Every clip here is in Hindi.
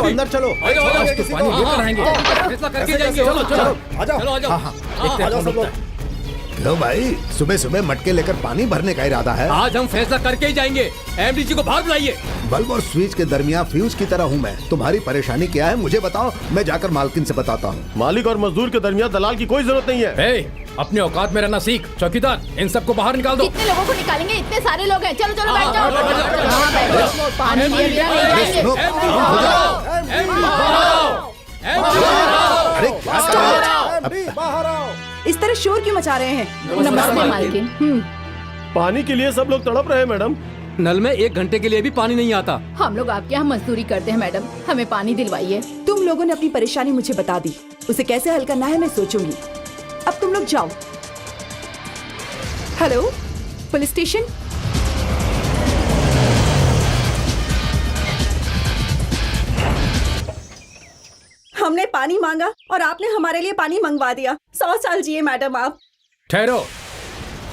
अंदर चलो। पानी लेकर आएंगे, फैसला करके जाएंगे। चलो चलो आ जाओ सब लोग। लो भाई, सुबह सुबह मटके लेकर पानी भरने का इरादा है? आज हम फैसला करके ही जाएंगे। एमडी जी को बाहर बुलाइए। बल्ब और स्विच के दरमियान फ्यूज की तरह हूँ मैं। तुम्हारी परेशानी क्या है मुझे बताओ, मैं जाकर मालकिन से बताता हूँ। मालिक और मजदूर के दरमियान दलाल की कोई जरूरत नहीं है। अपने औकात में रहना सीख। चौकीदार, इन सबको बाहर निकाल दो। कितने लोगों को निकालेंगे? इतने सारे लोग हैं। चलो चलो बैठ जाओ। पानी लिए बिना नहीं जाएंगे। बाहर आओ। इस तरह शोर क्यों मचा रहे हैं? नमस्ते मालकिन। पानी के लिए सब लोग तड़प रहे हैं मैडम। नल में 1 घंटे के लिए भी पानी नहीं आता। हम लोग आपके यहाँ मजदूरी करते हैं मैडम, हमें पानी दिलवाइए। तुम लोगों ने अपनी परेशानी मुझे बता दी, उसे कैसे हल करना है मैं सोचूंगी। अब तुम लोग जाओ। Hello, police station. हमने पानी मांगा और आपने हमारे लिए पानी मंगवा दिया। 100 साल जिए मैडम आप। ठहरो,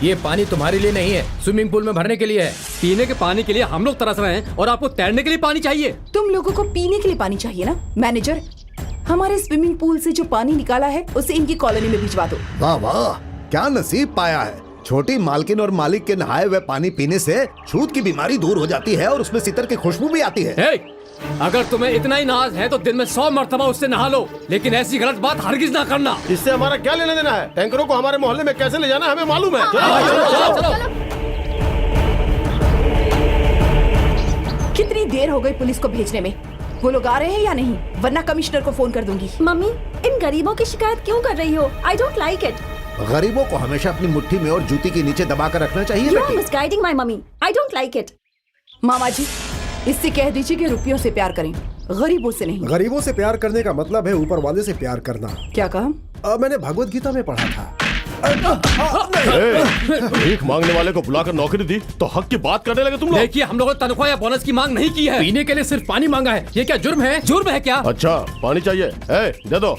ये पानी तुम्हारे लिए नहीं है, स्विमिंग पूल में भरने के लिए है। पीने के पानी के लिए हम लोग तरस रहे हैं और आपको तैरने के लिए पानी चाहिए। तुम लोगों को पीने के लिए पानी चाहिए ना? मैनेजर, हमारे स्विमिंग पूल से जो पानी निकाला है उसे इनकी कॉलोनी में भिजवा दो। वाह वाह, क्या नसीब पाया है। छोटी मालकिन और मालिक के नहाए हुए पानी पीने से छूत की बीमारी दूर हो जाती है और उसमें सितर की खुशबू भी आती है। अगर तुम्हें इतना ही नाज है तो दिन में 100 मरतबा उससे नहा लो, लेकिन ऐसी गलत बात हरगिज ना करना। इससे हमारा क्या लेना देना है? टैंकरों को हमारे मोहल्ले में कैसे ले जाना है हमें मालूम है। कितनी देर हो गई पुलिस को भेजने में? वो लोग आ रहे हैं या नहीं? वरना कमिश्नर को फोन कर दूंगी। मम्मी, इन गरीबों की शिकायत क्यों कर रही हो? आई डोंट लाइक इट। गरीबों को हमेशा अपनी मुट्ठी में और जूती के नीचे दबा कर रखना चाहिए। You are misguiding my mummy. I don't like it. मामा जी, इससे कह दीजिए कि रुपयों से प्यार करें, गरीबों से नहीं। गरीबों से प्यार करने का मतलब है ऊपर वाले से प्यार करना। क्या कहा? मैंने भगवत गीता में पढ़ा था। भीख मांगने वाले को बुलाकर नौकरी दी तो हक की बात करने लगे तुम लोग। देखिए, हम लोगों ने तनख्वाह या बोनस की मांग नहीं की है। पीने के लिए सिर्फ पानी मांगा है। ये क्या जुर्म है? जुर्म है क्या? अच्छा, पानी चाहिए? दे दो।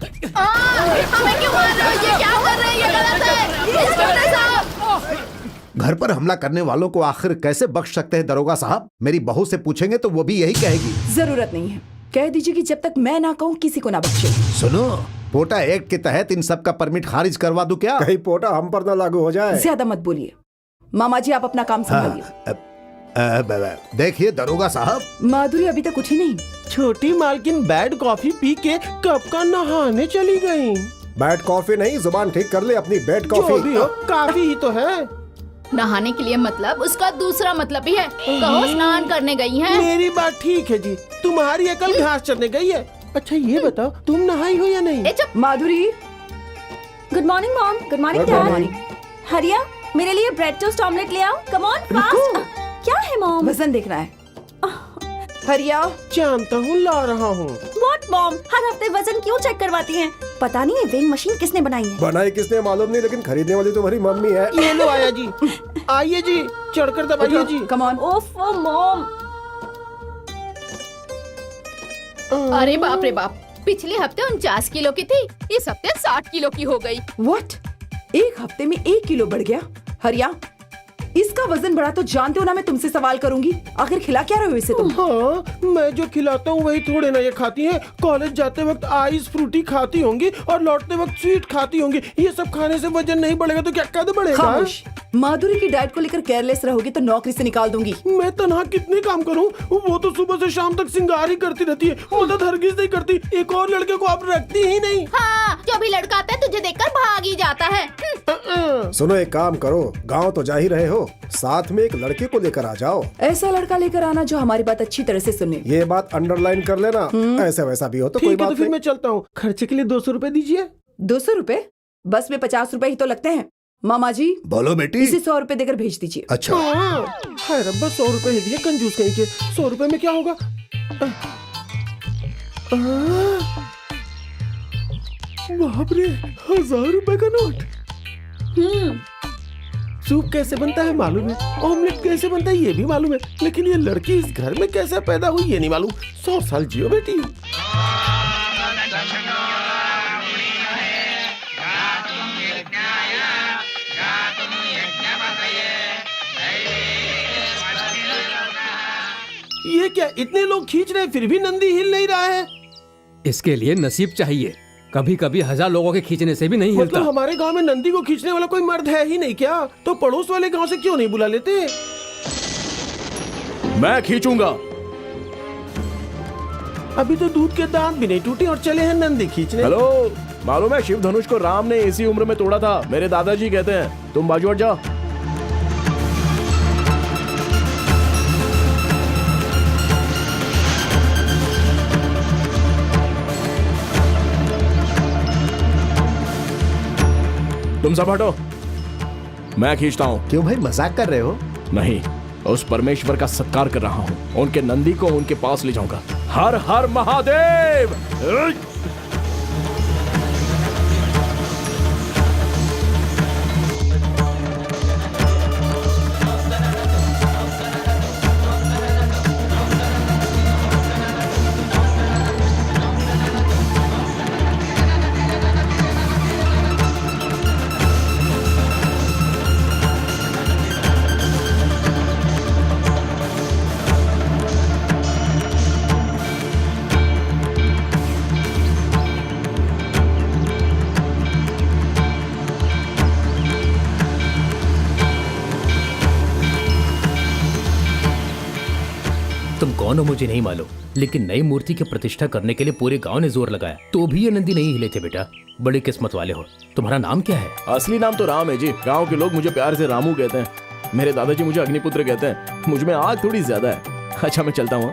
हमें क्यों मार रहे हो? ये क्या कर रहे हैं? ये गलत है। इंस्पेक्टर साहब, घर पर हमला करने वालों को आखिर कैसे बख्श सकते हैं दरोगा साहब? मेरी बहू से पूछेंगे तो वो भी यही कहेगी। जरूरत नहीं है, कह दीजिए कि जब तक मैं ना कहूँ किसी को ना बख्शे। सुनो, पोटा एक्ट के तहत इन सब का परमिट खारिज करवा दूं क्या? कहीं पोटा हम पर ना लागू हो जाए। ज्यादा मत बोलिए। मामा जी, आप अपना काम संभालिए। देखिए दरोगा साहब, माधुरी अभी तक उठी नहीं। छोटी मालकिन बैड कॉफी पी के कब का नहाने चली गई। बैड कॉफी नहीं, जुबान ठीक कर ले अपनी। बैड जो कॉफी भी हो, काफी ही तो है। नहाने के लिए मतलब उसका दूसरा मतलब भी है। कहो स्नान करने गई हैं। मेरी बात ठीक है जी, तुम्हारी अकल घास चरने गई है। अच्छा ये बताओ, तुम नहाई हो या नहीं? ए चुप। Madhuri. Good morning mom. Good morning Good dad. morning. Hariya, मेरे लिए ब्रेड टोस्ट ऑमलेट ले आओ। Come on fast. क्या है मॉम? वजन देखना है। हरिया। जानता हूँ, ला रहा हूँ। व्हाट मॉम, हर हफ्ते वजन क्यों चेक करवाती हैं? पता नहीं ये वेइंग मशीन किसने बनाई है। बनाई किसने मालूम नहीं, लेकिन खरीदने वाली तुम्हारी मम्मी है। ये लो आया जी। आइए जी, चढ़कर दबाइए जी। Come on. ओफो मॉम। अरे बाप रे बाप, पिछले हफ्ते 49 किलो की थी, इस हफ्ते 60 किलो की हो गई। व्हाट? एक हफ्ते में 1 किलो बढ़ गया? हरिया, इसका वजन बढ़ा तो जानते हो ना मैं तुमसे सवाल करूंगी। आखिर खिला क्या रहे हो इसे तुम? हाँ, मैं जो खिलाता हूँ वही थोड़े ना ये खाती है। कॉलेज जाते वक्त आइस फ्रूटी खाती होंगी और लौटते वक्त स्वीट खाती होंगी। ये सब खाने से वजन नहीं बढ़ेगा तो क्या कद बढ़ेगा? खामोश। माधुरी की डाइट को लेकर केयरलेस रहोगी तो नौकरी से निकाल दूंगी। मैं तनहा कितने काम करूँ? वो तो सुबह से शाम तक सिंगार ही करती रहती है, मदद हरगिज नहीं करती। एक और लड़के को आप रखती ही नहीं। हाँ, जो भी लड़का आता है तुझे देखकर भाग ही जाता है। सुनो, एक काम करो, गाँव तो जा ही रहे हो, साथ में एक लड़के को लेकर आ जाओ। ऐसा लड़का लेकर आना जो हमारी बात अच्छी तरह से सुने। ये बात अंडरलाइन कर लेना। ऐसा वैसा भी हो तो कोई ठीक है, बात तो फिर नहीं। मैं चलता हूँ। खर्चे के लिए 200 रुपए दीजिए। 200 रुपए? बस में 50 रुपए ही तो लगते हैं। मामा जी, बोलो बेटी। इसे 100 रुपए देकर भेज दीजिए। अच्छा। हाय रब्बा, 100 रुपए ही दिए, कंजूस कहीं के। 100 रुपए में क्या होगा? बाप रे, 1000 रुपए का नोट। सूप कैसे बनता है मालूम है, ऑमलेट कैसे बनता है ये भी मालूम है, लेकिन ये लड़की इस घर में कैसे पैदा हुई ये नहीं मालूम। 100 साल जियो बेटी। ये क्या, इतने लोग खींच रहे हैं फिर भी नंदी हिल नहीं रहा है। इसके लिए नसीब चाहिए, कभी कभी 1000 लोगों के खींचने से भी नहीं हिलता। मतलब हमारे गांव में नंदी को खींचने वाला कोई मर्द है ही नहीं क्या? तो पड़ोस वाले गांव से क्यों नहीं बुला लेते? मैं खींचूंगा। अभी तो दूध के दांत भी नहीं टूटे और चले हैं नंदी खींचने। हेलो, मालूम है शिव धनुष को राम ने इसी उम्र में तोड़ा था, मेरे दादाजी कहते हैं। तुम बाजू हट जाओ। तुम सब हटो, मैं खींचता हूँ। क्यों भाई, मजाक कर रहे हो? नहीं, उस परमेश्वर का सत्कार कर रहा हूँ। उनके नंदी को उनके पास ले जाऊंगा। हर हर महादेव। तुम कौन हो मुझे नहीं मालूम, लेकिन नई मूर्ति की प्रतिष्ठा करने के लिए पूरे गांव ने जोर लगाया, तो भी ये नंदी नहीं हिले थे। बेटा, बड़ी किस्मत वाले हो। तुम्हारा नाम क्या है? असली नाम तो राम है जी। गांव के लोग मुझे प्यार से रामू कहते हैं। मेरे दादाजी मुझे अग्निपुत्र कहते हैं। मुझ में आग थोड़ी ज्यादा है। अच्छा, मैं चलता हूँ।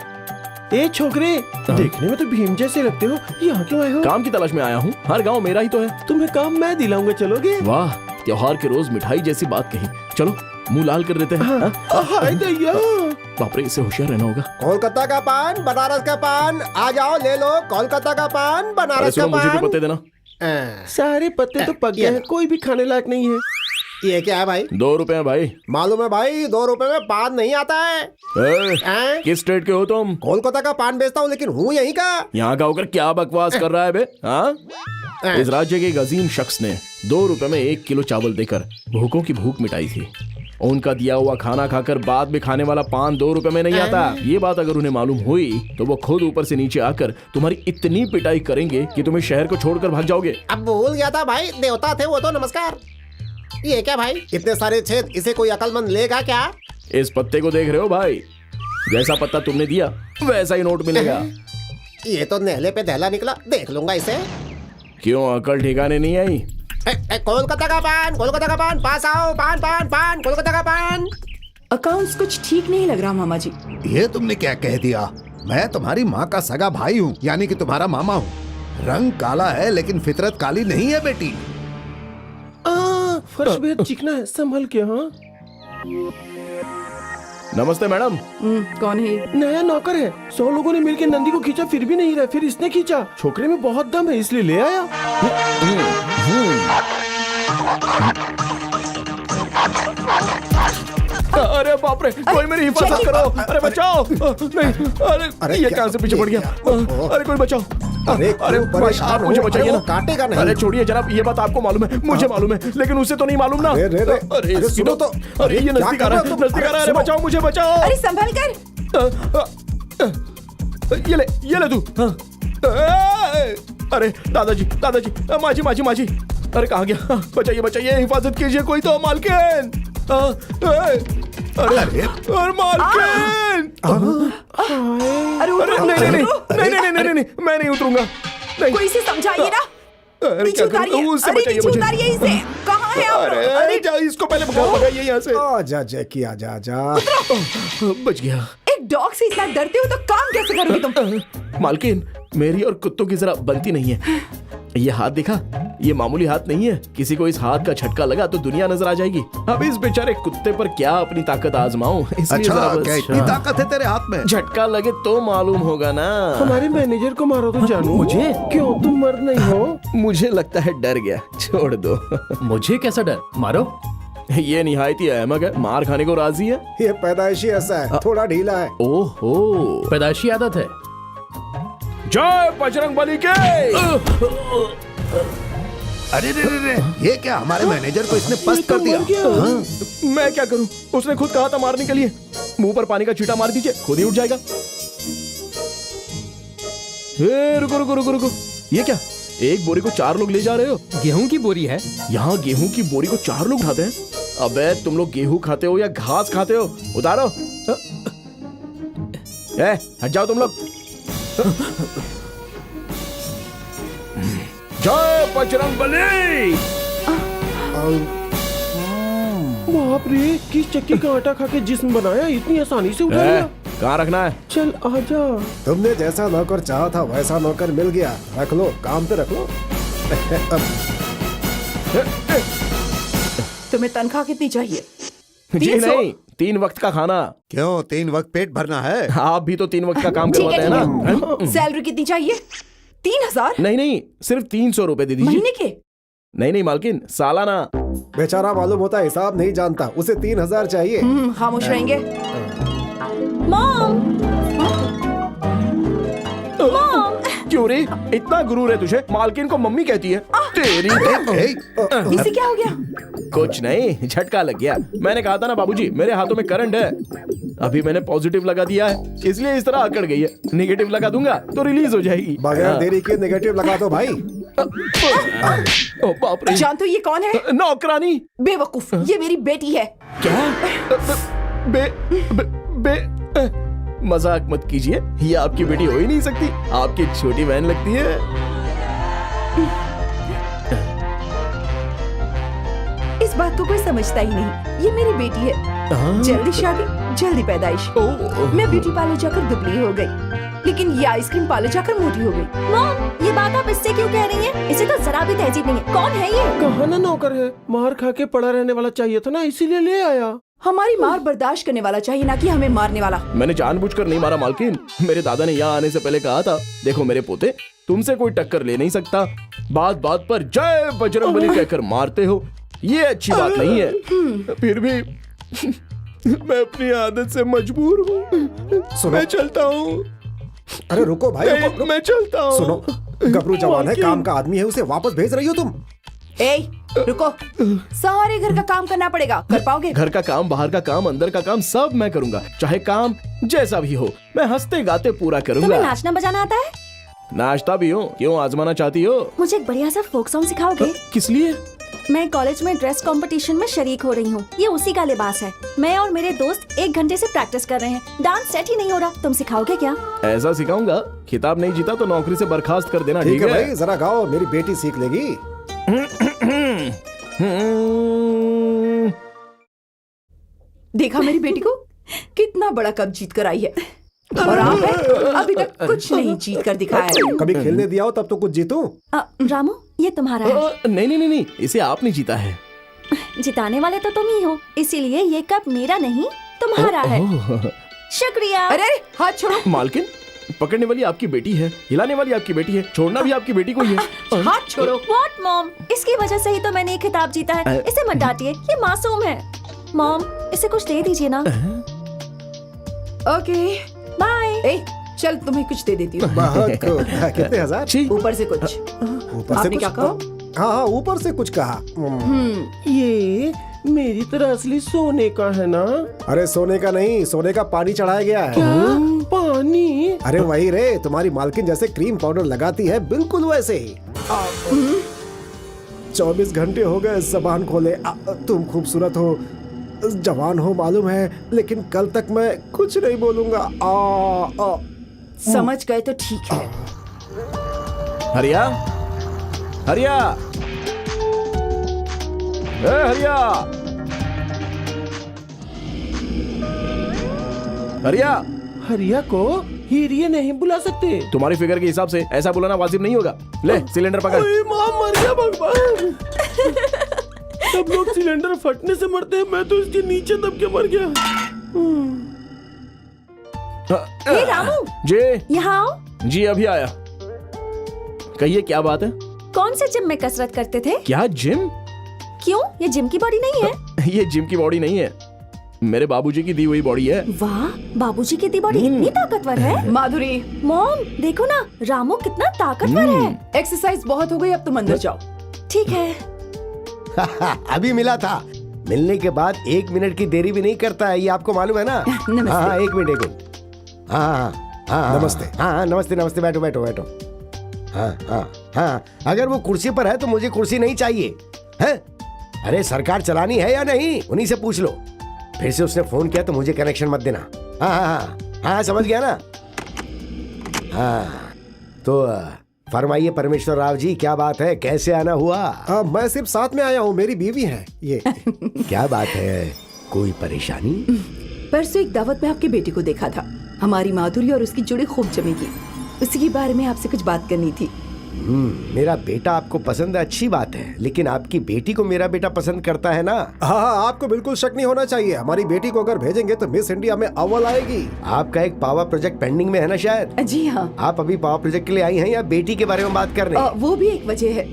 ए छोकरे, देखने में तो भीम जैसे लगते हो, यहाँ क्यों आए हो? काम की तलाश में आया हूँ। हर गांव मेरा ही तो है। तुम्हें काम मैं दिलाऊंगा, चलोगे? वाह, त्योहार के रोज मिठाई जैसी बात कही। चलो, मुंह लाल कर देते हैं। हाँ? हाय दैया। बाप रे, इससे होशियार रहना होगा। कोलकाता का पान, बनारस का पान, आ जाओ ले लो। कोलकाता का पान, अरे बनारस का सुनो, मुझे भी पान। पत्ते देना। सारे पत्ते तो पक गए हैं, कोई भी खाने लायक नहीं है। ये क्या है भाई? 2 रुपए है भाई। मालूम है भाई, 2 रुपए में पान नहीं आता है। हैं? किस स्टेट के हो तुम? कोलकाता का पान बेचता हूँ, लेकिन हूँ यहीं का। यहाँ का होकर क्या बकवास कर रहा है बे? हाँ? इस राज्य के एक अजीम शख्स ने 2 रुपए में 1 किलो चावल देकर भूखों की भूख मिटाई थी। उनका दिया हुआ खाना खाकर बाद में खाने वाला पान 2 रुपए में नहीं आता। ये बात अगर उन्हें मालूम हुई तो वो खुद ऊपर से नीचे आकर तुम्हारी इतनी पिटाई करेंगे कि तुम्हें शहर को छोड़कर भाग जाओगे। अब भूल गया था भाई, देवता थे वो तो। नमस्कार। ये क्या भाई, इतने सारे छेद, इसे कोई अकलमंद लेगा क्या? इस पत्ते को देख रहे हो भाई? जैसा पत्ता तुमने दिया वैसा ही नोट मिलेगा। ये तो नहले पे दहला निकला, देख लूंगा इसे। क्यों, अकल ठिकाने नहीं आई? कोलकाता का पान, पास आओ। पान पान पान, कोलकाता का पान। अकाउंट्स कुछ ठीक नहीं लग रहा मामा जी। ये तुमने क्या कह दिया? मैं तुम्हारी माँ का सगा भाई हूँ, यानी कि तुम्हारा मामा हूँ। रंग काला है लेकिन फितरत काली नहीं है बेटी। फर्श बेहद चिकना है, संभल के। हाँ, नमस्ते मैडम। कौन है ये? नया नौकर है। 100 लोगों ने मिलकर नंदी को खींचा, फिर भी नहीं रहा। फिर इसने खींचा। छोकरे में बहुत दम है, इसलिए ले आया। अरे बाप रे, कोई मेरी हिफाजत करो। अरे बचाओ। नहीं, अरे ये कहाँ से पीछे पड़ गया? अरे कोई बचाओ। अरे भाई, आप मुझे बचाइए ना। काटेगा नहीं। अरे छोड़िए जनाब, ये बात आपको मालूम है, मुझे मालूम है, लेकिन उसे तो नहीं मालूम ना। अरे सुनो तो। अरे ये नजदीक आ रहा है, नजदीक आ रहा है। अरे बचाओ, मुझे बचाओ। अरे संभल कर। ये ले तू। अरे दादाजी, माजी। अरे कहाँ गया? बचाइए, हिफाजत कीजिए कोई तो। मालकिन, अरे मालकिन। अरे नहीं, मैं नहीं उतरूंगा। नहीं, कोई से समझाइए ना। अरे नीचे क्या करूं? उतारिए। उससे अरे बचाइए नीचे मुझे। उतारिए इसे। कहाँ है आप? अरे जा, इसको पहले भगाइए यहाँ से। आजा जैकी, आजा। बच गया। एक डॉग से इतना डरते हो तो काम कैसे करोगे तुम? मालकिन, मेरी और कुत्तों की जरा बनती नहीं है। ये हाथ दिखा, ये मामूली हाथ नहीं है। किसी को इस हाथ का झटका लगा तो दुनिया नजर आ जाएगी। अब इस बेचारे कुत्ते पर क्या अपनी ताकत आजमाऊं? अच्छा, क्या इतनी ताकत है तेरे हाथ में? झटका लगे तो मालूम होगा ना। हमारे मैनेजर को मारो तो जानू। मुझे? क्यों, तुम मर्द नहीं हो? मुझे लगता है डर गया, छोड़ दो। मुझे कैसा डर? मारो। ये निहायती अहमक है, मार खाने को राजी है। ये पैदाइशी ऐसा है, थोड़ा ढीला है। ओहो, पैदाइशी आदत है। जय बजरंग बली के। अरे रे, ये क्या, हमारे मैनेजर को इसने पस्त कर दिया? हाँ? मैं क्या करूं? उसने खुद कहा था मारने के लिए। मुंह पर पानी का छींटा मार दीजिए, खुद ही उठ जाएगा। रुको रुको रुको रुको, ये क्या? एक बोरी को 4 लोग ले जा रहे हो? गेहूं की बोरी है। यहाँ गेहूं की बोरी को 4 लोग उठाते हैं? अबे तुम लोग गेहूं खाते हो या घास खाते हो? उतारो। हट जाओ तुम लोग। जय बजरंगबली। बाप रे, किस चक्की का आटा खा के जिस्म बनाया, इतनी आसानी से उठा लिया। कहाँ रखना है? चल आजा। तुमने जैसा नौकर चाहा था वैसा नौकर मिल गया। रख लो, काम पे रख लो। तुम्हें तनख्वाह कितनी चाहिए? जी 300? नहीं, 3 वक्त का खाना। क्यों 3 वक्त पेट भरना है? आप भी तो 3 वक्त का काम ठीक करवाते है, हैं ठीक ना? है। सैलरी कितनी चाहिए? 3000 नहीं नहीं, सिर्फ 300 रुपए दे दीजिए। महीने के? नहीं नहीं मालकिन, सालाना। बेचारा मालूम होता हिसाब नहीं जानता, उसे 3000 चाहिए। खामोश रहेंगे। मॉम, क्यों रे, इतना गुरूर है तुझे? मालकिन को मम्मी कहती है। तेरी इसे क्या हो गया? कुछ नहीं, झटका लग गया। मैंने कहा था ना बाबूजी, मेरे हाथों में करंट है। अभी मैंने पॉजिटिव लगा दिया है, इसलिए इस तरह अकड़ गई है। नेगेटिव लगा दूंगा तो रिलीज हो जाएगी। बगैर देरी के नेगेटिव लगा दो भाई। ओ बाप रे। जानते हो ये कौन है? नौकरानी। बेवकूफ, ये मेरी बेटी है। क्या? बे, बे, बे, मजाक मत कीजिए, ये आपकी बेटी हो ही नहीं सकती, आपकी छोटी बहन लगती है। इस बात को कोई समझता ही नहीं। ये मेरी बेटी है। जल्दी शादी, जल्दी पैदाइश। मैं ब्यूटी पार्लर जाकर दुबली हो गई, लेकिन ये आइसक्रीम पार्लर जाकर मोटी हो गई। मॉम, ये बात आप इससे क्यों कह रही हैं? इसे तो जरा भी तहजीब नहीं है। कौन है ये? कहा ना नौकर है, मार खा के पड़ा रहने वाला चाहिए था ना, इसीलिए ले आया। हमारी मार बर्दाश्त करने वाला चाहिए, ना कि हमें मारने वाला। मैंने जानबूझकर नहीं मारा मालकिन, मेरे दादा ने यहाँ आने से पहले कहा था, देखो मेरे पोते, तुमसे कोई टक्कर ले नहीं सकता, बात बात पर जय बजरंगबली कहकर मारते हो, ये अच्छी बात नहीं है। फिर भी मैं अपनी आदत से मजबूर हूँ। मैं चलता हूँ। अरे रुको भाई, रुको। मैं चलता हूँ। सुनो, गबरू जवान है, काम का आदमी है, उसे वापस भेज रही हो तुम? ए, रुको। सारे घर का काम करना पड़ेगा, कर पाओगे? घर का काम, बाहर का काम, अंदर का काम सब मैं करूंगा, चाहे काम जैसा भी हो, मैं हंसते गाते पूरा तुम्हें करूंगा। नाचना बजाना आता है? नाचता भी हो, क्यों आजमाना चाहती हो? मुझे एक बढ़िया सा फोक सॉन्ग सिखाओगे? किस लिए? मैं कॉलेज में ड्रेस कंपटीशन में शरीक हो रही हूँ। ये उसी का लिबास है। मैं और मेरे दोस्त 1 घंटे से प्रैक्टिस कर रहे हैं। डांस सेट ही नहीं हो रहा। तुम सिखाओगे क्या? ऐसा सिखाऊंगा, खिताब नहीं जीता तो नौकरी से बर्खास्त कर देना। ठीक है भाई, जरा गाओ, मेरी बेटी सीख लेगी। देखा मेरी बेटी को, कितना बड़ा कप जीत कर आई है। और आप है, अभी तक कुछ नहीं जीत कर दिखाया है। कभी खेलने दिया हो तब तो कुछ जीतूं। रामू, ये तुम्हारा है। नहीं नहीं नहीं नहीं, इसे आपने जीता है। जिताने वाले तो तुम ही हो, इसीलिए ये कप मेरा नहीं तुम्हारा है। शुक्रिया। अरे हाथ छोड़ो। मालकिन, पकड़ने वाली आपकी बेटी है, हिलाने वाली आपकी बेटी है, छोड़ना भी आपकी बेटी को ही है। हाथ छोड़ो। What mom? इसकी वजह से ही तो मैंने ये खिताब जीता है। इसे मत डांटिए, ये मासूम है। मॉम, इसे कुछ दे दीजिए ना। Okay bye. ए, चल तुम्हें कुछ दे देती हूँ। बहुत खूब। कितने हजार? ऊपर से कुछ। ऊपर से आपने कुछ? क्या कहा? हाँ हाँ, ऊपर से कुछ कहा। ये मेरी तरह असली सोने का है ना? अरे सोने का नहीं, सोने का पानी चढ़ाया गया है। पानी? अरे वही रे, तुम्हारी मालकिन जैसे क्रीम पाउडर लगाती है, बिल्कुल वैसे ही। 24 घंटे हो गए जबान खोले। तुम खूबसूरत हो, जवान हो मालूम है, लेकिन कल तक मैं कुछ नहीं बोलूंगा। समझ गए तो ठीक है। हरिया, हरिया, हरिया, हरिया। हरिया को हीरिये नहीं बुला सकते। तुम्हारी फिगर के हिसाब से ऐसा बुलाना वाजिब नहीं होगा। ले सिलेंडर पकड़। माँ मर गया भगवान। सब लोग सिलेंडर फटने से मरते हैं, मैं तो इसके नीचे दब के मर गया। हे रामू, जी यहाँ आओ। जी अभी आया। कहिए क्या बात है? कौन से जिम में कसरत करते थे? क्या जिम? क्यों, ये जिम की बॉडी नहीं है? ये जिम की बॉडी नहीं है, मेरे बाबूजी की दी हुई बॉडी है। वाह, बाबूजी की दी बॉडी इतनी ताकतवर है। माधुरी, मॉम देखो ना, रामू कितना ताकतवर है। एक्सरसाइज बहुत हो गई, अब तुम अंदर जाओ। ठीक है। अभी मिला था, मिलने के बाद 1 मिनट की देरी भी नहीं करता है, ये आपको मालूम है ना? नमस्ते। हाँ 1 मिनट। हाँ हाँ, नमस्ते। हाँ नमस्ते नमस्ते, बैठो बैठो बैठो। हाँ हाँ हाँ, अगर वो कुर्सी पर है तो मुझे कुर्सी नहीं चाहिए है। अरे सरकार चलानी है या नहीं, उन्हीं से पूछ लो। फिर से उसने फोन किया तो मुझे कनेक्शन मत देना। हाँ हाँ हाँ हाँ, समझ गया ना। हाँ तो फरमाइए परमेश्वर राव जी, क्या बात है, कैसे आना हुआ? मैं सिर्फ साथ में आया हूँ, मेरी बीवी है ये। क्या बात है, कोई परेशानी? परसों एक दावत में आपके बेटे को देखा था। हमारी माधुरी और उसकी जोड़ी खूब जमेगी। उसी के बारे में आपसे कुछ बात करनी थी। मेरा बेटा आपको पसंद है, अच्छी बात है, लेकिन आपकी बेटी को मेरा बेटा पसंद करता है ना? हाँ, आपको बिल्कुल शक नहीं होना चाहिए। हमारी बेटी को अगर भेजेंगे तो मिस इंडिया में अव्वल आएगी। आपका एक पावर प्रोजेक्ट पेंडिंग में है ना शायद? जी हाँ। आप अभी पावर प्रोजेक्ट के लिए आई हैं या बेटी के बारे में बात कर रहे हैं? वो भी एक वजह है।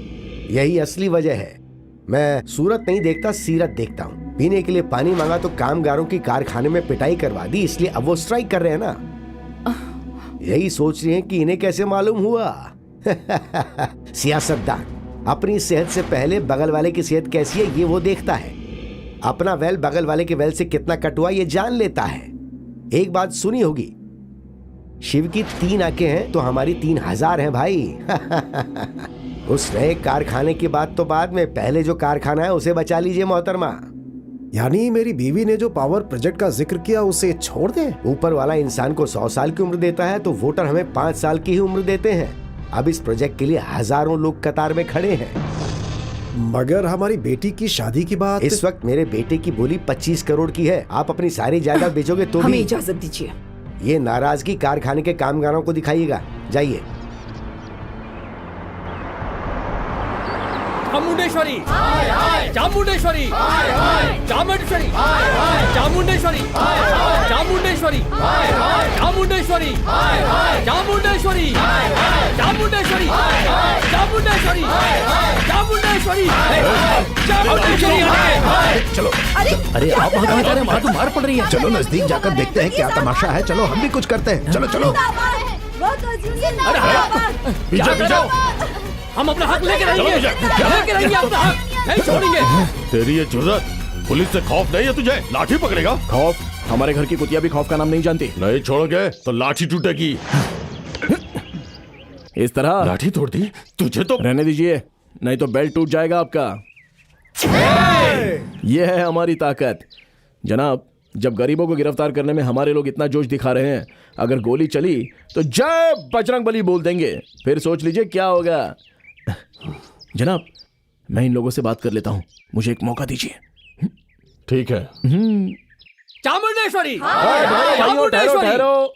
यही असली वजह है। मैं सूरत नहीं देखता, सीरत देखता हूँ। पीने के लिए पानी मांगा तो कामगारों की कारखाने में पिटाई करवा दी, इसलिए अब वो स्ट्राइक कर रहे हैं ना। यही सोच रही हैं कि इन्हें कैसे मालूम हुआ। सियासतदान अपनी सेहत से पहले बगल वाले की सेहत कैसी है ये वो देखता है। अपना वेल बगल वाले के वेल से कितना कट हुआ ये जान लेता है। एक बात सुनी होगी, शिव की 3 आंखें हैं तो हमारी 3000 हैं भाई। उस नए कारखाने की बात तो बाद में, पहले जो कारखाना है उसे बचा लीजिए मोहतरमा। यानी मेरी बीवी ने जो पावर प्रोजेक्ट का जिक्र किया उसे छोड़ दें? ऊपर वाला इंसान को 100 साल की उम्र देता है तो वोटर हमें 5 साल की ही उम्र देते हैं। अब इस प्रोजेक्ट के लिए हजारों लोग कतार में खड़े हैं। मगर हमारी बेटी की शादी की बात? इस वक्त मेरे बेटे की बोली 25 करोड़ की है। आप अपनी सारी जायदाद बेचोगे तो हमें भी? इजाजत दीजिए। ये नाराजगी कारखाने के कामगारों को दिखाइएगा। जाइए। चामुंडेश्वरी, चामुंडेश्वरी, चामुंडेश्वरी, चामुंडेश्वरी, चामुंडेश्वरी, चामुंडेश्वरी, चामुंडेश्वरी, चामुंडेश्वरी, चामुंडेश्वरी, चामुंडेश्वरी, चामुंडेश्वरी। चलो अरे आप वहाँ कहाँ जा रहे हैं? वहाँ तो मार पड़ रही है। चलो नजदीक जाकर देखते हैं क्या तमाशा है। चलो हम भी कुछ करते हैं। चलो चलो। पीछे पीछे, हम अपना हक लेके रहेंगे, लेके रहेंगे अपना हक, नहीं छोड़ेंगे। तेरी ये जुर्रत, पुलिस से खौफ नहीं है तुझे? लाठी पकड़ेगा? खौफ? हमारे घर की कुतिया भी खौफ का नाम नहीं जानती। नहीं छोड़ोगे तो लाठी टूटेगी। इस तरह लाठी तोड़ दी तुझे तो रहने दीजिए, नहीं तो बेल्ट टूट जाएगा आपका। ये है हमारी ताकत जनाब। जब गरीबों को गिरफ्तार करने में हमारे लोग इतना जोश दिखा रहे हैं, अगर गोली चली तो जय बजरंगबली बोल देंगे, फिर सोच लीजिए क्या होगा। जनाब मैं इन लोगों से बात कर लेता हूँ, मुझे एक मौका दीजिए। ठीक है। चामुंडेश्वरी, ठहरो ठहरो,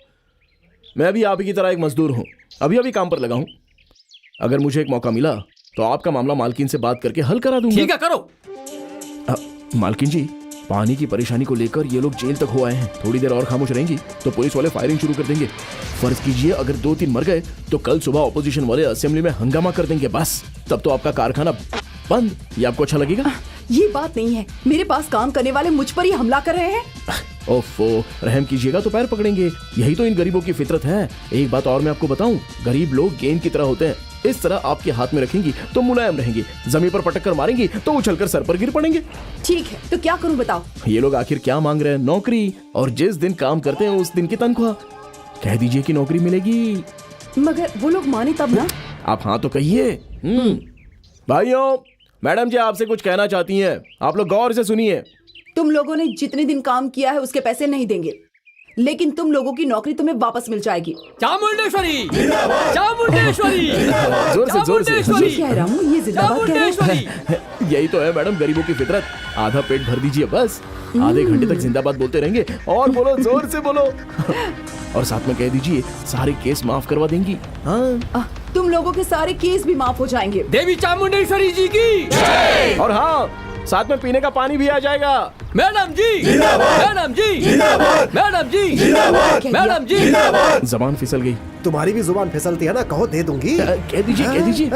मैं भी आप ही की तरह एक मजदूर हूँ, अभी अभी काम पर लगा हूँ। अगर मुझे एक मौका मिला तो आपका मामला मालकिन से बात करके हल करा दूंगा। ठीक है करो। मालकिन जी, पानी की परेशानी को लेकर ये लोग जेल तक हो आए हैं। थोड़ी देर और खामोश रहेंगी तो पुलिस वाले फायरिंग शुरू कर देंगे। फर्ज कीजिए अगर 2-3 मर गए तो कल सुबह ऑपोजिशन वाले असेंबली में हंगामा कर देंगे। बस तब तो आपका कारखाना बंद। ये आपको अच्छा लगेगा? ये बात नहीं है, मेरे पास काम करने वाले मुझ पर ही हमला कर रहे हैं। ओफो, रहम कीजिएगा तो पैर पकड़ेंगे। यही तो इन गरीबों की फितरत है। एक बात और मैं आपको बताऊं, गरीब लोग गेंद की तरह होते हैं। इस तरह आपके हाथ में रखेंगी तो मुलायम रहेंगी, जमीन पर पटक कर मारेंगी तो उछलकर सर पर गिर पड़ेंगे। ठीक है तो क्या करूं बताओ? ये लोग आखिर क्या मांग रहे हैं? नौकरी, और जिस दिन काम करते हैं उस दिन की तनख्वाह। कह दीजिए कि नौकरी मिलेगी। मगर वो लोग माने तब ना। आप हाँ तो कहिए। भाइयों, मैडम जी आपसे कुछ कहना चाहती हैं, आप लोग गौर से सुनिए। तुम लोगों ने जितने दिन काम किया है उसके पैसे नहीं देंगे, लेकिन तुम लोगों की नौकरी तुम्हें वापस मिल जाएगी। चामुंडेश्वरी, चामुंडेश्वरी, जोर से ये कह रहा हूँ, ये जिंदाबाद कह रहा हूँ। यही तो है मैडम गरीबों की फितरत। आधा पेट भर दीजिए बस, आधे घंटे तक जिंदाबाद बोलते रहेंगे। और बोलो, जोर से बोलो। और साथ में कह दीजिए सारे केस माफ करवा देंगी। हाँ, तुम लोगों के सारे केस भी माफ हो जाएंगे। देवी चामुंडेश्वरी जी की। और हाँ, साथ में पीने का पानी भी आ जाएगा। मैडम जी, मैडम जी, मैडम जी, मैडम जी। जबान फिसल गई। तुम्हारी भी जुबान फिसलती है ना, कहो दे दूंगी। कह दीजिए, कह दीजिए।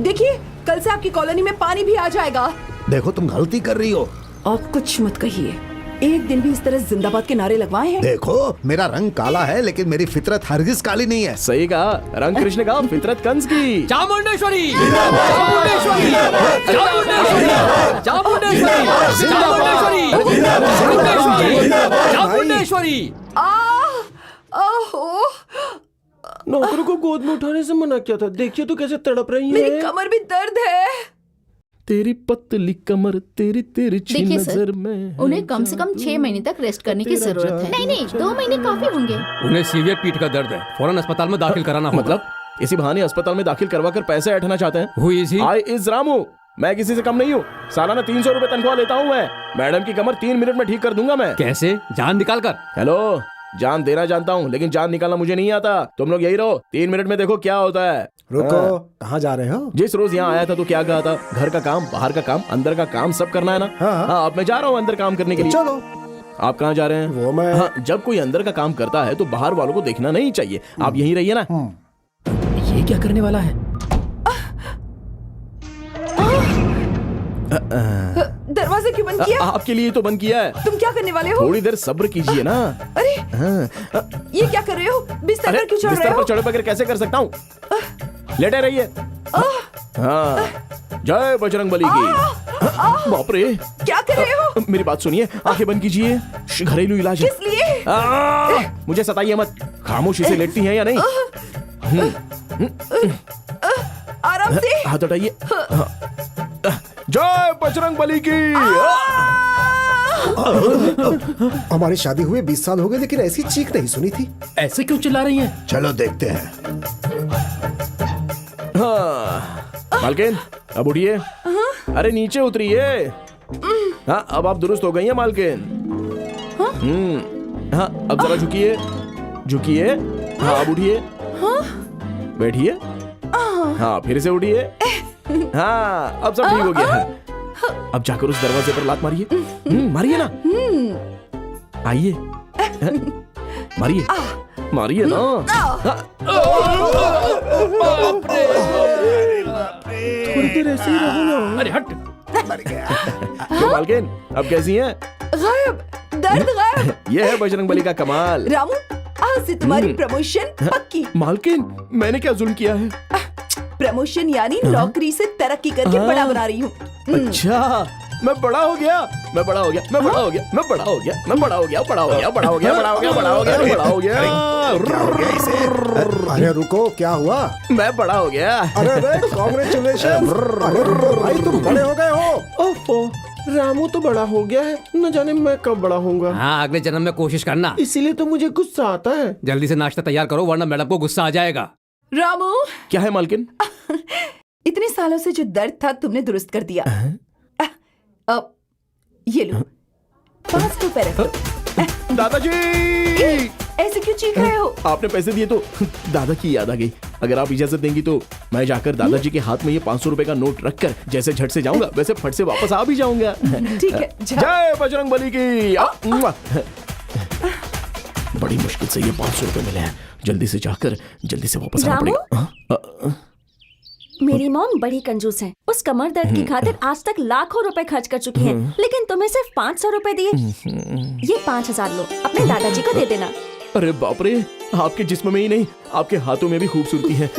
देखिए कल से आपकी कॉलोनी में पानी भी आ जाएगा। देखो तुम गलती कर रही हो। आप कुछ मत कहिए, एक दिन भी इस तरह जिंदाबाद के नारे लगवाए हैं? देखो मेरा रंग काला है लेकिन मेरी फितरत हरगिज काली नहीं है। सही कहा, रंग कृष्ण का, फितरत कंस की। चामुंडेश्वरी, चामुंडेश्वरी, चामुंडेश्वरी, चामुंडेश्वरी, चामुंडेश्वरी, चामुंडेश्वरी, चामुंडेश्वरी। ओहो, नौकरों को गोद में उठाने से मना किया था, देखिए तो कैसे तड़प रही मेरी है। कमर भी दर्द है। तेरी पतली कमर तेरी तिरछी देखिए नजर सर, में उन्हें कम से कम 6 महीने तक रेस्ट करने की जरूरत है। नहीं नहीं, 2 महीने काफी होंगे। उन्हें सीवियर पीठ का दर्द है, फौरन अस्पताल में दाखिल कराना होगा। मतलब इसी बहाने अस्पताल में दाखिल करवा कर पैसे ऐठना चाहते हैं। Who is he? I is Ramu, मैं किसी से कम नहीं हूँ। सालाना 300 रुपए तनख्वाह लेता हूँ मैं। मैडम की कमर 3 मिनट में ठीक कर दूंगा मैं। कैसे? जान निकाल कर। हेलो, जान देना जानता हूँ लेकिन जान निकालना मुझे नहीं आता। तुम लोग यही रहो, 3 मिनट में देखो क्या होता है। रुको, हाँ। कहाँ जा रहे हो? जिस रोज यहाँ आया था तो क्या कहा था, घर का काम, बाहर का काम, अंदर का काम सब करना है ना। हाँ। अब मैं जा रहा हूँ अंदर काम करने के लिए। चलो। आप कहाँ जा रहे हैं? वो मैं हाँ, जब कोई अंदर का काम करता है तो बाहर वालों को देखना नहीं चाहिए। आप यहीं रहिए ना। ये क्या करने वाला है? दरवाजा क्यों बंद किया? आपके लिए तो बंद किया है। तुम क्या करने वाले हो? थोड़ी देर सब्र कीजिए ना। अरे हाँ। ये क्या कर रहे हो? बिस्तर अरे पर क्यों चढ़ रहे बिस्तर हो? पर चढ़े बगैर कैसे कर सकता हूँ? लेटे रहिए। हाँ, जय बजरंग बली की। बाप रे, क्या कर रहे हो? मेरी बात सुनिए, आंखें बंद कीजिए। घरेलू इलाज है। किस लिए? मुझे सताइए मत। खामोशी से लेटती हैं या नहीं? आराम से। हाथ हटाइए। जय बजरंग बली की। हमारी शादी हुए 20 साल हो गए लेकिन ऐसी चीख नहीं सुनी थी। ऐसे क्यों चिल्ला रही हैं? चलो देखते हैं। हाँ, मालकिन अब उठिए। अरे नीचे उतरिए। हाँ, अब आप दुरुस्त हो गई हैं मालकिन। हाँ, अब जरा झुकिए, झुकिए। हाँ, अब उठिए, बैठिए। हाँ, फिर से उठिए। हाँ, अब सब ठीक हो गया। अब जाकर उस दरवाजे पर लात मारिए। मारिए ना। आइए, मारिए, मारिए ना। थोड़ी देर ऐसे ही रहो ना। अरे हट। तो मालकिन अब कैसी हैं? गायब, दर्द गायब। ये है बजरंग बली का कमाल। रामू, आज से तुम्हारी प्रमोशन पक्की। मालकिन, मैंने क्या जुल्म किया है? प्रमोशन यानी नौकरी से तरक्की करके बड़ा बना रही हूँ। अच्छा, मैं बड़ा हो गया, मैं बड़ा हो गया, मैं बड़ा हो गया, मैं बड़ा हो गया, मैं बड़ा हो गया, बड़ा हो गया, बड़ा हो गया, बड़ा हो गया, बड़ा हो गया, बड़ा हो गया। क्या हो गया इसे? अरे रुको, क्या हुआ? मैं बड़ा हो गया। अरे कांग्रेचुलेशन। अरे रुको भाई, तुम बड़े हो गए हो। ओफो, रामू तो बड़ा हो गया है, न जाने मैं कब बड़ा होऊंगा। हाँ, अगले जन्म में कोशिश करना। इसीलिए तो मुझे गुस्सा आता है। जल्दी से नाश्ता तैयार करो वरना मैडम को गुस्सा आ जाएगा। रामू, क्या है मालकिन? इतने सालों से जो दर्द था तुमने दुरुस्त कर दिया। अब ये लो, 5 रुपए रख लो। दादाजी, ऐसे क्यों चीख रहे हो? आपने पैसे दिए तो दादा की याद आ गई। अगर आप इजाजत देंगी तो मैं जाकर दादाजी के हाथ में ये 500 रुपए का नोट रखकर जैसे झट से जाऊंगा वैसे फट से वापस आ भी जाऊंगा। ठीक है, जाओ। जय बजरंग बली की। बड़ी मुश्किल से ये 500 रुपए मिले हैं। जल्दी से जाकर जल्दी से वापस आना रामू? पड़ेगा। मेरी मॉम बड़ी कंजूस है। उस कमर दर्द की खातिर आज तक लाखों रुपए खर्च कर चुकी हैं, लेकिन तुम्हें सिर्फ 500 रुपए दिए। ये 5000 लो, अपने दादाजी को दे देना। अरे बाप रे, आपके जिस्म में ही नहीं आपके हाथों में भी खूबसूरती है।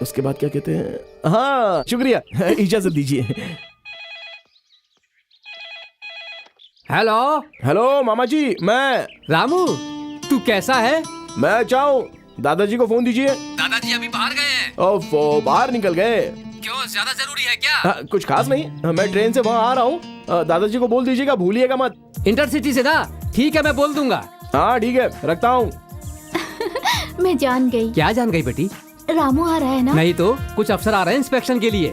उसके बाद क्या कहते हैं? हाँ, शुक्रिया, इजाजत दीजिए। हेलो हेलो मामा जी, मैं रामू, तू कैसा है? मैं चाहूँ दादाजी को फोन दीजिए। दादाजी अभी बाहर गए हैं। ओफो, बाहर निकल गए। क्यों, ज्यादा जरूरी है क्या? कुछ खास नहीं, मैं ट्रेन से वहाँ आ रहा हूँ। दादाजी को बोल दीजिएगा, भूलिएगा मत। इंटरसिटी से ना? ठीक है, मैं बोल दूंगा। हाँ ठीक है, रखता हूँ। मैं जान गई। क्या जान गई बेटी? रामू आ रहा है ना? नहीं तो कुछ अफसर आ रहे हैं इंस्पेक्शन के लिए।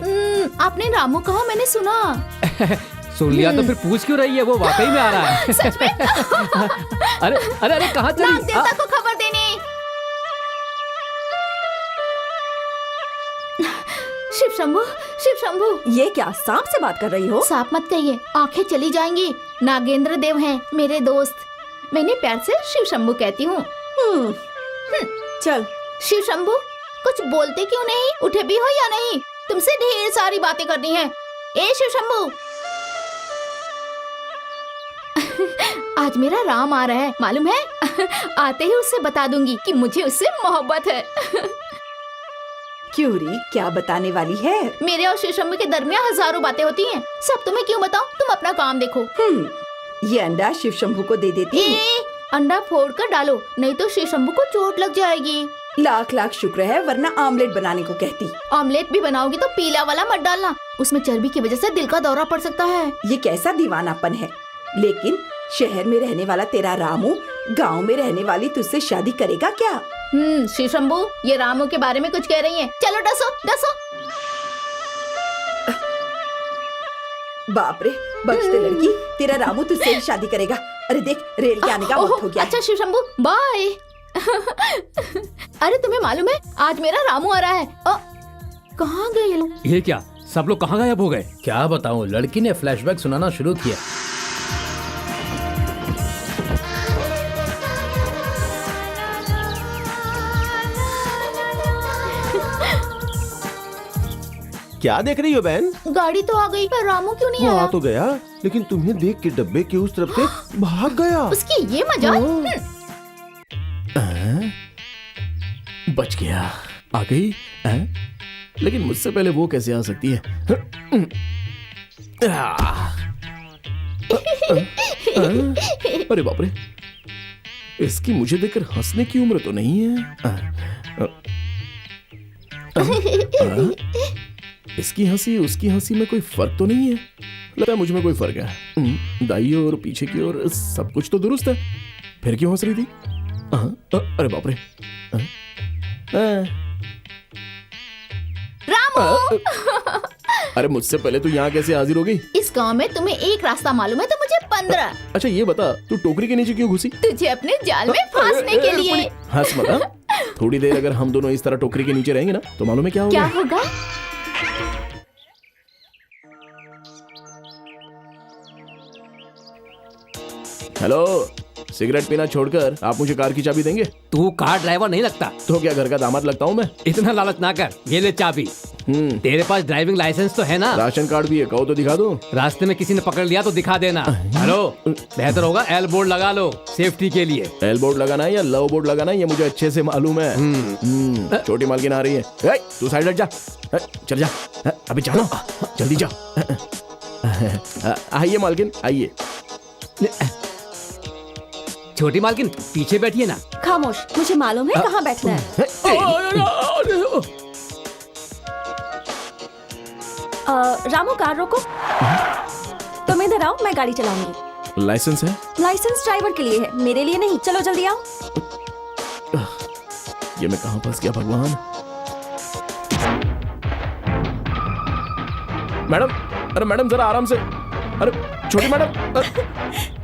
आपने रामू कहा, मैंने सुना। सुन लिया तो फिर पूछ क्यों रही है? वो वाकई में आ रहा है। सच में? अरे अरे अरे, कहाँ नाग चली? देवता को खबर देने। शिव शंभू, शिव शंभू। ये क्या, सांप से बात कर रही हो? सांप मत कहिए, आंखें चली जाएंगी। नागेंद्र देव हैं मेरे दोस्त। मैंने प्यार से शिव शंभू कहती हूँ। चल। शिव शंभू, कुछ बोलते क्यों नहीं? उठे भी हो या नहीं? तुमसे ढेर सारी बातें करनी है। ए शिव शंभू, आज मेरा राम आ रहा है, मालूम है? आते ही उससे बता दूंगी कि मुझे उससे मोहब्बत है। क्यों री, क्या बताने वाली है? मेरे और शिव शंभू के दरमियान हजारों बातें होती हैं। सब तुम्हें क्यों बताऊं? तुम अपना काम देखो। ये अंडा शिव शंभू को दे देती हूँ। अंडा फोड़ कर डालो, नहीं तो शिव शंभू को चोट लग जाएगी। लाख लाख शुक्र है, वरना आमलेट बनाने को कहती। ऑमलेट भी बनाओगी तो पीला वाला मत डालना, उसमें चर्बी की वजह से दिल का दौरा पड़ सकता है। ये कैसा दीवानापन है। लेकिन शहर में रहने वाला तेरा रामू गांव में रहने वाली तुझसे शादी करेगा क्या? श्री शंभू, ये रामू के बारे में कुछ कह रही हैं। चलो डसो डसो। बाप रे, बख्श दे लड़की, तेरा रामू तुझसे ही शादी करेगा। अरे देख, रेल के आने का वक्त हो गया। अच्छा शिव शंभू, बाय। अरे तुम्हें मालूम है, आज मेरा रामू आ रहा है। कहाँ गए ये लोग? ये क्या, सब लोग कहाँ गायब हो गए? क्या बताऊं, लड़की ने फ्लैशबैक सुनाना शुरू किया। क्या देख रही हो बहन? गाड़ी तो आ गई, पर रामू क्यों नहीं वो आया? आ तो गया, लेकिन तुम्हें देख के डब्बे के उस तरफ से भाग गया। उसकी ये मजाक। बच गया। आ गई? लेकिन मुझसे पहले वो कैसे आ सकती है? अरे बाप रे, इसकी मुझे देखकर हंसने की उम्र तो नहीं है। इसकी हंसी उसकी हंसी में कोई फर्क तो नहीं है। लगता है मुझ में कोई फर्क है। दाई और पीछे की ओर सब कुछ तो दुरुस्त है, फिर क्यों हंस रही थी? अरे बाप रे। रामू! अरे मुझसे पहले तू यहाँ कैसे हाजिर हो गई? इस गांव में तुम्हें एक रास्ता मालूम है तो मुझे 15। अच्छा ये बता, तू टोकरी के नीचे क्यों घुसी? तुझे अपने जाल में फांसने के लिए। हंस मत हाँ? थोड़ी देर अगर हम दोनों इस तरह टोकरी के नीचे रहेंगे ना, तो मालूम है क्या होगा? क्या होगा? हेलो, सिगरेट पीना छोड़कर आप मुझे कार की चाबी देंगे? तू कार ड्राइवर नहीं लगता तो क्या घर का दामाद लगता हूँ मैं? इतना लालच ना कर, ये ले चाबी। तेरे पास ड्राइविंग लाइसेंस तो है ना? राशन कार्ड भी है, कहो तो दिखा दूं। रास्ते में किसी ने पकड़ लिया तो दिखा देना। हेलो, बेहतर होगा एल बोर्ड लगा लो सेफ्टी के लिए। एल बोर्ड लगाना है या लव बोर्ड लगाना है, ये मुझे अच्छे से मालूम है। छोटी मालकिन आ रही है। तू साइड हट जा, चल जा। अभी चलो, जल्दी जा। आइए मालकिन, आइए। छोटी मालकिन पीछे बैठिए ना। खामोश, मुझे मालूम है कहाँ बैठना है। रामू, कार रोको। तुम इधर आओ, मैं गाड़ी चलाऊंगी। लाइसेंस है? लाइसेंस ड्राइवर के लिए है, मेरे लिए नहीं। चलो जल्दी आओ। ये मैं कहाँ फंस गया भगवान। मैडम, अरे मैडम जरा आराम से। अरे छोटी मैडम,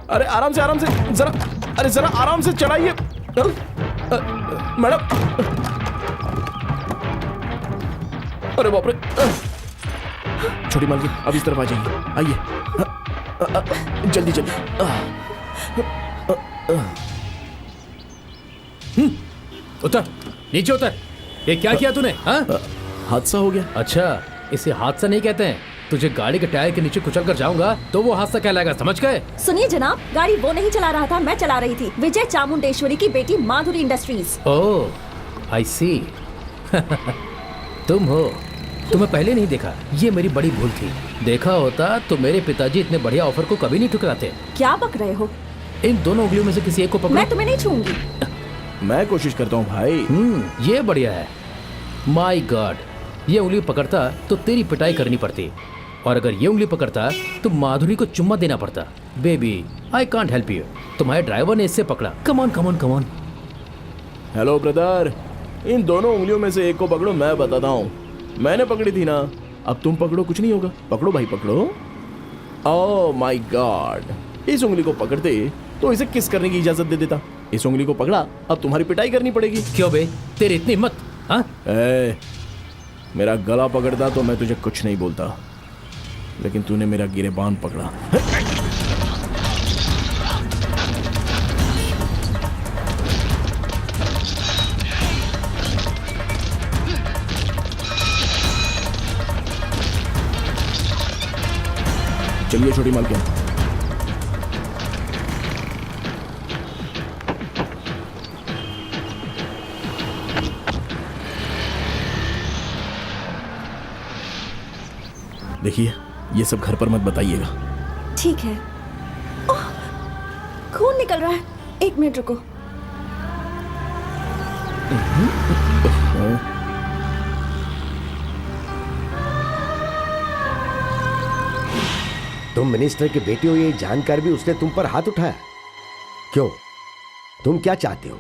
अरे आराम से, आराम से जरा। अरे जरा आराम से चलाइए मैडम। अरे बाप रे। छोटी मालकिन अब इस तरफ आ जाइए, आइए जल्दी जल्दी। उतर, नीचे उतर। ये क्या किया तूने? हादसा हो गया। अच्छा, इसे हादसा नहीं कहते हैं। तुझे गाड़ी के टायर के नीचे कुचल कर जाऊंगा तो वो हादसा कहलाएगा, समझ गए? सुनिए जनाब, गाड़ी वो नहीं चला रहा था, मैं चला रही थी। विजय चामुंडेश्वरी की बेटी माधुरी इंडस्ट्रीज। ओह, आई सी। तुम हो। तुम्हें पहले नहीं देखा, ये मेरी बड़ी भूल थी। देखा होता तो मेरे पिताजी इतने बढ़िया ऑफर को कभी नहीं ठुकराते। क्या बक रहे हो? इन दोनों उंगलियों में से किसी एक को पकड़ो। मैं तुम्हें नहीं छूंगी। मैं कोशिश करता हूँ भाई। ये बढ़िया है। माय गॉड, ये उंगली पकड़ता तो तेरी पिटाई करनी पड़ती, और अगर ये उंगली पकड़ता तो माधुरी को चुम्मा देना पड़ता। Baby, I can't help you. तुम्हारे ड्राइवर ने इससे पकड़ा। Come on come on come on. Hello brother, इन दोनों उंगलियों में से एक को पकड़ो, मैं बताता हूँ। मैंने पकड़ी थी ना, अब तुम पकड़ो, कुछ नहीं होगा। पकड़ो भाई, पकड़ो। ओह माय गॉड, इस उंगली को पकड़ते तो इसे किस करने की इजाजत दे देता। इस उंगली को पकड़ा, अब तुम्हारी पिटाई करनी पड़ेगी। क्यों बे, तेरी इतनी हिम्मत? हाँ, मेरा गला पकड़ता तो मैं तुझे कुछ नहीं बोलता, लेकिन तूने मेरा गिरेबान पकड़ा। चलिए छोटी मालकिन। देखिए, ये सब घर पर मत बताइएगा। ठीक है। ओह, खून निकल रहा है। एक मिनट रुको। तुम मिनिस्टर की बेटी हो ये जानकर भी उसने तुम पर हाथ उठाया। क्यों? तुम क्या चाहते हो?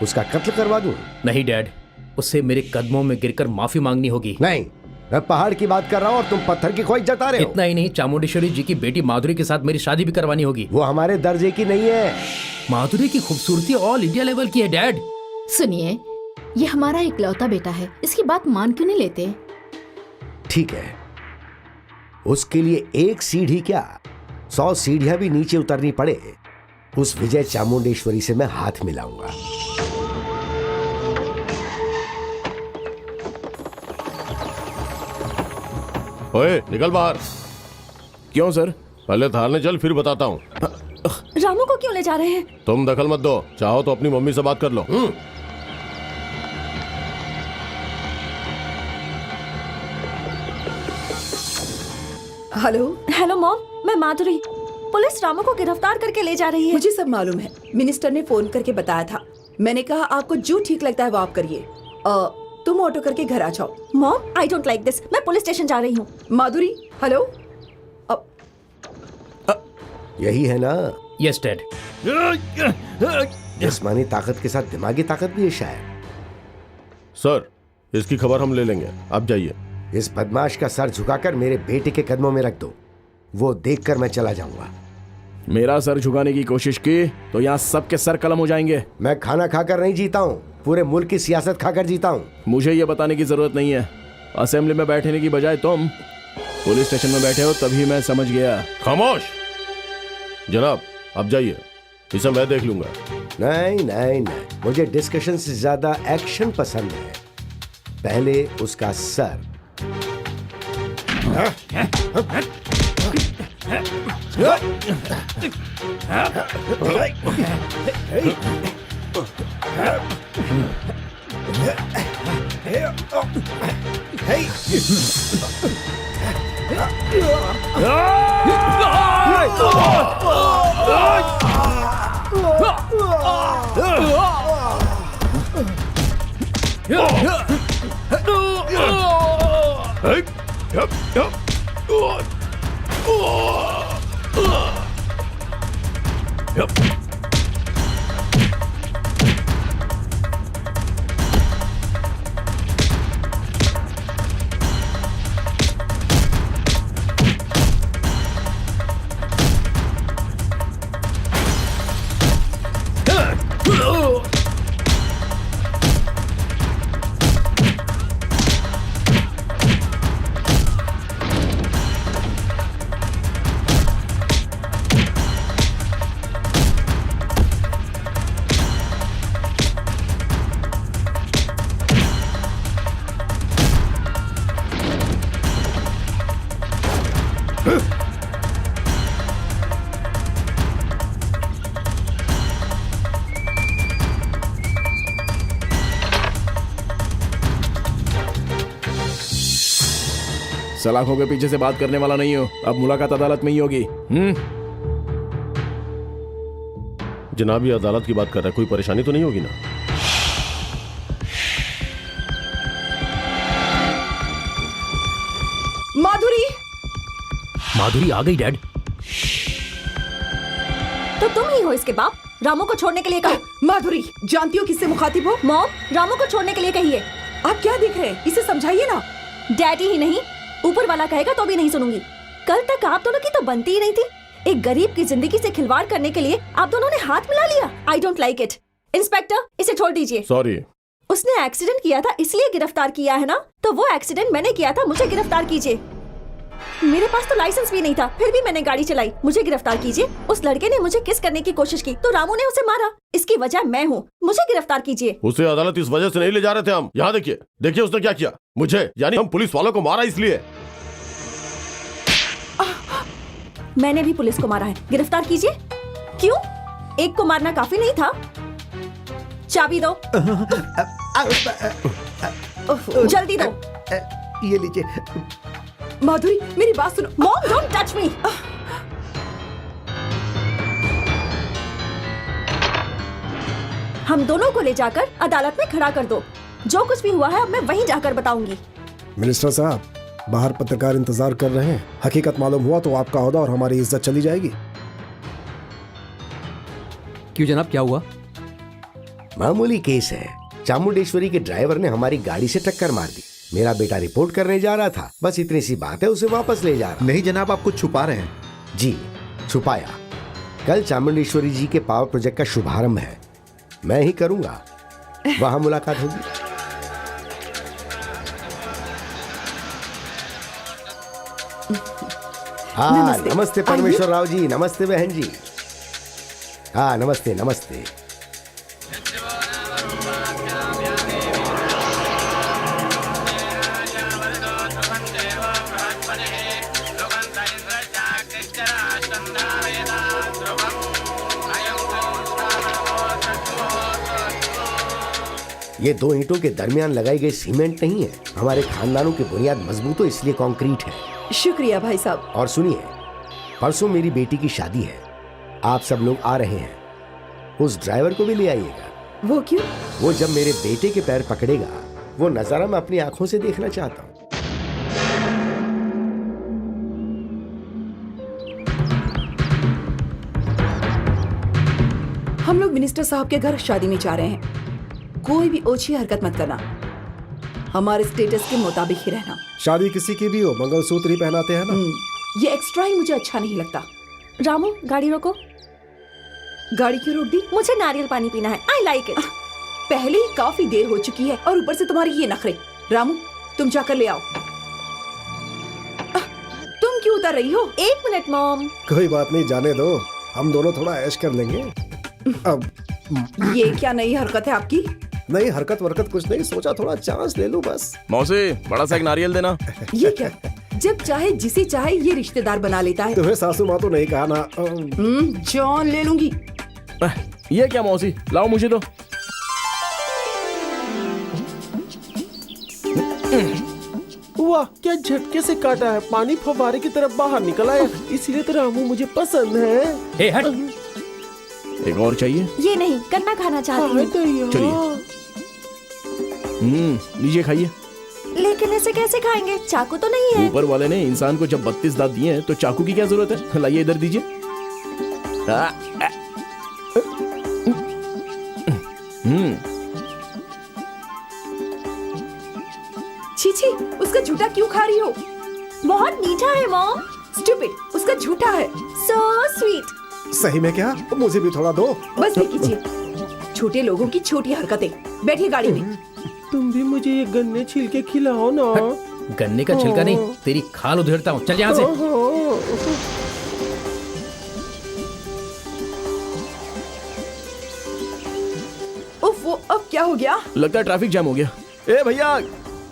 उसका कत्ल करवा दूं? नहीं डैड, उससे मेरे कदमों में गिरकर माफी मांगनी होगी। नहीं, मैं पहाड़ की बात कर रहा हूं और तुम पत्थर की ख्वाहिश जता रहे हो। इतना ही नहीं, चामुंडेश्वरी जी की बेटी माधुरी के साथ मेरी शादी भी करवानी होगी। वो हमारे दर्जे की नहीं है। माधुरी की खूबसूरती ऑल इंडिया लेवल की है डैड। सुनिए, ये हमारा इकलौता बेटा है, इसकी बात मान क्यों नहीं लेते? ठीक है, उसके लिए एक सीढ़ी क्या 100 सीढ़ियां भी नीचे उतरनी पड़े, उस विजय चामुंडेश्वरी से मैं हाथ मिलाऊंगा। ओए निकल बाहर। क्यों सर? पहले थाने चल, फिर बताता हूँ। रामू को क्यों ले जा रहे हैं? तुम दखल मत दो, चाहो तो अपनी मम्मी से बात कर लो। हेलो। हेलो मॉम, मैं माधुरी। पुलिस रामू को गिरफ्तार करके ले जा रही है। मुझे सब मालूम है, मिनिस्टर ने फोन करके बताया था। मैंने कहा आपको जो ठीक लगता है वो आप करिए। तुम ऑटो करके घर आ जाओ। Mom, I don't like this. मैं पुलिस स्टेशन जा रही हूँ। माधुरी, हेलो। यही है ना? Yes dad. जिस्मानी ताकत के साथ दिमागी ताकत भी है शायद। सर, इसकी खबर हम ले लेंगे, आप जाइए। इस बदमाश का सर झुकाकर मेरे बेटे के कदमों में रख दो, वो देखकर मैं चला जाऊंगा। मेरा सर झुकाने की कोशिश की तो यहाँ सबके सर कलम हो जाएंगे। मैं खाना खाकर नहीं जीता हूँ, पूरे मुल्क की सियासत खाकर जीता हूँ। मुझे ये बताने की जरूरत नहीं है। असेंबली में बैठने की बजाय तुम पुलिस स्टेशन में बैठे हो, तभी मैं समझ गया। खामोश जनाब, आप जाइए, इसे मैं देख लूंगा। नहीं नहीं नहीं, मुझे डिस्कशन से ज्यादा एक्शन पसंद है। पहले उसका सर। सलाखों के पीछे से बात करने वाला नहीं हो। अब मुलाकात अदालत में ही होगी। जनाब, ये अदालत की बात कर रहा है, कोई परेशानी तो नहीं होगी ना? माधुरी। माधुरी आ गई डैड। तो तुम ही हो इसके बाप। रामू को छोड़ने के लिए कहो। माधुरी, जानती हो किससे मुखातिब हो? मॉम, रामू को छोड़ने के लिए कहिए। आप क्या देख रहे हैं? इसे समझाइए ना। डैडी ही नहीं, ऊपर वाला कहेगा तो भी नहीं सुनूंगी। कल तक आप दोनों की तो बनती ही नहीं थी। एक गरीब की जिंदगी से खिलवाड़ करने के लिए आप दोनों ने हाथ मिला लिया। आई डोंट लाइक इट। इंस्पेक्टर, इसे छोड़ दीजिए। सॉरी। उसने एक्सीडेंट किया था इसलिए गिरफ्तार किया है ना? तो वो एक्सीडेंट मैंने किया था, मुझे गिरफ्तार कीजिए। मेरे पास तो लाइसेंस भी नहीं था, फिर भी मैंने गाड़ी चलाई, मुझे गिरफ्तार कीजिए। उस लड़के ने मुझे किस करने की कोशिश की तो रामू ने उसे मारा, इसकी वजह मैं हूँ, मुझे गिरफ्तार कीजिए। उसे अदालत इस वजह से नहीं ले जा रहे थे हम। यहाँ देखिए, देखिए उसने क्या किया मुझे, यानी हम पुलिस वालों को मारा इसलिए। मैंने भी पुलिस को मारा है, गिरफ्तार कीजिए। क्यों? एक को मारना काफी नहीं था? चाबी दो। जल्दी दो। ये लीजिए। माधुरी, मेरी बात सुनो। मॉम, डोंट टच मी। हम दोनों को ले जाकर अदालत में खड़ा कर दो। जो कुछ भी हुआ है अब मैं वहीं जाकर बताऊंगी। मिनिस्टर साहब, बाहर पत्रकार इंतजार कर रहे हैं। हकीकत मालूम हुआ तो आपका ओहदा और हमारी इज्जत चली जाएगी। क्यों जनाब, क्या हुआ? मामूली केस है। चामुंडेश्वरी के ड्राइवर ने हमारी गाड़ी से टक्कर मार दी। मेरा बेटा रिपोर्ट करने जा रहा था, बस इतनी सी बात है, उसे वापस ले जा रहा। नहीं जनाब, आप कुछ छुपा रहे हैं। जी, छुपाया। कल चामुंडेश्वरी जी के पावर प्रोजेक्ट का शुभारंभ है, मैं ही करूंगा। वहां मुलाकात होगी। हाँ, नमस्ते परमेश्वर राव जी। नमस्ते बहन जी। हाँ, नमस्ते नमस्ते। ये 2 ईंटों के दरमियान लगाई गई सीमेंट नहीं है। हमारे खानदानों की बुनियाद मजबूत हो, इसलिए कंक्रीट है। शुक्रिया भाई साहब। और सुनिए, परसों मेरी बेटी की शादी है, आप सब लोग आ रहे हैं। उस ड्राइवर को भी ले आइएगा। वो क्यों? वो जब मेरे बेटे के पैर पकड़ेगा, वो नजारा मैं अपनी आंखों से देखना चाहता हूँ। हम लोग मिनिस्टर साहब के घर शादी में जा रहे हैं। कोई भी ओछी हरकत मत करना, हमारे स्टेटस के मुताबिक ही रहना। शादी किसी की भी हो, मंगलसूत्र ही पहनाते हैं ना। ये एक्स्ट्रा ही मुझे अच्छा नहीं लगता। रामू, गाड़ी रोको। गाड़ी क्यों रोक दी? मुझे नारियल पानी पीना है। I like it. पहले ही काफी देर हो चुकी है और ऊपर से तुम्हारे ये नखरे। रामू, तुम जाकर ले आओ। तुम क्यों उतर रही हो? 1 मिनट मॉम। कोई बात नहीं, जाने दो, हम दोनों थोड़ा ऐश कर लेंगे। अब ये क्या नई हरकत है आपकी? नहीं, हरकत वरकत कुछ नहीं, सोचा थोड़ा चांस ले लूं बस। मौसी, बड़ा सा एक नारियल देना। ये क्या? जब चाहे जिसे चाहे ये रिश्तेदार बना लेता है। तुम्हें सासू माँ तो नहीं कहा ना। जॉन ले लूंगी। ये क्या मौसी, लाओ मुझे तो। वाह, क्या झटके से काटा है। पानी फव्वारे की तरफ बाहर निकल आया, इसलिए तो रामू मुझे पसंद है। ए हट। एक और चाहिए? ये नहीं, गन्ना खाना चाहती हूँ। चलिए। लीजिए, खाइए। लेकिन इसे कैसे खाएंगे? चाकू तो नहीं है। ऊपर वाले ने इंसान को जब 32 दांत दिए हैं तो चाकू की क्या जरूरत है? लाइए, इधर दीजिए। छी, उसका झूठा क्यों खा रही हो? बहुत मीठा है मॉम। स्टूपिड, उसका झूठा है। So sweet. सही में क्या? मुझे भी थोड़ा दो। बस ये कीजिए, छोटे लोगों की छोटी हरकतें। बैठिए गाड़ी में। तुम भी मुझे ये गन्ने छिल के खिलाओ ना। गन्ने का छिलका नहीं, तेरी खाल उधेड़ता हूँ। चल यहाँ से। उफ, वो अब क्या हो गया? लगता है ट्रैफिक जैम हो गया। ए भैया,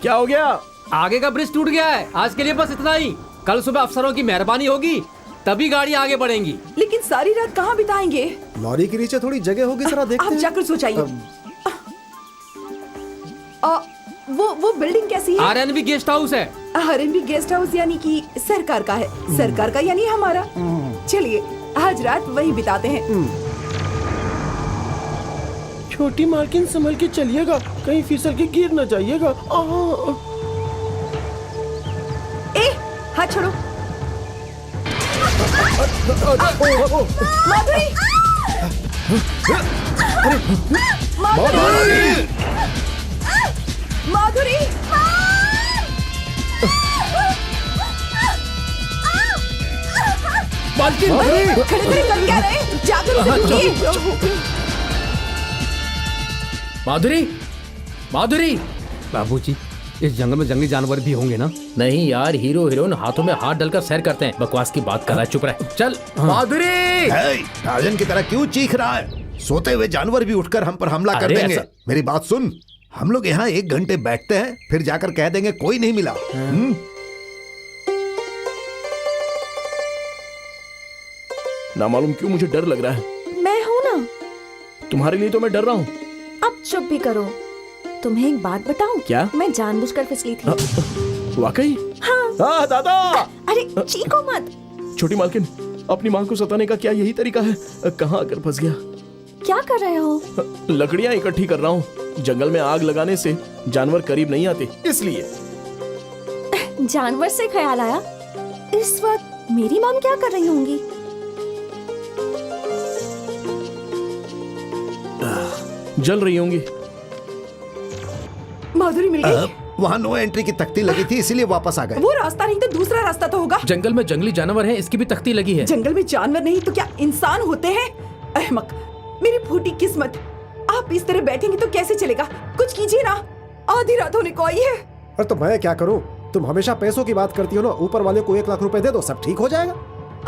क्या हो गया? आगे का ब्रिज टूट गया है। आज के लिए बस इतना ही। कल सुबह अफसरों की मेहरबानी होगी, तभी गाड़ी आगे बढ़ेंगी। लेकिन सारी रात कहाँ बिताएंगे? लॉरी के नीचे थोड़ी जगह होगी, जरा देखते आप हैं। जाकर सो जाइए। वो बिल्डिंग कैसी है? आरएनबी गेस्ट हाउस है। आरएनबी गेस्ट हाउस यानी कि सरकार का है। सरकार का यानी हमारा। चलिए, आज रात वही बिताते हैं। छोटी मालकिन, संभल के चलिएगा, कहीं फिसल के गिर न जाइएगा। ए, हाथ छोड़ो। माधुरी! माधुरी! माधुरी! मालकिन! खड़े कर क्या रहे? जाकर उसे ढूंढिए। माधुरी, माधुरी! बाबूजी, इस जंगल में जंगली जानवर भी होंगे ना? नहीं यार, हीरो हीरोइन हाथों में हाथ डालकर सैर करते हैं। बकवास की बात कर रहा है, चुप रह। चल। माधुरी! राजन की तरह क्यों चीख रहा है? सोते हुए जानवर भी उठकर हम पर हमला कर अरे देंगे। ऐसा- मेरी बात सुन, हम लोग यहाँ 1 घंटे बैठते हैं, फिर जाकर कह देंगे कोई नहीं मिला। ना मालूम क्यों मुझे डर लग रहा है। मैं हूँ ना। तुम्हारे लिए तो मैं डर रहा हूँ। अब चुप भी करो। तुम्हें एक बात बताऊं? क्या? मैं जानबूझकर फिसली थी। वाकई? हाँ। दादा! अरे चीखो मत। छोटी मालकिन, अपनी माँ को सताने का क्या यही तरीका है? कहाँ आकर फंस गया? क्या कर रहे हो? लकड़ियाँ इकट्ठी कर रहा हूँ। जंगल में आग लगाने से जानवर करीब नहीं आते, इसलिए। जानवर से ख्याल आया, इस वक्त मेरी मॉम क्या कर रही होंगी? जल रही होंगी। माधुरी मिल गई। वहाँ नो एंट्री की तख्ती लगी थी, इसीलिए वापस आ गए। वो रास्ता नहीं तो दूसरा रास्ता तो होगा। जंगल में जंगली जानवर हैं, इसकी भी तख्ती लगी है। जंगल में जानवर नहीं तो क्या इंसान होते हैं? अहमक, मेरी फूटी किस्मत। आप इस तरह बैठेंगे तो कैसे चलेगा? कुछ कीजिए ना, आधी रात होने को आई है। और तो मैं क्या करूं? तुम हमेशा पैसों की बात करती हो ना। ऊपर वाले को 1 लाख रुपए दे दो, सब ठीक हो जाएगा।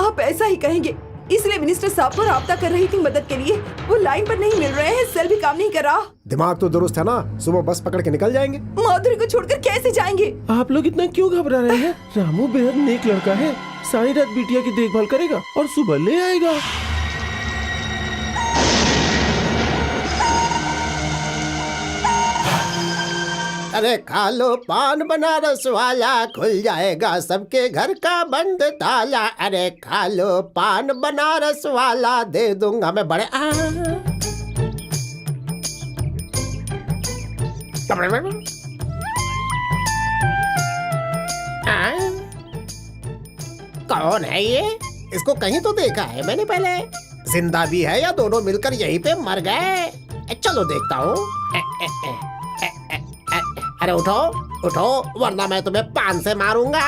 आप ऐसा ही कहेंगे, इसलिए मिनिस्टर साहब को राब्ता कर रही थी मदद के लिए। वो लाइन पर नहीं मिल रहे हैं, सेल भी काम नहीं कर रहा। दिमाग तो दुरुस्त है ना, सुबह बस पकड़ के निकल जाएंगे। माधुरी को छोड़कर कैसे जाएंगे? आप लोग इतना क्यों घबरा रहे हैं? रामू बेहद नेक लड़का है, सारी रात बिटिया की देखभाल करेगा और सुबह ले आएगा। अरे खा लो पान बनारस वाला, खुल जाएगा सबके घर का बंद ताला। अरे खा लो पान बनारस वाला, दे दूंगा मैं बड़े कौन है ये? इसको कहीं तो देखा है मैंने पहले। जिंदा भी है या दोनों मिलकर यहीं पे मर गए? चलो देखता हूँ। अरे उठो उठो, वरना मैं तुम्हें पान से मारूंगा।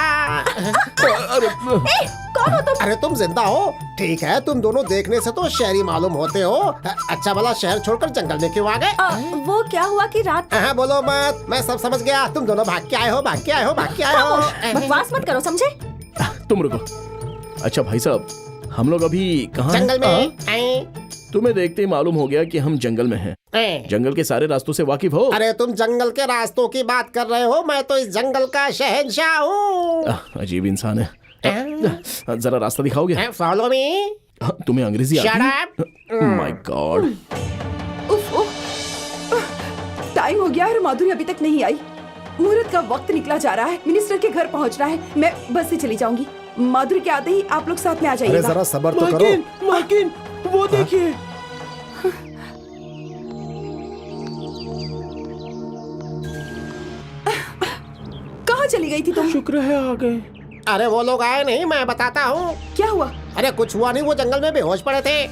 कौन हो तुम? अरे तुम जिंदा हो? ठीक है, तुम दोनों देखने से तो शहरी मालूम होते हो। अच्छा भला शहर छोड़कर जंगल में क्यों आ गए? वो क्या हुआ कि रात। बोलो मत, मैं सब समझ गया। तुम दोनों भाग के आए हो, भाग के आए हो, भाग के आए हो। बकवास मत करो, समझे? तुम रुको। अच्छा भाई साहब, हम लोग अभी कहाँ हैं? जंगल में। तुम्हें देखते ही मालूम हो गया कि हम जंगल में हैं। जंगल के सारे रास्तों से वाकिफ हो? अरे तुम जंगल के रास्तों की बात कर रहे हो, मैं तो इस जंगल का शहंशाह हूँ। अजीब इंसान है। जरा रास्ता दिखाओगे? Follow me. तुम्हें अंग्रेजी आती है? My God. टाइम हो गया और माधुरी अभी तक नहीं आई। मुहूर्त का वक्त निकला जा रहा है, मिनिस्टर के घर पहुंच रहा है। मैं बस से चली जाऊंगी। माधुरी के आते ही आप लोग साथ में आ जाइएगा। अरे जरा सब्र तो करो। माकिन, वो देखिए। कहाँ चली गई थी तुम? शुक्र है आ गए। अरे वो लोग आए नहीं, मैं बताता हूँ। क्या हुआ? अरे कुछ हुआ नहीं, वो जंगल में बेहोश पड़े थे।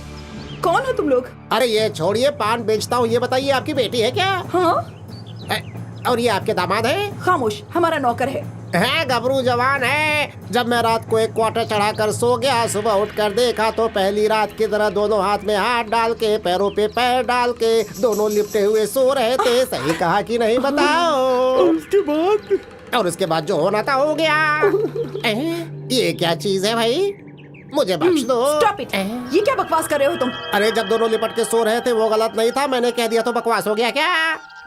कौन हो तुम लोग? अरे ये छोड़िए, पान बेचता हूँ। ये बताइए, आपकी बेटी है क्या? हाँ। और ये आपके दामाद है? खामोश, हमारा नौकर है। गबरू जवान है। जब मैं रात को एक क्वार्टर चढ़ाकर सो गया, सुबह उठकर देखा तो पहली रात की तरह दोनों हाथ में हाथ डाल के, पैरों पे पैर डाल के, दोनों लिपटे हुए सो रहे थे। सही कहा कि नहीं बताओ? और उसके बाद जो होना था हो गया। ये क्या चीज है भाई? मुझे बख्श दो। Stop it! ये क्या बकवास कर रहे हो तुम? अरे जब दोनों लिपट के सो रहे थे वो गलत नहीं था, मैंने कह दिया तो बकवास हो गया क्या?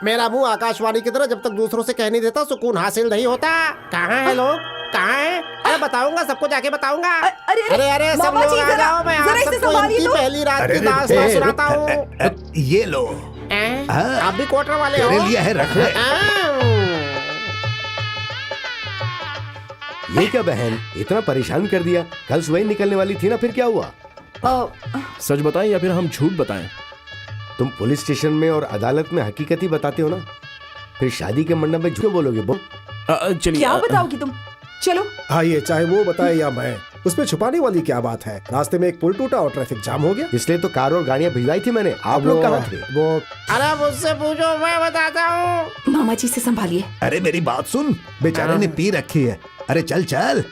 मेरा मुंह आकाशवाणी की तरह जब तक दूसरों से कह नहीं देता सुकून हासिल नहीं होता। कहाँ है लोग? कहाँ है? अरे बताऊंगा, सबको जाके बताऊंगा। अरे सब लोग आ जाओ, मैं आप सबको इनकी पहली रात की दास्तान सुनाता हूँ। ये लो। आप भी क्वार्टर वाले हो? तेरे लिए है, रख ले। ये क्या बहन, इतना परेशान कर दिया? कल सुबह ही निकलने वाली थी ना, फिर क्या हुआ? सच बताएं या फिर हम झूठ बताएं? तुम पुलिस स्टेशन में और अदालत में हकीकत ही बताते हो ना, फिर शादी के मंडप में झूठ बोलोगे? बोल। चलिए। क्या बताओगी तुम? चलो। हाँ, ये चाहे वो बताए या मैं, उसमें छुपाने वाली क्या बात है? रास्ते में एक पुल टूटा और ट्रैफिक जाम हो गया, इसलिए तो कार और गाड़ियां भिजवाई थी मैंने। आप लोग कहाँ थे? वो अरे मुझसे पूछो, मैं बताता हूँ। मामा जी से संभालिए। अरे मेरी बात सुन, बेचारे ने पी रखी है। अरे चल चल।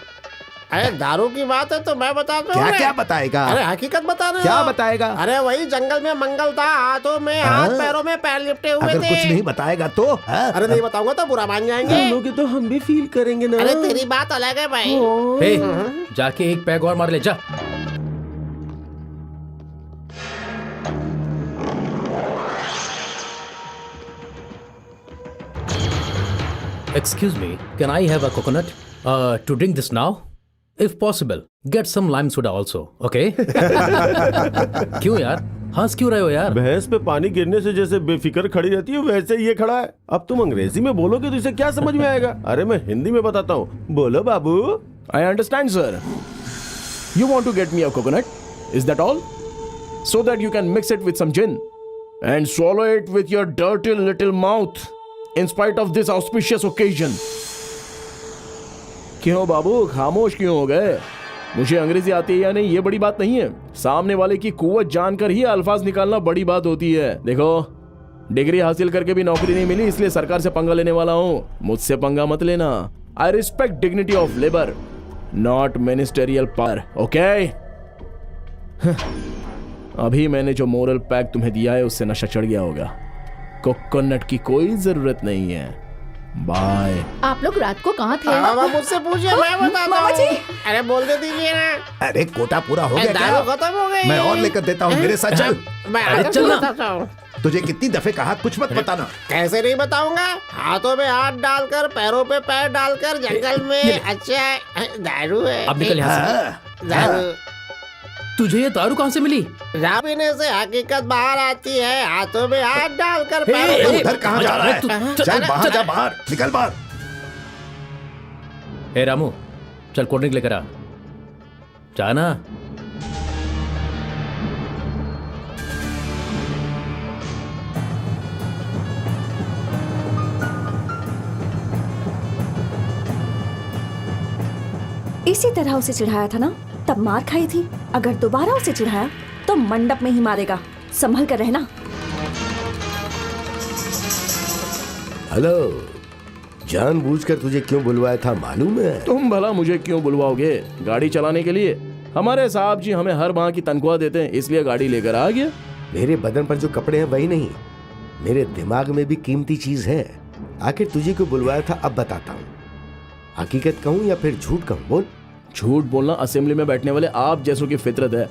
अरे दारू की बात है तो मैं बताता हूँ। क्या क्या बताएगा? अरे हकीकत बता रहे हो। क्या बताएगा? अरे वही जंगल में मंगल था, हाथों में हाथ, पैरों में पैर लिपटे हुए अगर थे। कुछ नहीं बताएगा तो? अरे नहीं बताऊंगा तो बुरा मान जाएंगे। लोगे तो हम भी फील करेंगे ना। अरे तेरी बात अलग है भाई। हे, जाके एक पैग और मार ले जा। Excuse me, can I have a coconut to drink this now? If possible, get some lime soda also, okay? क्यों यार? हंस क्यों रहे हो यार? भैंस पे पानी गिरने से जैसे बेफिक्र खड़ी रहती है, वैसे ये खड़ा है। अब तुम अंग्रेजी में बोलोगे तो इसे क्या समझ में आएगा? अरे मैं हिंदी में बताता हूँ, बोलो बाबू। I understand, sir. You want to get me a coconut? Is that all? So that you can mix it with some gin and swallow it with your dirty little mouth in spite of this auspicious occasion. क्यों बाबू, खामोश क्यों हो गए? मुझे अंग्रेजी आती है या नहीं ये बड़ी बात नहीं है, सामने वाले की कुव्वत जानकर ही अल्फाज निकालना बड़ी बात होती है। देखो, डिग्री हासिल करके भी नौकरी नहीं मिली, इसलिए सरकार से पंगा लेने वाला हूँ। मुझसे पंगा मत लेना। I respect dignity of labour, not ministerial power, okay? अभी मैंने जो मोरल पैक तुम्हें दिया है उससे नशा चढ़ गया होगा। कोकोनट की कोई जरूरत नहीं है। बाय। आप लोग रात को कहाँ थे? मामा मुझसे पूछिए, मैं बताता हूँ। अरे बोल दे दीजिए ना। अरे कोटा पूरा हो गया क्या? दारू खत्म हो गई। मैं और लेकर देता हूँ, मेरे साथ चल। मैं आकर बताता हूँ। तुझे कितनी दफे कहा कुछ मत बताना। कैसे नहीं बताऊंगा? हाथों में हाथ डालकर, पैरों पे पैर डालकर जंगल में। अच्छा, दारू है। अब निकल यहाँ से। दारू तुझे ये दारू कहाँ से मिली? रात पीने से हकीकत बाहर आती है। हाथों में हाथ डालकर पैरों तू पे। उधर कहाँ जा रहा है? चल बाहर जा, बाहर निकल बाहर। ए रामू, चल कोल्ड ड्रिंक लेकर आ। जाना। इसी तरह उसे चिढ़ाया था ना, तब मार खाई थी। अगर दोबारा उसे चिढ़ाया तो मंडप में ही मारेगा। संभल कर रहना। हेलो, जानबूझकर तुझे क्यों बुलवाया था मालूम है? तुम भला मुझे क्यों बुलवाओगे? गाड़ी चलाने के लिए। हमारे साहब जी हमें हर माह की तनख्वाह देते हैं, इसलिए गाड़ी लेकर आ गया। मेरे बदन पर जो कपड़े हैं वही नहीं, मेरे दिमाग में भी कीमती चीज है। आखिर तुझे क्यों बुलवाया था अब बताता हूँ। हकीकत कहूँ या फिर झूठ कहूँ? बोल। झूठ बोलना असेंबली में बैठने वाले आप जैसों की फितरत है,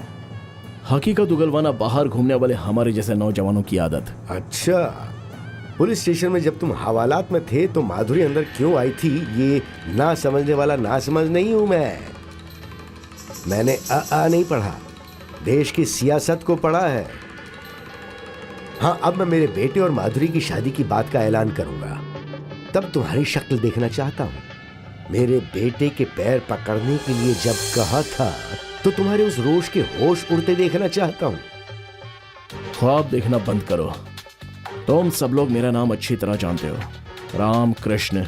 हकीकत उगलवाना बाहर घूमने वाले हमारे जैसे नौजवानों की आदत। अच्छा, पुलिस स्टेशन में जब तुम हवालात में थे तो माधुरी अंदर क्यों आई थी, ये ना समझने वाला ना समझ नहीं हूं मैं। मैंने आ नहीं पढ़ा, देश की सियासत को पढ़ा है। हाँ, अब मैं मेरे बेटे और माधुरी की शादी की बात का ऐलान करूंगा, तब तुम्हारी शक्ल देखना चाहता हूं। मेरे बेटे के पैर पकड़ने के लिए जब कहा था तो तुम्हारे उस रोष के होश उड़ते देखना चाहता हूं। ख्वाब देखना बंद करो। तुम सब लोग मेरा नाम अच्छी तरह जानते हो, राम कृष्ण।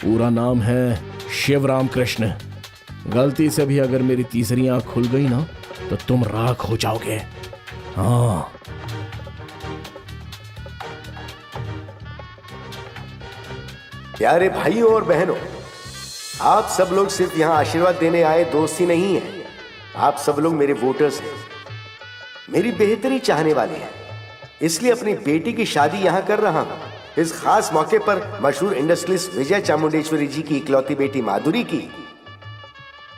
पूरा नाम है शिव राम कृष्ण। गलती से भी अगर मेरी तीसरी आंख खुल गई ना तो तुम राख हो जाओगे। हाँ, प्यारे भाइयों और बहनों, आप सब लोग सिर्फ यहाँ आशीर्वाद देने आए दोस्त ही नहीं हैं। आप सब लोग मेरे वोटर्स हैं, मेरी बेहतरी चाहने वाले हैं। इसलिए अपनी बेटी की शादी यहाँ कर रहा हूँ। इस खास मौके पर मशहूर इंडस्ट्रियलिस्ट विजय चामुंडेश्वरी जी की इकलौती बेटी माधुरी की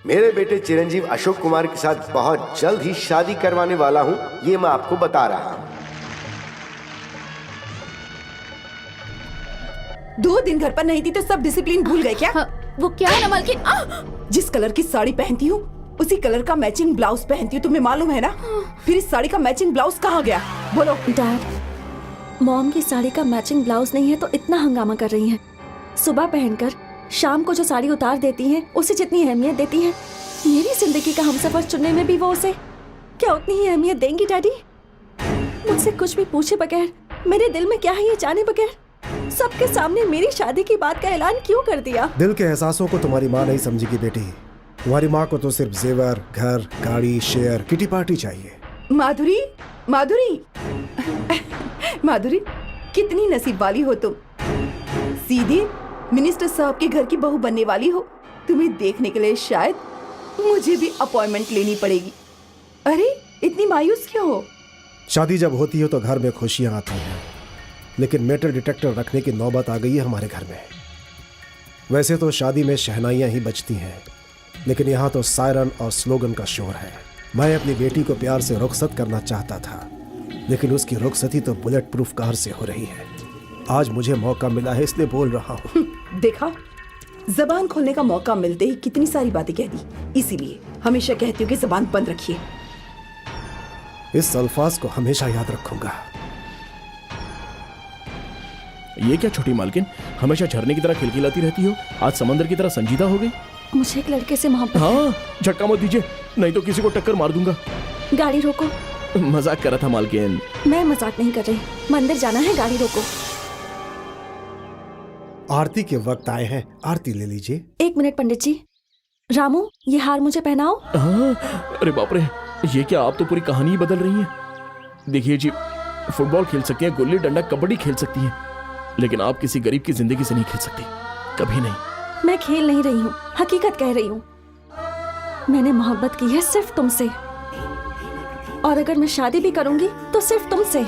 मेरे बेटे चिरंजीव अशोक कुमार के साथ बहुत जल्द ही शादी करवाने वाला हूँ, ये मैं आपको बता रहा हूँ। 2 दिन घर पर नहीं थी तो सब डिसिप्लिन भूल गए क्या? हाँ, वो क्या है ना मालकिन? जिस कलर की साड़ी पहनती हूँ उसी कलर का मैचिंग ब्लाउज पहनती हूँ, तुम्हें मालूम है ना? फिर इस साड़ी का मैचिंग ब्लाउज कहाँ गया? बोलो। डैड, मॉम की साड़ी का मैचिंग ब्लाउज नहीं है तो इतना हंगामा कर रही हैं। सुबह पहनकर शाम को जो साड़ी उतार देती हैं, उसे जितनी अहमियत देती हैं, मेरी जिंदगी का हमसफर चुनने में भी वो उसे क्या उतनी ही अहमियत देंगी? डैडी, मुझसे कुछ भी पूछे बगैर, मेरे दिल में क्या है ये जाने बगैर, सबके सामने मेरी शादी की बात का ऐलान क्यों कर दिया? दिल के एहसासों को तुम्हारी माँ नहीं समझेगी बेटी। तुम्हारी माँ को तो सिर्फ जेवर, घर, गाड़ी, शेयर, किटी पार्टी चाहिए। माधुरी, माधुरी, माधुरी, कितनी नसीब वाली हो तुम। सीधे मिनिस्टर साहब के घर की बहू बनने वाली हो। तुम्हें देखने के लिए शायद मुझे भी अपॉइंटमेंट लेनी पड़ेगी। अरे इतनी मायूस क्यों हो? शादी जब होती है तो घर में खुशियां आती हैं, लेकिन मेटल डिटेक्टर रखने की नौबत आ गई है हमारे घर में। वैसे तो शादी में शहनाइयां ही बजती हैं, लेकिन यहाँ तो सायरन और स्लोगन का शोर है। मैं अपनी बेटी को प्यार से रुखसत करना चाहता था, लेकिन उसकी रुखसती तो बुलेट प्रूफ कार से हो रही है। आज मुझे मौका मिला है इसलिए बोल रहा हूँ। देखा, जबान खोलने का मौका मिलते ही कितनी सारी बातें कह दी। इसीलिए हमेशा कहती हूँ कि जबान बंद रखिए। इस अल्फाज को हमेशा याद रखूंगा। ये क्या छोटी मालकिन, हमेशा झरने की तरह खिलखिलाती रहती हो, आज समंदर की तरह संजीदा हो गई। मुझे एक लड़के से मोहब्बत। हाँ, झटका मत दीजिए, नहीं तो किसी को टक्कर मार दूंगा। गाड़ी रोको। मजाक कर रहा था मालकिन। मैं मजाक नहीं कर रही, मंदिर जाना है, गाड़ी रोको। आरती के वक्त आए हैं, आरती ले लीजिए। 1 मिनट पंडित जी। रामू, ये हार मुझे पहनाओ। हाँ, अरे बाप रे, ये क्या, आप तो पूरी कहानी ही बदल रही हैं। देखिए जी, फुटबॉल खेल सकती हैं, गुल्ली डंडा कबड्डी खेल सकती हैं, लेकिन आप किसी गरीब की जिंदगी से नहीं खेल सकती, कभी नहीं। मैं खेल नहीं रही हूँ, हकीकत कह रही हूँ। मैंने मोहब्बत की है सिर्फ तुमसे, और अगर मैं शादी भी करूंगी तो सिर्फ तुमसे।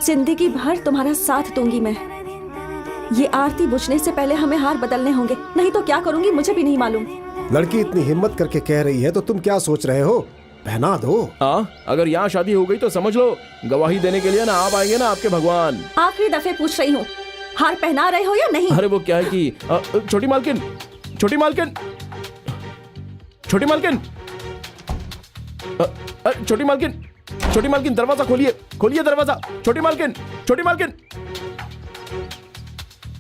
जिंदगी भर तुम्हारा साथ दूंगी मैं। ये आरती बुझने से पहले हमें हार बदलने होंगे, नहीं तो क्या करूंगी मुझे भी नहीं मालूम। लड़की इतनी हिम्मत करके कह रही है तो तुम क्या सोच रहे हो? पहना दो। अगर यहाँ शादी हो गई तो समझ लो गवाही देने के लिए ना आप आएंगे ना आपके भगवान। आखिरी दफे पूछ रही हूँ, हार पहना रहे हो या नहीं? अरे वो क्या है कि छोटी मालकिन, छोटी मालकिन, छोटी मालकिन, छोटी मालकिन, छोटी मालकिन, दरवाजा खोलिए, खोलिए दरवाजा। छोटी मालकिन, छोटी मालकिन,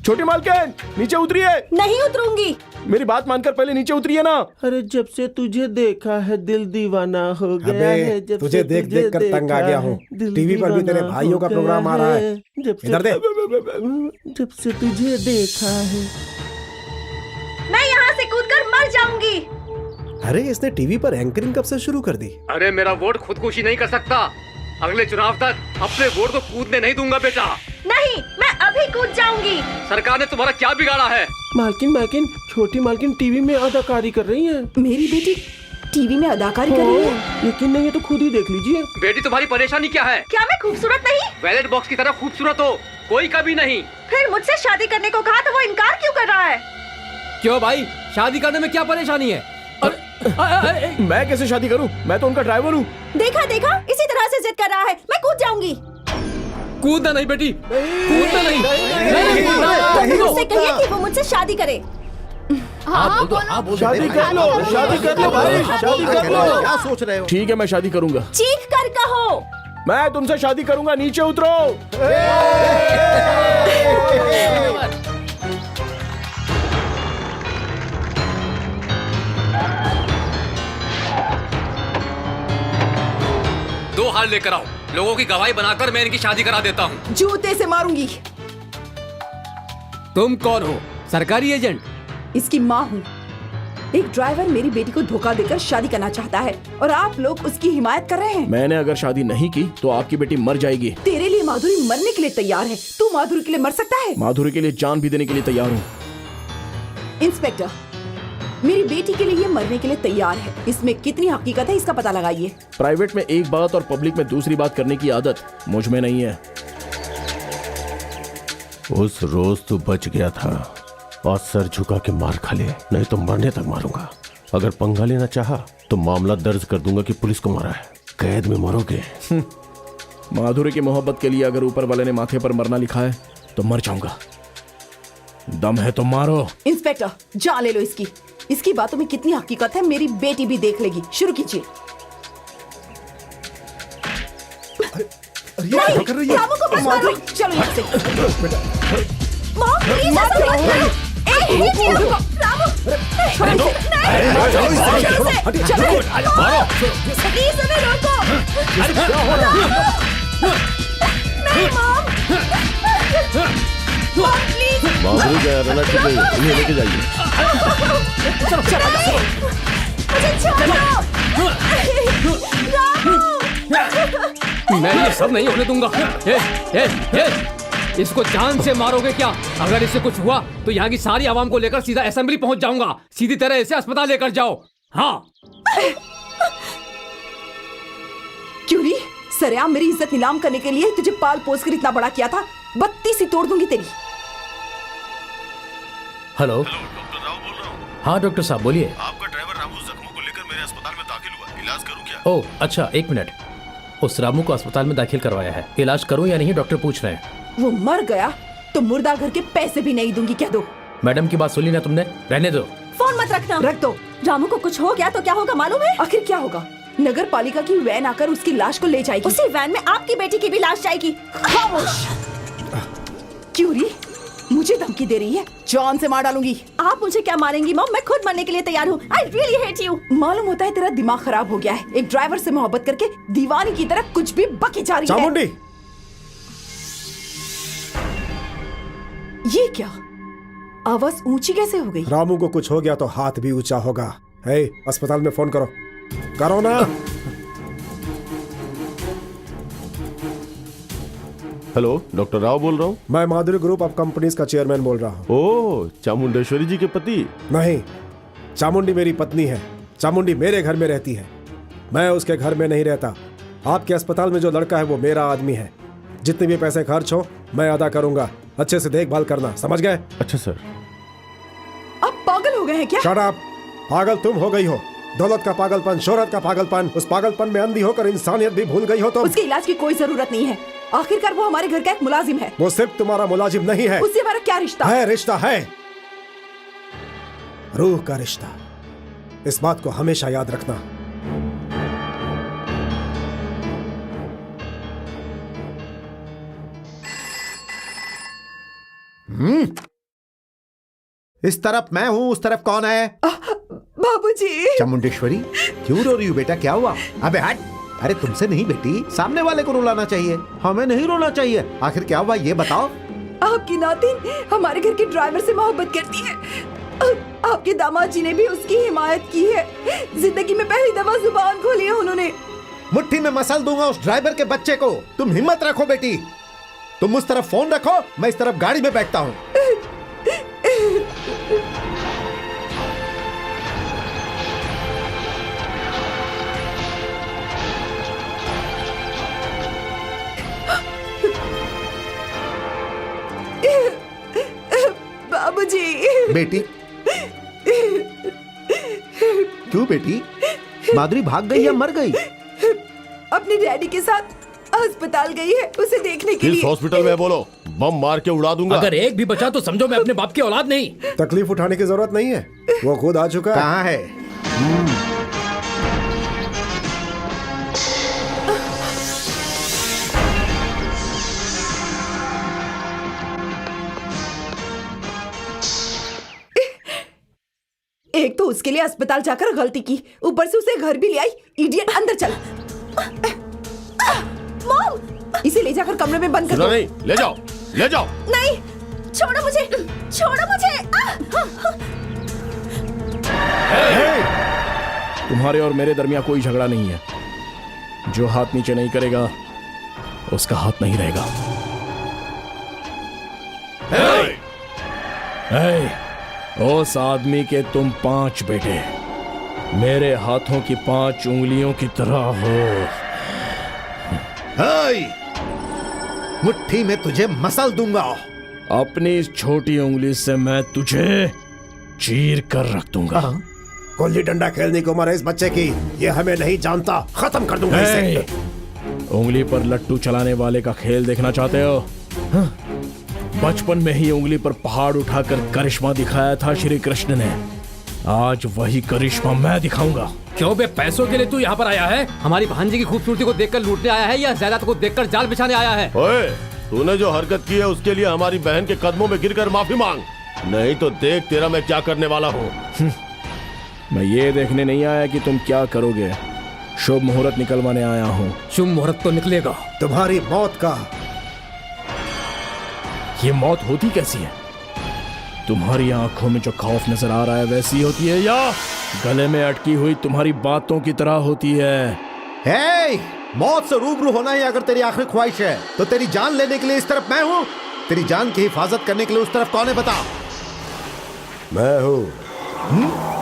छोटी मालकिन, नीचे उतरिए। नहीं उतरूंगी। मेरी बात मानकर पहले नीचे उतरिए ना। अरे जब से तुझे देखा है दिल दीवाना हो गया है। जब तुझे देख देख कर तंग आ गया हूँ। टीवी पर भी तेरे भाइयों का प्रोग्राम आ रहा है। इधर दे। जब से तुझे देखा है। मैं यहाँ से कूदकर मर जाऊंगी। अरे इसने टीवी पर एंकरिंग कब से शुरू कर दी? अरे मेरा वोट खुदकुशी नहीं कर सकता। अगले चुनाव तक अपने वोट को कूदने नहीं दूंगा बेटा। नहीं, मैं अभी कूद जाऊंगी। सरकार ने तुम्हारा क्या बिगाड़ा है? मालकिन, छोटी मालकिन टीवी में अदाकारी कर रही है। मेरी बेटी टीवी में अदाकारी कर रही है? यकीन नहीं है तो खुद ही देख लीजिए। बेटी तुम्हारी परेशानी क्या है? क्या मैं खूबसूरत नहीं? बैलेट बॉक्स की तरह खूबसूरत हो, कोई कभी नहीं। फिर मुझसे शादी करने को कहा तो वो इनकार क्यों कर रहा है? क्यों भाई, शादी करने में क्या परेशानी है? मैं कैसे शादी करूं? मैं तो उनका ड्राइवर हूं। देखा, इसी तरह से जिद कर रहा है। मैं कूद जाऊंगी। कूदना नहीं बेटी, कूदना नहीं। उससे कहिए कि वो मुझसे शादी करे। शादी कर लो, शादी कर लो भाई, शादी कर लो। क्या सोच रहे हो? ठीक है, मैं शादी करूंगा। चीख कर कहो। मैं तुमसे शादी करूंगा, नीचे उतरो। दो हार लेकर आओ, लोगों की गवाही बनाकर मैं इनकी शादी करा देता हूँ। जूते से मारूंगी। तुम कौन हो? सरकारी एजेंट? इसकी माँ हूँ। एक ड्राइवर मेरी बेटी को धोखा देकर शादी करना चाहता है और आप लोग उसकी हिमायत कर रहे हैं। मैंने अगर शादी नहीं की तो आपकी बेटी मर जाएगी। तेरे लिए माधुरी मरने के लिए तैयार है, तू माधुरी के लिए मर सकता है? माधुरी के लिए जान भी देने के लिए तैयार हूँ। इंस्पेक्टर, मेरी बेटी के लिए ये मरने के लिए तैयार है। इसमें कितनी हकीकत है इसका पता लगाइए। प्राइवेट में एक बात और पब्लिक में दूसरी बात करने की आदत मुझ में नहीं है। उस रोज तू बच गया था और सर झुका के मार खा ले, नहीं तो मरने तक मारूंगा। अगर पंगा लेना चाहा तो मामला दर्ज कर दूंगा कि पुलिस को मारा है, कैद में मरोगे। माधुरी की मोहब्बत के लिए अगर ऊपर वाले ने माथे पर मरना लिखा है तो मर जाऊंगा। दम है तो मारो। इंस्पेक्टर, जान ले लो इसकी। इसकी बातों में कितनी हकीकत है मेरी बेटी भी देख लेगी। शुरू कीजिए। क्या कर रही है? रामू को मत मारो। चलो यहाँ से। मॉम, प्लीज ऐसा मत करो। रामू, प्लीज हमें रोको। नहीं मॉम, प्लीज। माधुरी गया रहना चाहिए, इन्हें लेके जाइए। मुझे छोड़ो। मैं ये सब नहीं होने दूंगा। इसको जान से मारोगे क्या? अगर इससे कुछ हुआ तो यहाँ की सारी आवाम को लेकर सीधा असेंबली पहुंच जाऊंगा। सीधी तरह इसे अस्पताल लेकर जाओ। हाँ। क्यूरी, सरेआम मेरी इज्जत नीलाम करने के लिए तुझे पाल पोस कर इतना बड़ा किया था। 32 ही तोड़ दूंगी तेरी। हेलो, हाँ डॉक्टर साहब बोलिए। आपका ड्राइवर रामू जख्मों को लेकर मेरे अस्पताल में दाखिल हुआ, इलाज करूं क्या? ओह अच्छा, 1 मिनट। उस रामू को अस्पताल में दाखिल करवाया है, इलाज करूं या नहीं डॉक्टर पूछ रहे हैं। वो मर गया तो मुर्दा घर के पैसे भी नहीं दूंगी, कह दो। मैडम की बात सुन ली ना तुमने, रहने दो। फोन मत रखना। रख दो। रामू को कुछ हो गया तो क्या होगा मालूम है? आखिर क्या होगा? नगर पालिका की वैन आकर उसकी लाश को ले जाएगी। उसी वैन में आपकी बेटी की भी लाश जाएगी। खामोश। क्यूरी, मुझे धमकी दे रही है? जान से मार डालूंगी। आप मुझे क्या मारेंगी मॉम? मैं खुद मरने के लिए तैयार हूँ। I really hate you। मालूम होता है तेरा दिमाग खराब हो गया है। एक ड्राइवर से मोहब्बत करके दीवानी की तरह कुछ भी बकी जा रही है। चामुंडी, ये क्या आवाज ऊंची कैसे हो गई? रामू को कुछ हो गया तो हाथ भी ऊंचा होगा। हे, अस्पताल में फोन करो। करो ना। हेलो, डॉक्टर राव बोल रहा हूँ। मैं माधुरी ग्रुप ऑफ कंपनीज का चेयरमैन बोल रहा हूँ। ओ, चामुंडेश्वरी जी के पति? नहीं, चामुंडी मेरी पत्नी है। चामुंडी मेरे घर में रहती है, मैं उसके घर में नहीं रहता। आपके अस्पताल में जो लड़का है वो मेरा आदमी है। जितने भी पैसे खर्च हो मैं अदा करूंगा। अच्छे से देखभाल करना, समझ गए? अच्छा सर। आप पागल हो गए हैं क्या? Shut up. पागल तुम हो गई हो। दौलत का पागलपन, शोहरत का पागलपन, उस पागलपन में अंधी होकर इंसानियत भी भूल गई हो तुम। उसके इलाज की कोई जरूरत नहीं है। आखिरकार वो हमारे घर का एक मुलाजिम है। वो सिर्फ तुम्हारा मुलाजिम नहीं है। उससे हमारा क्या रिश्ता है? रिश्ता है, रूह का रिश्ता। इस बात को हमेशा याद रखना। इस तरफ मैं हूँ, उस तरफ कौन है? बाबूजी। चामुंडेश्वरी, क्यों रो रही हो बेटा? क्या हुआ? अबे हट। अरे तुमसे नहीं बेटी, सामने वाले को रुलाना चाहिए, हमें नहीं रोना चाहिए। आखिर क्या हुआ ये बताओ। आपकी नातिन हमारे घर के ड्राइवर से मोहब्बत करती है। आपके दामाद जी ने भी उसकी हिमायत की है। जिंदगी में पहली दफा जुबान खोली है उन्होंने। मुट्ठी में मसल दूंगा उस ड्राइवर के बच्चे को। तुम हिम्मत रखो बेटी। तुम उस तरफ फोन रखो, मैं इस तरफ गाड़ी में बैठता हूँ। बाबूजी। बेटी, क्यों बेटी? माधुरी भाग गई या मर गई? अपने डैडी के साथ अस्पताल गई है उसे देखने के लिए। किस हॉस्पिटल में बोलो, बम मार के उड़ा दूंगा। अगर एक भी बचा तो समझो मैं अपने बाप की औलाद नहीं। तकलीफ उठाने की जरूरत नहीं है, वो खुद आ चुका है। कहाँ है? एक तो उसके लिए अस्पताल जाकर गलती की, ऊपर से उसे घर भी ले आई। इडियट, अंदर चल। मॉम, इसे ले जाकर कमरे में बंद कर दो। नहीं, ले जाओ, ले जाओ। नहीं, छोड़ो मुझे, छोड़ो मुझे। तुम्हारे और मेरे दरमियान कोई झगड़ा नहीं है। जो हाथ नीचे नहीं करेगा उसका हाथ नहीं रहेगा। उस आदमी के तुम 5 बेटे मेरे हाथों की 5 उंगलियों की तरह हो। मुट्ठी में तुझे मसल दूंगा। अपनी इस छोटी उंगली से मैं तुझे चीर कर रख दूंगा। गुल्ली डंडा खेलने की उम्र है इस बच्चे की, ये हमें नहीं जानता। खत्म कर दूंगा इसे। उंगली पर लट्टू चलाने वाले का खेल देखना चाहते हो? बचपन में ही उंगली पर पहाड़ उठाकर करिश्मा दिखाया था श्री कृष्ण ने। आज वही करिश्मा मैं दिखाऊंगा। क्यों बे, पैसों के लिए तू यहाँ पर आया है? हमारी भांजी की खूबसूरती को देखकर लूटने आया है या जायदाद को देखकर जाल बिछाने आया है? ओए, तूने जो हरकत की है उसके लिए हमारी बहन के कदमों में गिरकर माफी मांग, नहीं तो देख तेरा मैं क्या करने वाला हूँ। मैं ये देखने नहीं आया कि तुम क्या करोगे, शुभ मुहूर्त निकलवाने आया हूँ। शुभ मुहूर्त तो निकलेगा। तुम्हारी मौत का। ये मौत होती कैसी है? तुम्हारी आंखों में जो खौफ नजर आ रहा है वैसी होती है या गले में अटकी हुई तुम्हारी बातों की तरह होती है? हे, मौत से रूबरू होना ही अगर तेरी आखिरी ख्वाहिश है तो तेरी जान लेने के लिए इस तरफ मैं हूँ, तेरी जान की हिफाजत करने के लिए उस तरफ कौन है बता? मैं हूँ।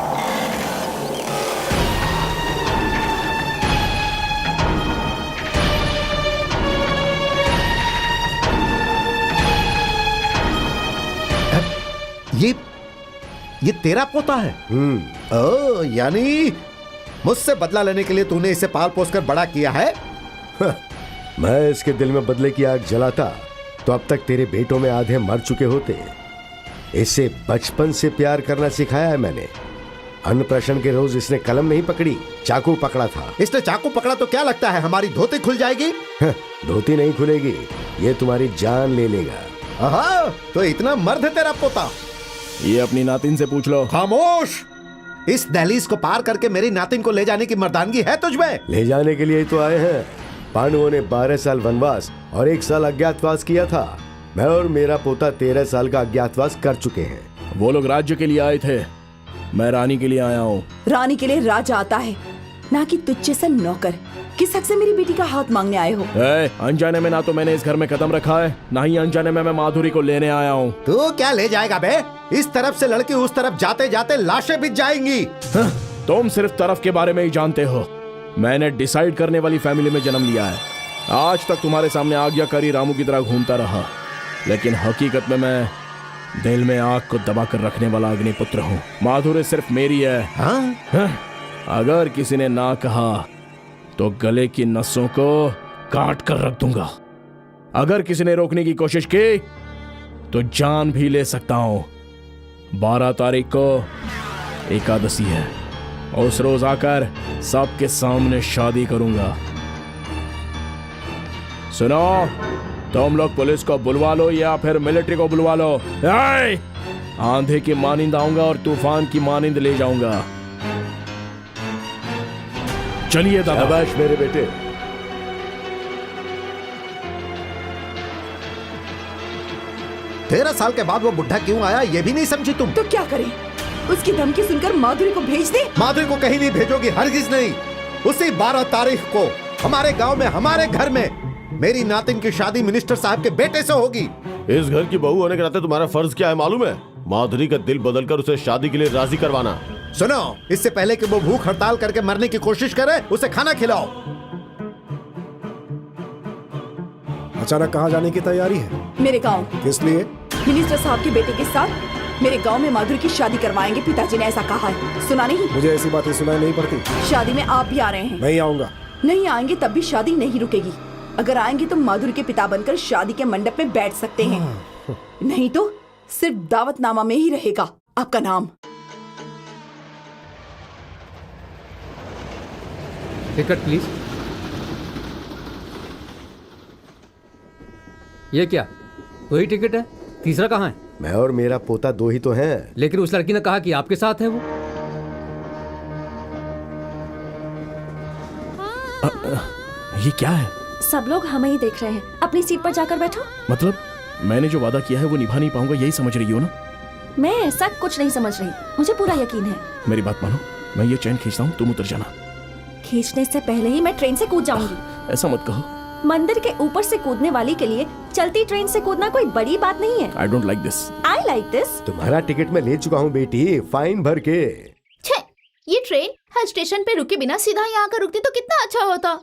ये तेरा पोता है? ओ, यानी मुझसे बदला लेने के लिए तूने इसे पाल पोस कर बड़ा किया है? मैं इसके दिल में बदले की आग जलाता तो अब तक तेरे बेटों में आधे मर चुके होते। इसे बचपन से प्यार करना सिखाया है मैंने। अन्नप्राशन के रोज इसने कलम नहीं पकड़ी, चाकू पकड़ा था। इसने चाकू पकड़ा तो क्या लगता है हमारी धोती खुल जाएगी? धोती नहीं खुलेगी, ये तुम्हारी जान ले लेगा। आहा, तो इतना मर्द है तेरा पोता? ये अपनी नातिन से पूछ लो। खामोश! इस दहलीज को पार करके मेरी नातिन को ले जाने की मर्दानगी है तुझमें? ले जाने के लिए तो आए हैं। पांडवों ने 12 साल वनवास और 1 साल अज्ञातवास किया था। मैं और मेरा पोता 13 साल का अज्ञातवास कर चुके हैं। वो लोग राज्य के लिए आए थे, मैं रानी के लिए आया हूँ। रानी के लिए राजा आता है, ना कि तुझ जैसा नौकर। किस हक से मेरी बेटी का हाथ मांगने आए हो? अनजाने में ना तो मैंने इस घर में कदम रखा है, ना ही अनजाने में मैं माधुरी को लेने आया हूँ। तू क्या ले जाएगा बे? इस तरफ से लड़की उस तरफ जाते जाते लाशें बिछ जाएंगी। तुम सिर्फ तरफ के बारे में ही जानते हो। मैंने डिसाइड करने वाली फैमिली में जन्म लिया है। आज तक तुम्हारे सामने आज्ञाकारी रामू की तरह घूमता रहा, लेकिन हकीकत में मैं दिल में आग को दबा कर रखने वाला अग्निपुत्र हूँ। माधुरी सिर्फ मेरी है। हाँ? अगर किसी ने ना कहा तो गले की नसों को काट कर रख दूंगा। अगर किसी ने रोकने की कोशिश की तो जान भी ले सकता हूं। 12 तारीख को एकादशी है, उस रोज आकर सबके सामने शादी करूंगा। सुनो, तुम लोग पुलिस को बुलवा लो या फिर मिलिट्री को बुलवा लो। आंधी की मानिंद आऊंगा और तूफान की मानिंद ले जाऊंगा। चलिए दादा। शाबाश मेरे बेटे। तेरह साल के बाद वो बुढ़ा क्यों आया ये भी नहीं समझी तुम? तो क्या करें? उसकी धमकी सुनकर माधुरी को भेज दे? माधुरी को कहीं नहीं भेजोगी, हरगिज नहीं। उसी 12 तारीख को हमारे गांव में, हमारे घर में मेरी नातिन की शादी मिनिस्टर साहब के बेटे से होगी। इस घर की बहू होने के नाते तुम्हारा फर्ज क्या है मालूम है? माधुरी का दिल बदलकर उसे शादी के लिए राजी करवाना। सुनो, इससे पहले कि वो भूख हड़ताल करके मरने की कोशिश करे, उसे खाना खिलाओ। अचानक कहाँ जाने की तैयारी है? मेरे गांव। किस लिए? मिनिस्टर साहब के बेटे के साथ मेरे गांव में माधुरी की शादी करवाएंगे। पिताजी ने ऐसा कहा है। सुना नहीं? मुझे ऐसी बातें सुनाई नहीं पड़ती। शादी में आप भी आ रहे हैं? नहीं आऊंगा। नहीं आएंगे तब भी शादी नहीं रुकेगी। अगर आएंगे तो माधुरी के पिता बनकर शादी के मंडप में बैठ सकते हैं, नहीं तो सिर्फ दावतनामा में ही रहेगा आपका नाम। Ticket please. ये क्या, वही टिकट है? तीसरा कहाँ है? मैं और मेरा पोता 2 ही तो हैं। लेकिन उस लड़की ने कहा कि आपके साथ है वो। ये क्या है? सब लोग हमें ही देख रहे हैं। अपनी सीट पर जाकर बैठो। मतलब मैंने जो वादा किया है वो निभा नहीं पाऊंगा, यही समझ रही हो ना? मैं ऐसा कुछ नहीं समझ रही, मुझे पूरा यकीन है। मेरी बात मानो, मैं ये चैन खींचता हूँ, तुम उतर जाना। खींचने से पहले ही मैं ट्रेन से कूद जाऊंगी। ऐसा मत कहो। मंदिर के ऊपर से कूदने वाली के लिए चलती ट्रेन से कूदना कोई बड़ी बात नहीं है। आई don't like this. I like this. तुम्हारा टिकट मैं ले चुका हूँ बेटी, फाइन भर के। छे, ये ट्रेन हर स्टेशन पे रुके बिना सीधा यहाँ आकर रुकती तो कितना अच्छा होता।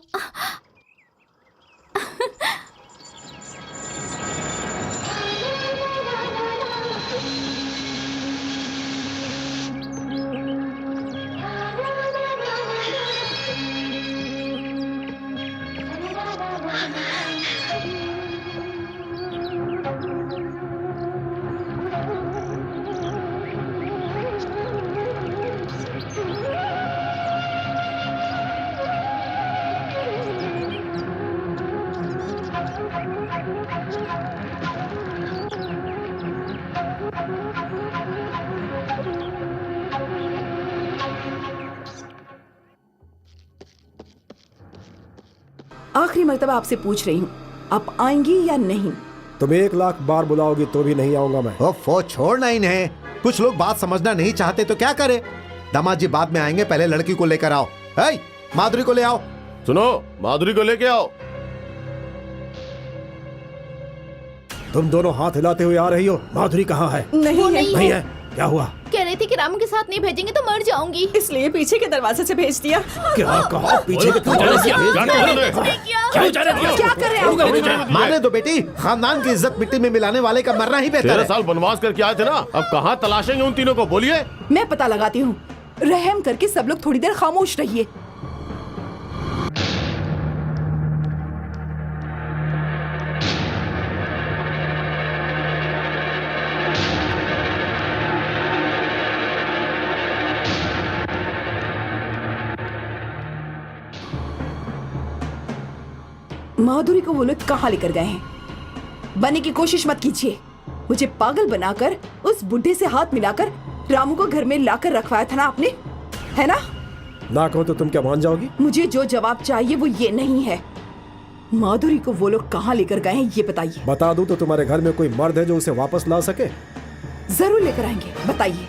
आखिरी मर्तबा आपसे पूछ रही हूँ, आप आएंगी या नहीं? तुम 1 लाख बार बुलाओगी तो भी नहीं आऊंगा मैं। ओफो, छोड़ना ही नहीं। कुछ लोग बात समझना नहीं चाहते तो क्या करे? दामाद जी बाद में आएंगे, पहले लड़की को लेकर आओ। माधुरी को ले आओ। सुनो, माधुरी को लेके आओ। तुम दोनों हाथ हिलाते हुए आ रही हो। माधुरी कहाँ है? नहीं है। क्या हुआ? कह रही थी कि रामू के साथ नहीं भेजेंगे तो मर जाऊंगी, इसलिए पीछे के दरवाजे से भेज दिया। क्या कहा? पीछे के दरवाजे से भेज दिया? क्या कर रहे हो? मारने दो बेटी, खानदान की इज्जत मिट्टी में मिलाने वाले का मरना ही बेहतर 13 है। साल वनवास करके आए थे ना, अब कहाँ तलाशेंगे उन तीनों को? बोलिए। मैं पता लगाती हूँ। रहम करके सब लोग थोड़ी देर खामोश रहिए। माधुरी को वो लोग कहाँ लेकर गए हैं? बनने की कोशिश मत कीजिए। मुझे पागल बनाकर उस बुढ़े से हाथ मिलाकर रामू को घर में लाकर रखवाया था ना आपने, है ना? ना कहो तो तुम क्या मान जाओगी? मुझे जो जवाब चाहिए वो ये नहीं है। माधुरी को वो लोग कहाँ लेकर गए हैं ये बताइए। बता दूं तो तुम्हारे घर में कोई मर्द है जो उसे वापस ला सके? जरूर लेकर आएंगे, बताइए।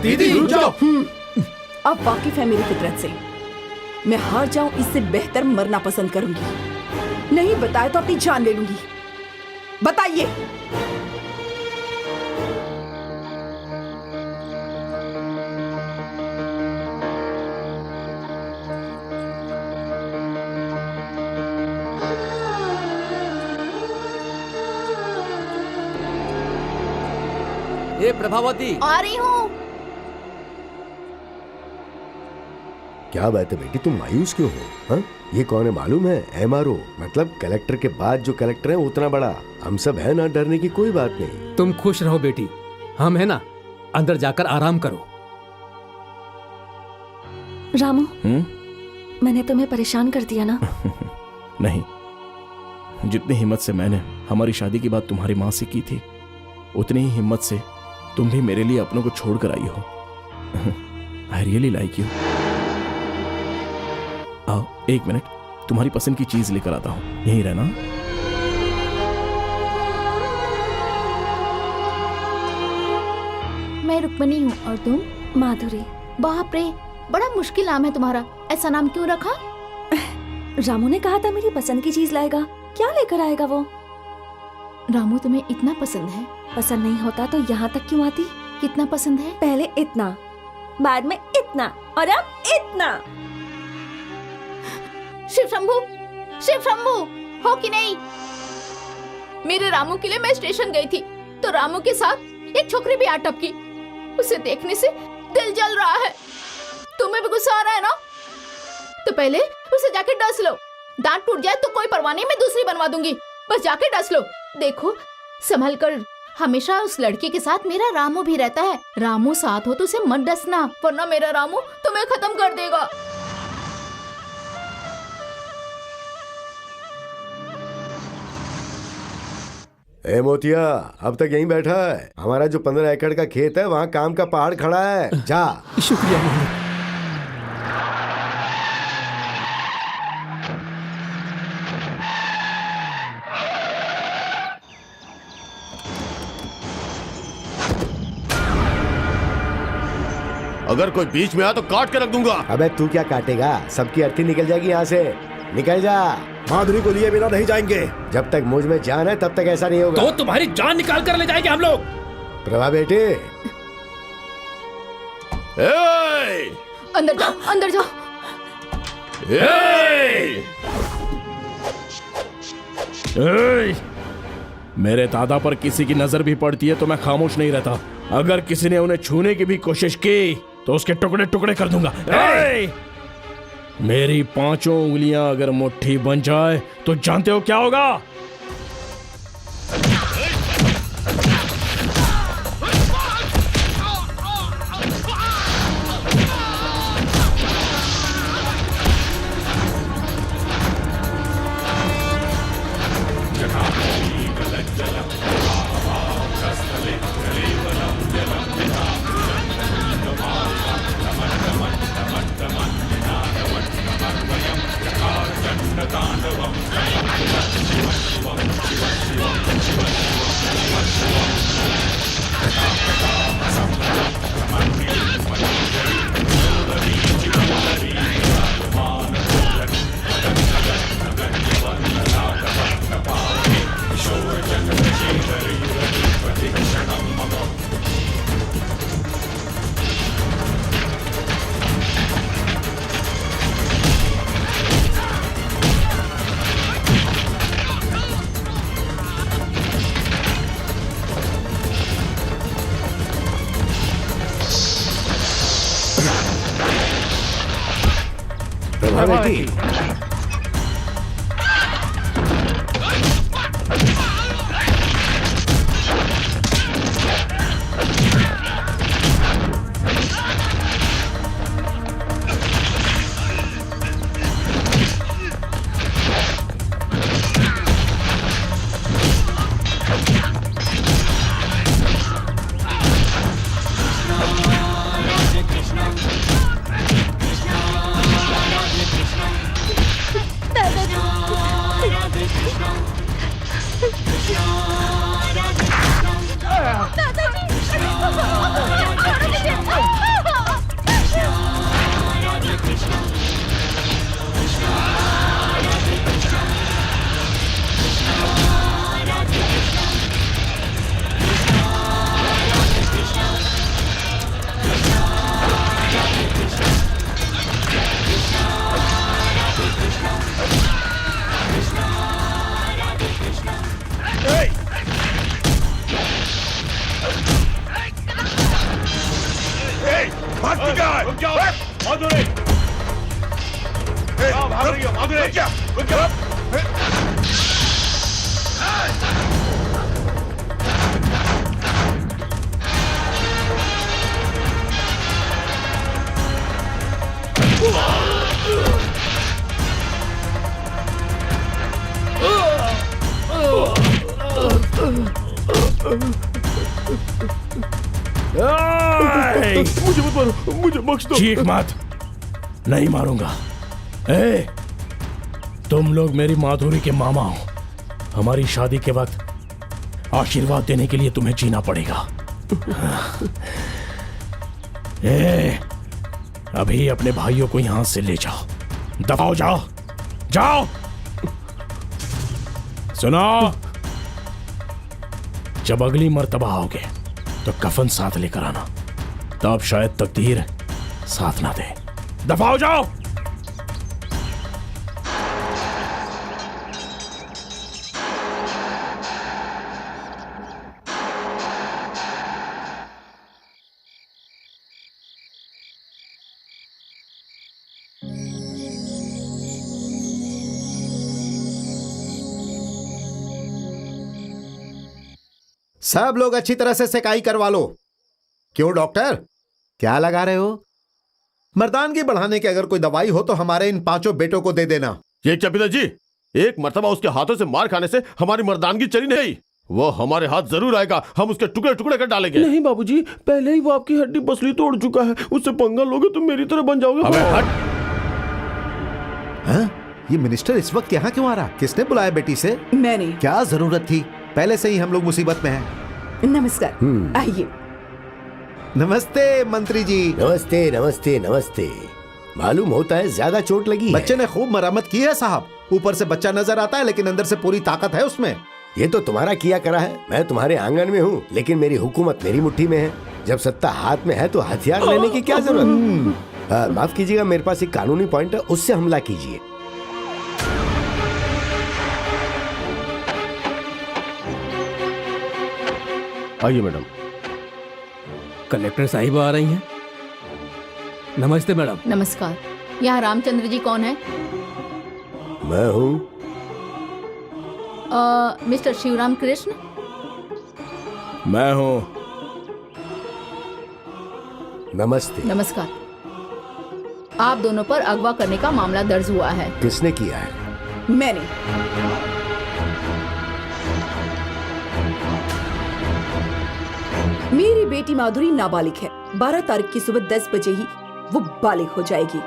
दीदी रुक जाओ। अब वाकिफ है मेरी फितरत से। मैं हार जाऊं इससे बेहतर मरना पसंद करूंगी। नहीं बताए तो अपनी जान ले लूंगी। बताइए। ए प्रभावती, आ रही हूँ। क्या बात है बेटी, तुम मायूस क्यों हो? हाँ, ये कौन है मालूम है? MRO, मतलब कलेक्टर के बाद जो कलेक्टर है उतना बड़ा। हम सब है ना, डरने की कोई बात नहीं। तुम खुश रहो बेटी, हम है ना, अंदर जाकर आराम करो। रामू, मैंने तुम्हें परेशान कर दिया ना? नहीं, जितनी हिम्मत से मैंने हमारी शादी की बात तुम्हारी माँ से की थी, उतनी ही हिम्मत से तुम भी मेरे लिए अपनों को छोड़ कर आई हो। I really like you. आओ, 1 मिनट, तुम्हारी पसंद की चीज लेकर आता हूं, यहीं रहना। मैं रुक्मणी हूँ और तुम? माधुरी। बाप रे, बड़ा मुश्किल नाम है तुम्हारा। ऐसा नाम क्यों रखा? रामू ने कहा था मेरी पसंद की चीज लाएगा। क्या लेकर आएगा वो? रामू तुम्हें इतना पसंद है? पसंद नहीं होता तो यहाँ तक क्यों आती? कितना पसंद है? पहले इतना, बाद में इतना और अब इतना। शिव शंभू, शिव शंभू, हो कि नहीं? मेरे रामू के लिए मैं स्टेशन गई थी तो रामू के साथ एक छोकरी भी आ टपकी। उसे देखने से दिल जल रहा है। तुम्हें भी गुस्सा आ रहा है ना? तो पहले उसे जाके डस लो। दांत टूट जाए तो कोई परवाह नहीं, मैं दूसरी बनवा दूंगी। बस जाके डस लो। देखो संभल कर, हमेशा उस लड़के के साथ मेरा रामू भी रहता है। रामू साथ हो तो उसे मत डसना, वरना मेरा रामू तुम्हें खत्म कर देगा। ए मोतिया, अब तक यहीं बैठा है? हमारा जो 15 एकड़ का खेत है वहाँ काम का पहाड़ खड़ा है। जा। शुक्रिया मालिक। अगर कोई बीच में आया तो काट के रख दूंगा। अबे तू क्या काटेगा? सबकी अर्थी निकल जाएगी यहाँ से। निकल जा। माधुरी को लिए बिना नहीं जाएंगे। जब तक मुझ में जान है तब तक ऐसा नहीं होगा। तो तुम्हारी जान निकाल कर ले जाएंगे हम लोग। प्रभा बेटे, अंदर जाओ, अंदर जाओ। मेरे दादा पर किसी की नजर भी पड़ती है तो मैं खामोश नहीं रहता। अगर किसी ने उन्हें छूने की भी कोशिश की तो उसके टुकड़े टुकड़े कर दूंगा। मेरी 5 उंगलियां अगर मुट्ठी बन जाए तो जानते हो क्या होगा? प्रभा बेटी, भागती क्या है? रुक जाओ माधुरी, भाग रही हो माधुरी, रुक जाओ। मुझे मत मारो, मुझे बख्श दो। चीख मत, नहीं मारूंगा। ए, तुम लोग मेरी माधुरी के मामा हो। हमारी शादी के वक्त आशीर्वाद देने के लिए तुम्हें जीना पड़ेगा। ए, अभी अपने भाइयों को यहां से ले जाओ, दबाओ, जाओ जाओ। सुनो, जब अगली मर्तबा आओगे तो कफन साथ लेकर आना, तब शायद तकदीर साथ ना दे। दफाओ, जाओ। सब लोग अच्छी तरह से सेकाई करवा लो। क्यों डॉक्टर, क्या लगा रहे हो? मर्दानगी बढ़ाने की अगर कोई दवाई हो तो हमारे इन 5 बेटों को दे देना। ये क्या पिताजी, एक मर्तबा उसके हाथों से मार खाने से हमारी मर्दानगी चली नहीं। वो हमारे हाथ जरूर आएगा, हम उसके टुकड़े टुकड़े कर डालेंगे। नहीं बाबूजी, पहले ही वो आपकी हड्डी पसली तोड़ चुका है, उससे पंगा लोगे तो मेरी तरह बन जाओगे। अबे हट। हाँ? ये मिनिस्टर इस वक्त यहाँ क्यों आ रहा? किसने बुलाया बेटी से? मैंने। क्या जरूरत थी? पहले से ही हम लोग मुसीबत में हैं। नमस्कार, आइए। नमस्ते मंत्री जी। नमस्ते नमस्ते नमस्ते। मालूम होता है ज्यादा चोट लगी है। बच्चे ने खूब मरम्मत की है साहब। ऊपर से बच्चा नजर आता है लेकिन अंदर से पूरी ताकत है उसमें। ये तो तुम्हारा किया करा है। मैं तुम्हारे आंगन में हूँ, लेकिन मेरी हुकूमत मेरी मुट्ठी में है। जब सत्ता हाथ में है तो हथियार लेने की क्या जरूरत? माफ कीजिएगा, मेरे पास एक कानूनी पॉइंट है, उससे हमला कीजिए। आइए मैडम। कलेक्टर साहिबा आ रही हैं। नमस्ते मैडम। नमस्कार। यहाँ रामचंद्र जी कौन है? मैं हूँ। मिस्टर शिवराम कृष्ण। मैं हूँ। नमस्ते। नमस्कार। आप दोनों पर अगवा करने का मामला दर्ज हुआ है। किसने किया है? मैंने। मेरी बेटी माधुरी नाबालिग है। 12 तारीख की सुबह 10 बजे ही वो बालिग हो जाएगी।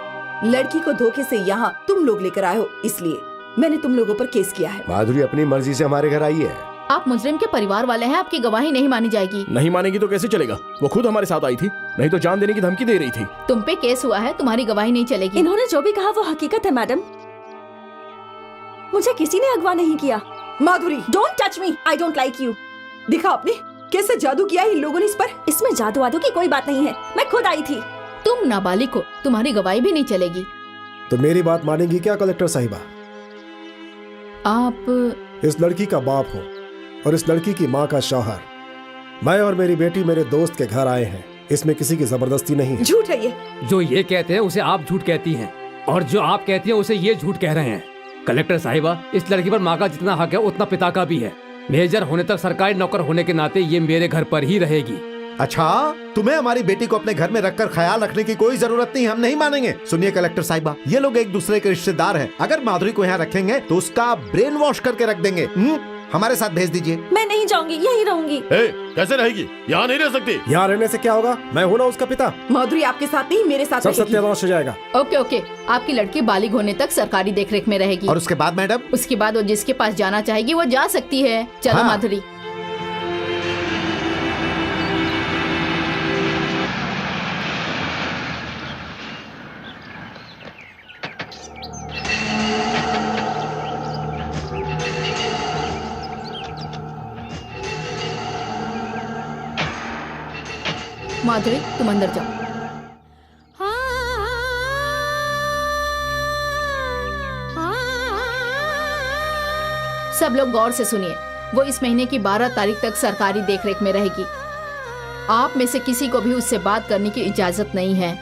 लड़की को धोखे से यहाँ तुम लोग लेकर आए हो, इसलिए मैंने तुम लोगों पर केस किया है। माधुरी अपनी मर्जी से हमारे घर आई है। आप मुजरिम के परिवार वाले हैं, आपकी गवाही नहीं मानी जाएगी। नहीं मानेगी तो कैसे चलेगा? वो खुद हमारे साथ आई थी, नहीं तो जान देने की धमकी दे रही थी। तुम पे केस हुआ है, तुम्हारी गवाही नहीं चलेगी। इन्होंने जो भी कहा वो हकीकत है मैडम। मुझे किसी ने अगवा नहीं किया। Madhuri, don't touch me, I don't like you. दिखा आपने कैसे जादू किया है इन लोगों ने इस पर। इसमें जादू वादू की कोई बात नहीं है, मैं खुद आई थी। तुम नाबालिग हो, तुम्हारी गवाही भी नहीं चलेगी। तो मेरी बात मानेंगी क्या कलेक्टर साहिबा? आप इस लड़की का बाप हो और इस लड़की की माँ का शौहर। मैं और मेरी बेटी मेरे दोस्त के घर आए हैं, इसमें किसी की जबरदस्ती नहीं है। झूठ है ये। जो ये कहते हैं उसे आप झूठ कहती हैं, और जो आप कहती हैं उसे ये झूठ कह रहे हैं। कलेक्टर साहिबा, इस लड़की पर माँ का जितना हक है उतना पिता का भी है। मेजर होने तक सरकारी नौकर होने के नाते ये मेरे घर पर ही रहेगी। अच्छा, तुम्हें हमारी बेटी को अपने घर में रखकर ख्याल रखने की कोई जरूरत नहीं, हम नहीं मानेंगे। सुनिए कलेक्टर साहिबा, ये लोग एक दूसरे के रिश्तेदार हैं। अगर माधुरी को यहाँ रखेंगे तो उसका ब्रेन वॉश करके रख देंगे। हमारे साथ भेज दीजिए। मैं नहीं जाऊंगी, यहीं रहूंगी। कैसे रहेगी? यहाँ नहीं रह सकती। यहाँ रहने से क्या होगा? मैं हूँ ना उसका पिता। माधुरी आपके साथ नहीं, मेरे साथ सब रहेगी। सत्यानाश हो जाएगा। ओके ओके, आपकी लड़की बालिग होने तक सरकारी देखरेख में रहेगी। और उसके बाद मैडम? उसके बाद वो जिसके पास जाना चाहेगी वो जा सकती है। चलो हाँ। माधुरी। माधुरी, तुम अंदर जाओ। सब लोग गौर से सुनिए। वो इस महीने की 12 तारीख तक सरकारी देखरेख में रहेगी। आप में से किसी को भी उससे बात करने की इजाजत नहीं है।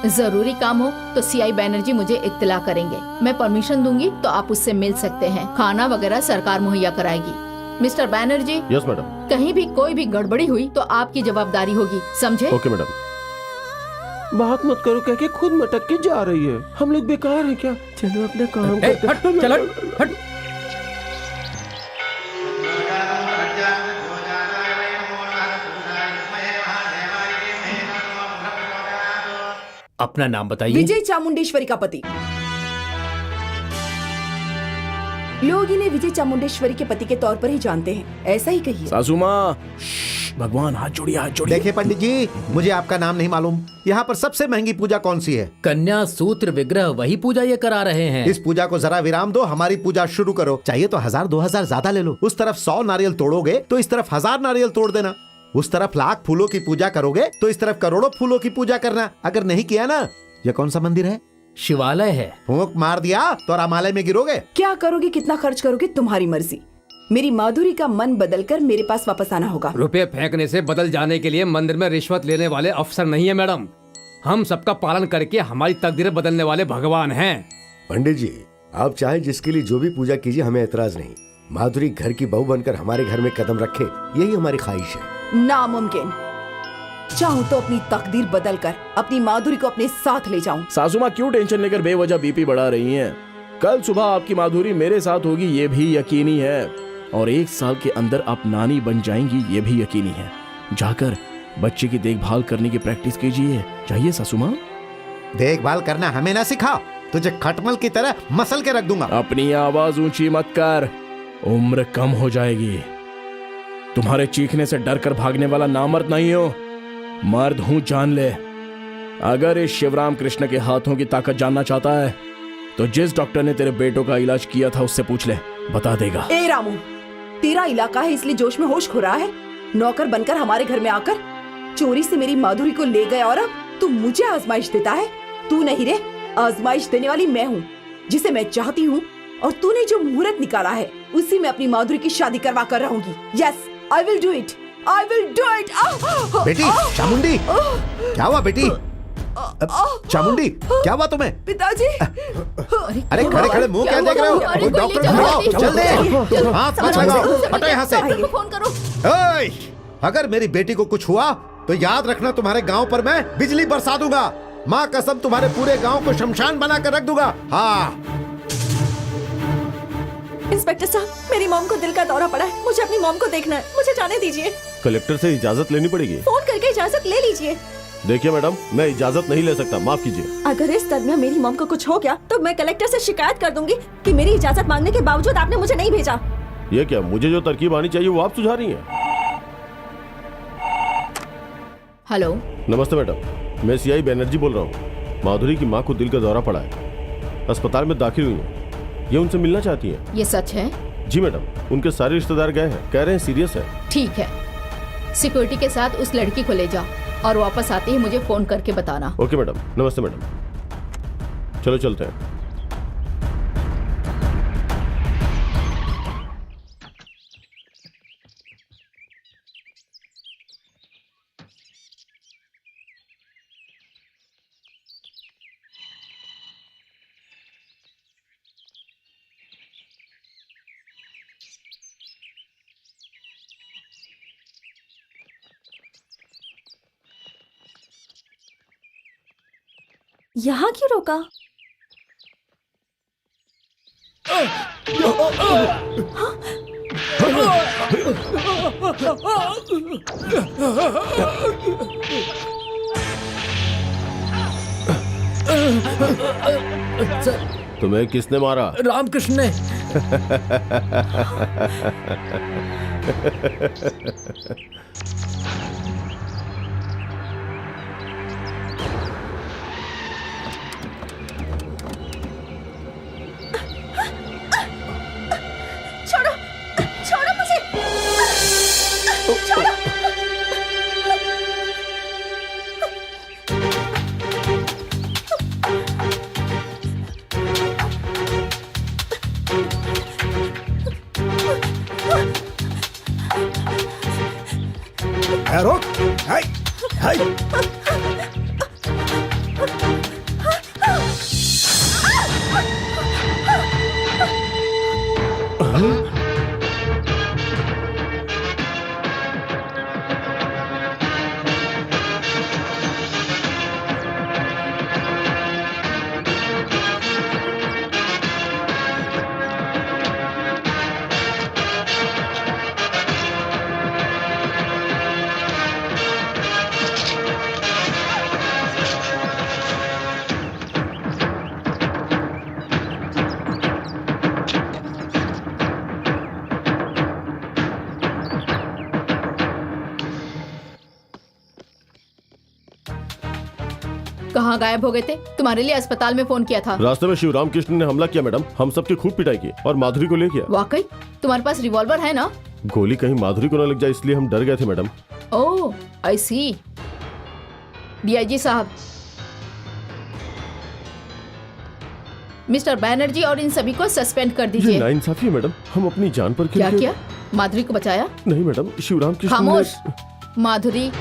जरूरी काम हो तो सीआई बैनर्जी मुझे इत्तला करेंगे। मैं परमिशन दूंगी तो आप उससे मिल सकते हैं। खाना वगैरह सरकार मुहैया कराएगी। Mister Banerjee, yes madam. कहीं भी कोई भी गड़बड़ी हुई तो आपकी जवाबदारी होगी, समझे? Okay madam. बात मत करो कह के खुद मटक के जा रही है। हम लोग बेकार हैं क्या? चलो अपना काम करते हैं। हट, चल हट, हट। अपना नाम बताइए। विजय चामुंडेश्वरी का पति। लोग इन्हें विजय चामुंडेश्वरी के पति के तौर पर ही जानते हैं, ऐसा ही कहिए। सासू माँ, भगवान हाथ जोड़िए, हाथ जोड़िए। देखिए पंडित जी, मुझे आपका नाम नहीं मालूम। यहाँ पर सबसे महंगी पूजा कौन सी है? कन्या सूत्र विग्रह, वही पूजा ये करा रहे हैं। इस पूजा को जरा विराम दो, हमारी पूजा शुरू करो। चाहिए तो 1000-2000 ज्यादा ले लो। उस तरफ 100 नारियल तोड़ोगे तो इस तरफ 1000 नारियल तोड़ देना। उस तरफ लाख फूलों की पूजा करोगे तो इस तरफ करोड़ों फूलों की पूजा करना। अगर नहीं किया ना, ये कौन सा मंदिर है? शिवालय है। फूंक मार दिया तो रामालय में गिरोगे। क्या करोगे, कितना खर्च करोगे, तुम्हारी मर्जी। मेरी माधुरी का मन बदलकर मेरे पास वापस आना होगा। रुपए फेंकने से बदल जाने के लिए मंदिर में रिश्वत लेने वाले अफसर नहीं है मैडम। हम सबका पालन करके हमारी तकदीर बदलने वाले भगवान हैं। पंडित जी, आप चाहे जिसके लिए जो भी पूजा कीजिए, हमें एतराज नहीं। माधुरी घर की बहू बनकर हमारे घर में कदम रखे, यही हमारी ख्वाहिश है। नामुमकिन। चाहूँ तो अपनी तकदीर बदलकर अपनी माधुरी को अपने साथ ले जाऊं। सासू माँ क्यों टेंशन लेकर बेवजह बीपी बढ़ा रही हैं? कल सुबह आपकी माधुरी मेरे साथ होगी, ये भी यकीनी है। और 1 साल के अंदर आप नानी बन जाएंगी, ये भी यकीनी है। जाकर बच्चे की देखभाल करने की प्रैक्टिस कीजिए। चाहिए सासू माँ? देखभाल करना हमें ना सिखाओ, तुझे खटमल की तरह मसल के रख दूंगा। अपनी आवाज ऊंची मत कर, उम्र कम हो जाएगी। तुम्हारे चीखने से डर कर भागने वाला नामर्द नहीं हो, मर्द हूं, जान ले। अगर इस शिवराम कृष्ण के हाथों की ताकत जानना चाहता है तो जिस डॉक्टर ने तेरे बेटों का इलाज किया था उससे पूछ ले, बता देगा। ए रामू, तेरा इलाका है इसलिए जोश में होश खो रहा है। नौकर बनकर हमारे घर में आकर चोरी से मेरी माधुरी को ले गया और अब तू मुझे आजमाइश देता है। तू नहीं रे, आजमाइश देने वाली मैं हूँ, जिसे मैं चाहती हूँ। और तूने जो मुहूर्त निकाला है उसी में अपनी माधुरी की शादी करवा कर रहूंगी। Yes, I will do it, I will do it. बेटी चामुंडी, क्या हुआ बेटी? चामुंडी, क्या हुआ तुम्हें? पिताजी। अरे खड़े खड़े मुंह क्या देख रहे हो? कोई डॉक्टर बुलाओ जल्दी। हाथ मत लगाओ, हटो यहाँ से। फोन करो। ओए, अगर मेरी बेटी को कुछ हुआ तो याद रखना, तुम्हारे गांव पर मैं बिजली बरसा दूंगा। माँ कसम, तुम्हारे पूरे गांव को शमशान बना कर रख दूंगा। हाँ। इंस्पेक्टर साहब, मेरी मॉम को दिल का दौरा पड़ा है। मुझे अपनी मॉम को देखना है, मुझे जाने दीजिए। कलेक्टर से इजाजत लेनी पड़ेगी। फोन करके इजाजत ले लीजिए। देखिए मैडम, मैं इजाजत नहीं ले सकता, माफ कीजिए। अगर इस दरमियान मेरी मॉम को कुछ हो गया तो मैं कलेक्टर से शिकायत कर दूंगी कि मेरी इजाजत मांगने के बावजूद आपने मुझे नहीं भेजा। ये क्या, मुझे जो तरकीब आनी चाहिए वो आप सुझा रही हैं? हेलो, नमस्ते मैडम, मैं सीआई बैनर्जी बोल रहा हूँ। माधुरी की माँ को दिल का दौरा पड़ा है, अस्पताल में दाखिल हुई है। ये उनसे मिलना चाहती हैं। ये सच है? जी मैडम, उनके सारे रिश्तेदार गए हैं, कह रहे हैं सीरियस है। ठीक है, सिक्योरिटी के साथ उस लड़की को ले जाओ और वापस आते ही मुझे फोन करके बताना। Okay madam. नमस्ते मैडम, चलो चलते हैं। यहाँ क्यों रोका? तुम्हें किसने मारा? रामकृष्ण ने। छोड़ो, छोड़ो मुझे, छोड़ो। हाय हाय कहाँ गायब हो गए थे? तुम्हारे लिए अस्पताल में फोन किया था। रास्ते में शिवराम कृष्ण ने हमला किया मैडम, हम सबकी खूब पिटाई की और माधुरी को ले गया। वाकई? तुम्हारे पास रिवॉल्वर है ना? गोली कहीं माधुरी को न लग जाए इसलिए हम डर गए थे मैडम। ओह आई सी। डीआईजी साहब, मिस्टर बैनर्जी और इन सभी को सस्पेंड कर ये दीजिए। नाइंसाफी है मैडम, हम अपनी जान पर क्या किया? माधुरी को बचाया? नहीं मैडम, शिवराम कृष्ण खामोश। माधुरी,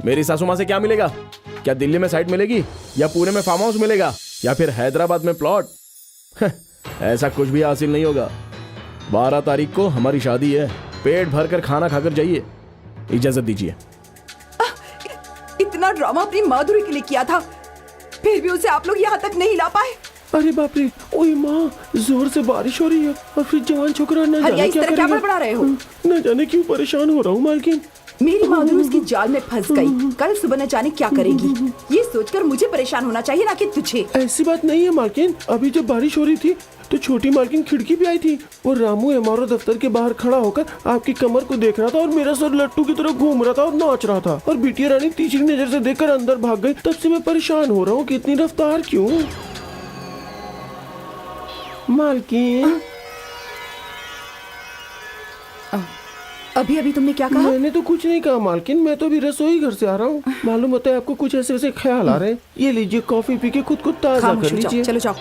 मेरी सासू माँ से क्या मिलेगा? क्या दिल्ली में साइट मिलेगी या पुणे में फार्म हाउस मिलेगा या फिर हैदराबाद में प्लॉट? ऐसा कुछ भी हासिल नहीं होगा। 12 तारीख को हमारी शादी है, पेट भर कर खाना खाकर जाइए। इजाजत दीजिए। इतना ड्रामा अपनी माधुरी के लिए किया था, फिर भी उसे आप लोग यहाँ तक नहीं ला पाए। अरे बाप रे, ओए माँ, जोर से बारिश हो रही है और फिर जवान छोकरा न हरिया, जाने इस क्या तरह क्या करेगा। बड़बड़ा रहे हो? न जाने क्यों परेशान हो रहा हूँ मालकिन। मेरी माधुरी उसकी जाल में फंस गई, कल सुबह न जाने क्या करेगी। ये सोचकर मुझे परेशान होना चाहिए, ना कि तुझे। ऐसी बात नहीं है मालकिन, अभी जब बारिश हो रही थी तो छोटी मालकिन खिड़की पे आई थी और रामू एमआरओ दफ्तर के बाहर खड़ा होकर आपकी कमर को देख रहा था और मेरा सर लट्टू की तरह घूम रहा था और नाच रहा था और बिटिया रानी तीसरी नजर से देखकर अंदर भाग गई। तब से मैं परेशान हो रहा हूँ कि इतनी रफ्तार क्यों मालकिन। अभी अभी तुमने क्या कहा? मैंने तो कुछ नहीं कहा मालकिन, मैं तो अभी रसोई घर से आ रहा हूँ। मालूम होता है आपको कुछ ऐसे ऐसे ख्याल आ रहे हैं। ये लीजिए कॉफी पी के खुद को ताजा खामोश कर हो जाओ, लीजिए। चलो जाओ।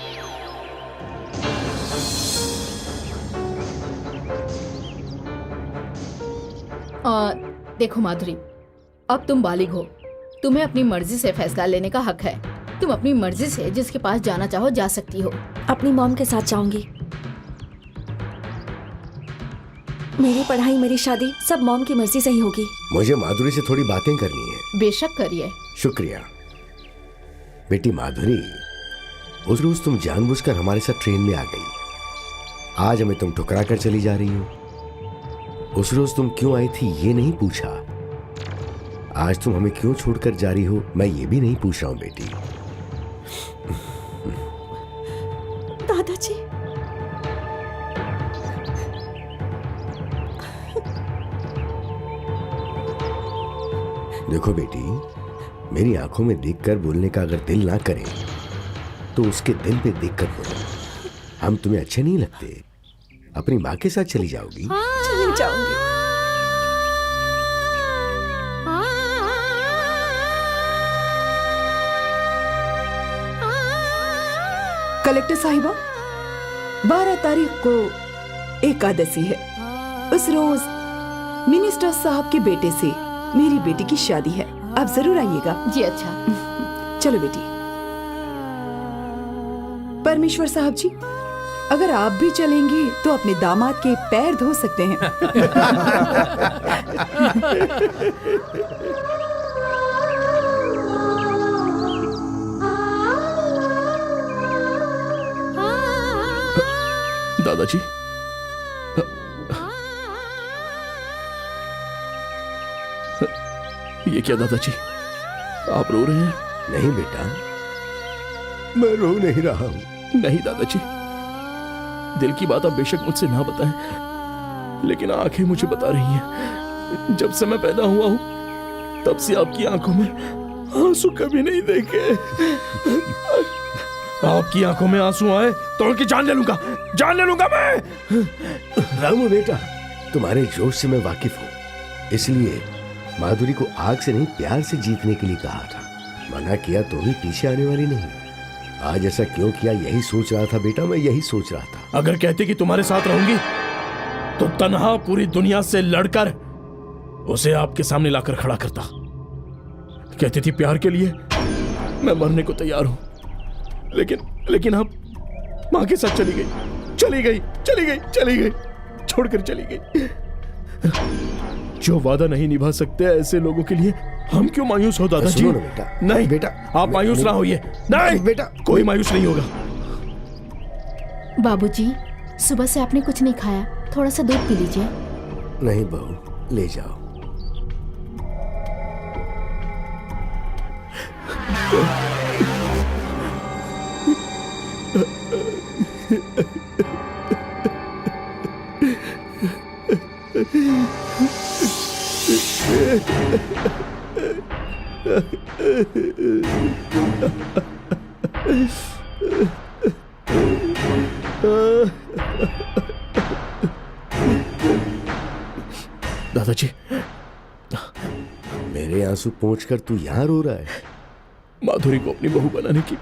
देखो माधुरी, अब तुम बालिग हो, तुम्हें अपनी मर्जी से फैसला लेने का हक है। तुम अपनी मर्जी से जिसके पास जाना चाहो जा सकती हो। अपनी मॉम के साथ जाऊंगी। मेरी पढ़ाई, मेरी शादी सब मॉम की मर्जी से ही होगी। मुझे माधुरी से थोड़ी बातें करनी है। बेशक करिए। शुक्रिया। बेटी माधुरी, उस रोज तुम जानबूझकर हमारे साथ ट्रेन में आ गई। आज हमें तुम ठुकरा कर चली जा रही हो। उस रोज तुम क्यों आई थी ये नहीं पूछा। आज तुम हमें क्यों छोड़कर जा रही हो मैं ये भी नहीं पूछ रहा हूं बेटी। दादाजी, देखो बेटी, मेरी आंखों में देखकर बोलने का अगर दिल ना करे तो उसके दिल पे देखकर बोलो। हम तुम्हें अच्छे नहीं लगते, अपनी माँ के साथ चली जाओगी। चली जाऊंगी। कलेक्टर साहिबा, 12 तारीख को एकादशी है। उस रोज मिनिस्टर साहब के बेटे से मेरी बेटी की शादी है। आप जरूर आइएगा। जी अच्छा। चलो बेटी। परमेश्वर साहब जी, अगर आप भी चलेंगे तो अपने दामाद के पैर धो सकते हैं। दादाजी, ये क्या दादाजी, आप रो रहे हैं? नहीं बेटा, मैं रो नहीं रहा हूं। नहीं दादाजी, दिल की बात आप बेशक मुझसे ना बताएं, लेकिन आंखें मुझे बता रही हैं। जब से मैं पैदा हुआ हूं तब से आपकी आंखों में आंसू कभी नहीं देखे। आपकी आंखों में आंसू आए तो उनकी जान ले लूंगा मैं। रामू बेटा, तुम्हारे जोश से मैं वाकिफ हूं, इसलिए माधुरी को आग से नहीं प्यार से जीतने के लिए कहा था। मना किया तो भी पीछे आने वाली नहीं। आज ऐसा क्यों किया, यही सोच रहा था बेटा, मैं यही सोच रहा था। अगर कहती कि तुम्हारे साथ रहूंगी तो तन्हा पूरी दुनिया से लड़कर उसे आपके सामने लाकर खड़ा करता। कहती थी प्यार के लिए मैं मरने को तैयार हूं, लेकिन आप मां के साथ चली गई, छोड़कर चली गई। जो वादा नहीं निभा सकते ऐसे लोगों के लिए हम क्यों मायूस हो दादाजी? सुनो ना बेटा। नहीं बेटा, आप मायूस ना होइए। नहीं बेटा, कोई मायूस नहीं होगा। बाबूजी, सुबह से आपने कुछ नहीं खाया, थोड़ा सा दूध पी लीजिए। नहीं बहू, ले जाओ। दादाजी, मेरे आंसू पोंछकर तू यहां रो रहा है? माधुरी को अपनी बहू बनाने की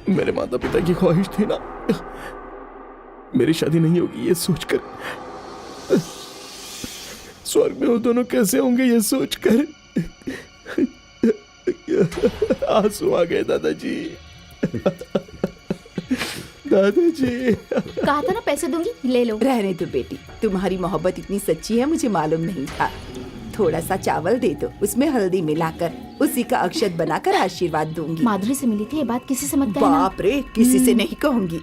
मेरे माता पिता की ख्वाहिश थी ना। मेरी शादी नहीं होगी ये सोचकर, स्वर्ग में वो दोनों कैसे होंगे ये सोचकर आंसू आ गए दादाजी। दादाजी, कहा था ना पैसे दूंगी, ले लो। रहने दो बेटी, तुम्हारी मोहब्बत इतनी सच्ची है मुझे मालूम नहीं था। थोड़ा सा चावल दे दो, उसमें हल्दी मिलाकर उसी का अक्षत बनाकर आशीर्वाद दूंगी। माधुरी से मिली थी, ये बात किसी से मत कहना। बाप रे, किसी से नहीं कहूंगी।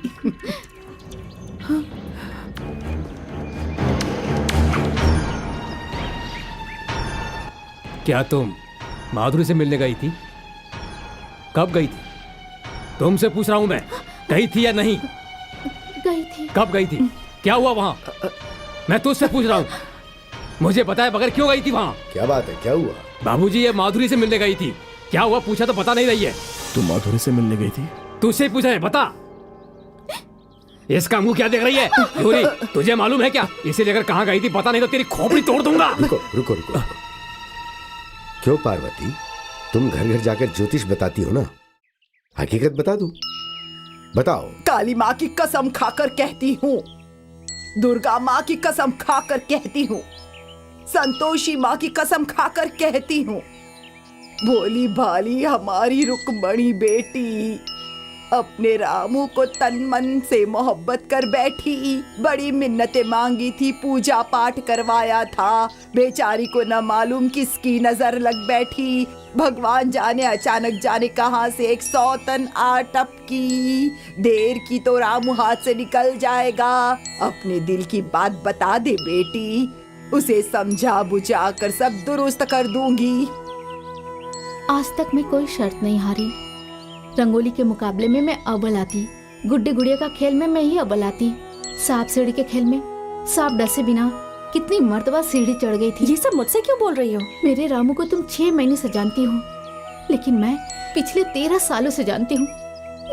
क्या तुम माधुरी से मिलने गई थी? कब गई थी? तुमसे पूछ रहा हूं मैं, गई थी या नहीं? गई थी। कब गई थी? क्या हुआ वहां? मैं तुझसे पूछ रहा हूं, मुझे बताए बगैर क्यों गई थी वहां? क्या बात है, क्या हुआ? बाबूजी, ये माधुरी से मिलने गई थी, क्या हुआ पूछा तो बता नहीं रही है। तुम माधुरी से मिलने गई थी? तुझसे पूछा है, बता। इसका मुंह क्या देख रही है? गौरी, तुझे मालूम है क्या? इसे लेकर कहाँ गई थी पता नहीं तो तेरी खोपड़ी तोड़ दूंगा। रुको रुको रुको। क्यों पार्वती, तुम घर घर जाकर ज्योतिष बताती हो ना, हकीकत बता दूं? बताओ। काली माँ की कसम खाकर कहती हूँ, दुर्गा माँ की कसम खाकर कहती हूँ, संतोषी माँ की कसम खाकर कहती हूँ, भोली भाली हमारी रुक्मणी बेटी अपने रामू को तन मन से मोहब्बत कर बैठी। बड़ी मिन्नतें मांगी थी, पूजा पाठ करवाया था, बेचारी को न मालूम किसकी नजर लग बैठी। भगवान जाने अचानक जाने कहां से एक सौतन आ टपकी। देर की तो रामू हाथ से निकल जाएगा। अपने दिल की बात बता दे बेटी, उसे समझा बुझा कर सब दुरुस्त कर दूंगी। आज तक मैं कोई शर्त नहीं हारी। रंगोली के मुकाबले में मैं अव्वल आती, गुड्डे गुड़िया का खेल में मैं ही अव्वल आती, सांप सीढ़ी के खेल में सांप डसे बिना कितनी मर्तबा सीढ़ी चढ़ गई थी। ये सब मुझसे क्यों बोल रही हो? मेरे रामू को तुम 6 महीने से जानती हो, लेकिन मैं पिछले 13 सालों से जानती हूँ।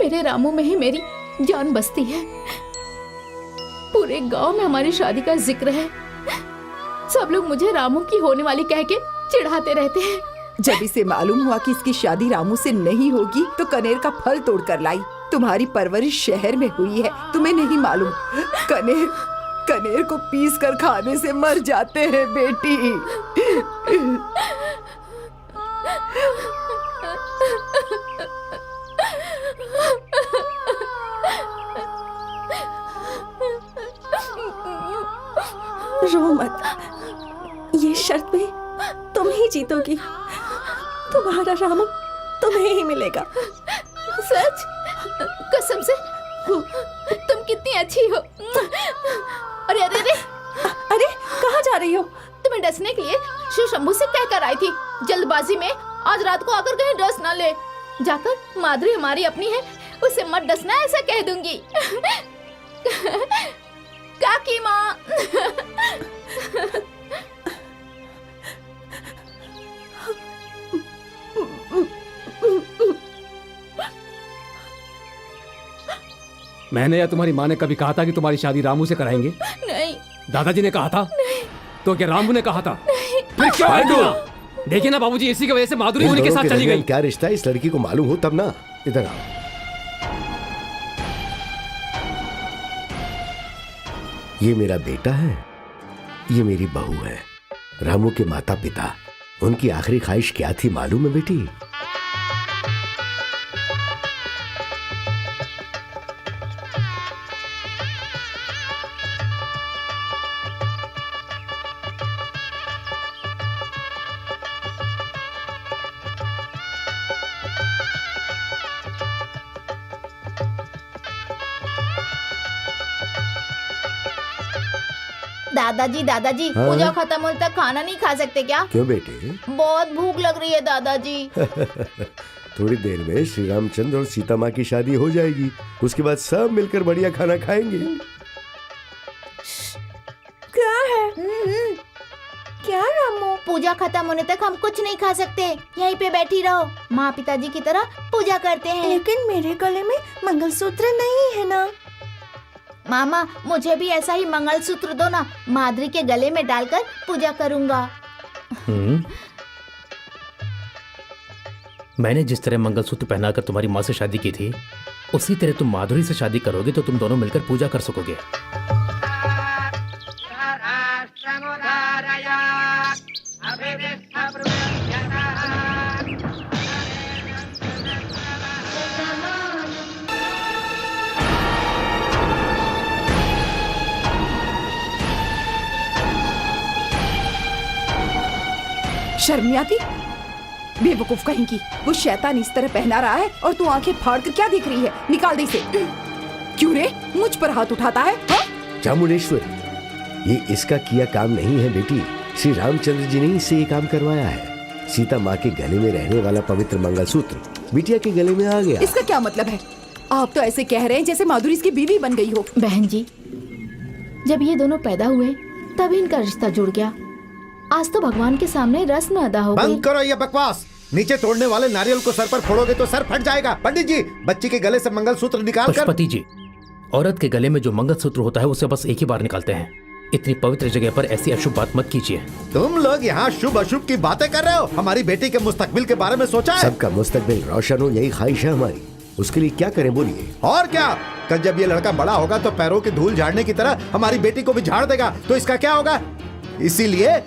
मेरे रामू में ही मेरी जान बसती है। पूरे गांव में हमारी शादी का जिक्र है। सब लोग मुझे रामू की होने वाली कह के चिढ़ाते रहते हैं। जब इसे मालूम हुआ कि इसकी शादी रामू से नहीं होगी तो कनेर का फल तोड़ कर लाई। तुम्हारी परवरिश शहर में हुई है, तुम्हें नहीं मालूम। कनेर को पीस कर खाने से मर जाते हैं बेटी। रो मत, ये शर्त पे तुम ही जीतोगी। तुम्हारा रामू तुम्हें ही मिलेगा। सच? कसम से? तुम कितनी अच्छी हो। अरे अरे अरे अरे, कहाँ जा रही हो? तुम्हें डसने के लिए शिव शंभू से कह कर आई थी। जल्दबाजी में आज रात को आकर कहीं डस ना ले। जाकर माधुरी हमारी अपनी है, उसे मत डसना ऐसा कह दूंगी। काकी माँ। मैंने या तुम्हारी माँ ने कभी कहा था कि तुम्हारी शादी रामू से कराएंगे? नहीं। दादाजी ने कहा था? नहीं। तो क्या रामू ने कहा था? नहीं। फिर क्यों आई तू? देखिए ना बाबूजी, इसी की वजह से माधुरी इन उन्हीं के दोनों साथ चली दरमियान गई। क्या रिश्ता है इस लड़की को मालूम हो तब ना। इधर आओ। ये मेरा बेटा है, ये मेरी बहू है। रामू के माता पिता, उनकी आखिरी ख्वाहिश क्या थी मालूम है बेटी? दादाजी दादाजी, हाँ? पूजा खत्म होने तक खाना नहीं खा सकते क्या? क्यों बेटे? बहुत भूख लग रही है दादाजी। थोड़ी देर में श्री रामचंद्र और सीता माँ की शादी हो जाएगी, उसके बाद सब मिलकर बढ़िया खाना खाएंगे। क्या है? क्या रामू? पूजा खत्म होने तक हम कुछ नहीं खा सकते, यहीं पे बैठी रहो, माँ पिताजी की तरह पूजा करते हैं। लेकिन मेरे गले में मंगलसूत्र नहीं है ना। मामा, मुझे भी ऐसा ही मंगलसूत्र दो ना, माधुरी के गले में डालकर पूजा करूंगा। मैंने जिस तरह मंगलसूत्र पहनाकर तुम्हारी माँ से शादी की थी, उसी तरह तुम माधुरी से शादी करोगे तो तुम दोनों मिलकर पूजा कर सकोगे। शर्म नहीं आती? बेवकूफ कहेंगी। वो शैतान इस तरह पहना रहा है और तू आंखें फाड़ कर क्या देख रही है? निकाल दे इसे। क्यों रे, मुझ पर हाथ उठाता है? चामुंडेश्वर, ये इसका किया काम नहीं है बेटी। श्री रामचंद्र जी ने इससे ये काम करवाया है। सीता माँ के गले में रहने वाला पवित्र मंगलसूत्र बिटिया के गले में आ गया। इसका क्या मतलब है? आप तो ऐसे कह रहे हैं जैसे माधुरी इसकी बीवी बन गई हो। बहन जी, जब ये दोनों पैदा हुए तभी इनका रिश्ता जुड़ गया। आज तो भगवान के सामने रस्म अदा हो गई। बंद करो ये बकवास। नीचे तोड़ने वाले नारियल को सर पर फोड़ोगे तो सर फट जाएगा। पंडित जी, बच्ची के गले से मंगलसूत्र निकाल कर। पशुपति जी, औरत के गले में जो मंगलसूत्र होता है उसे बस एक ही बार निकालते हैं। इतनी पवित्र जगह पर ऐसी अशुभ बात मत कीजिए। तुम लोग यहाँ शुभ अशुभ की बातें कर रहे हो। हमारी बेटी के मुस्तकबिल के बारे में सोचा है? सबका मुस्तकबिल रोशन हो, यही ख्वाहिश है हमारी। उसके लिए क्या करें बोलिए? और क्या, कल जब ये लड़का बड़ा होगा तो पैरों की धूल झाड़ने की तरह हमारी बेटी को भी झाड़ देगा, तो इसका क्या होगा? इसीलिए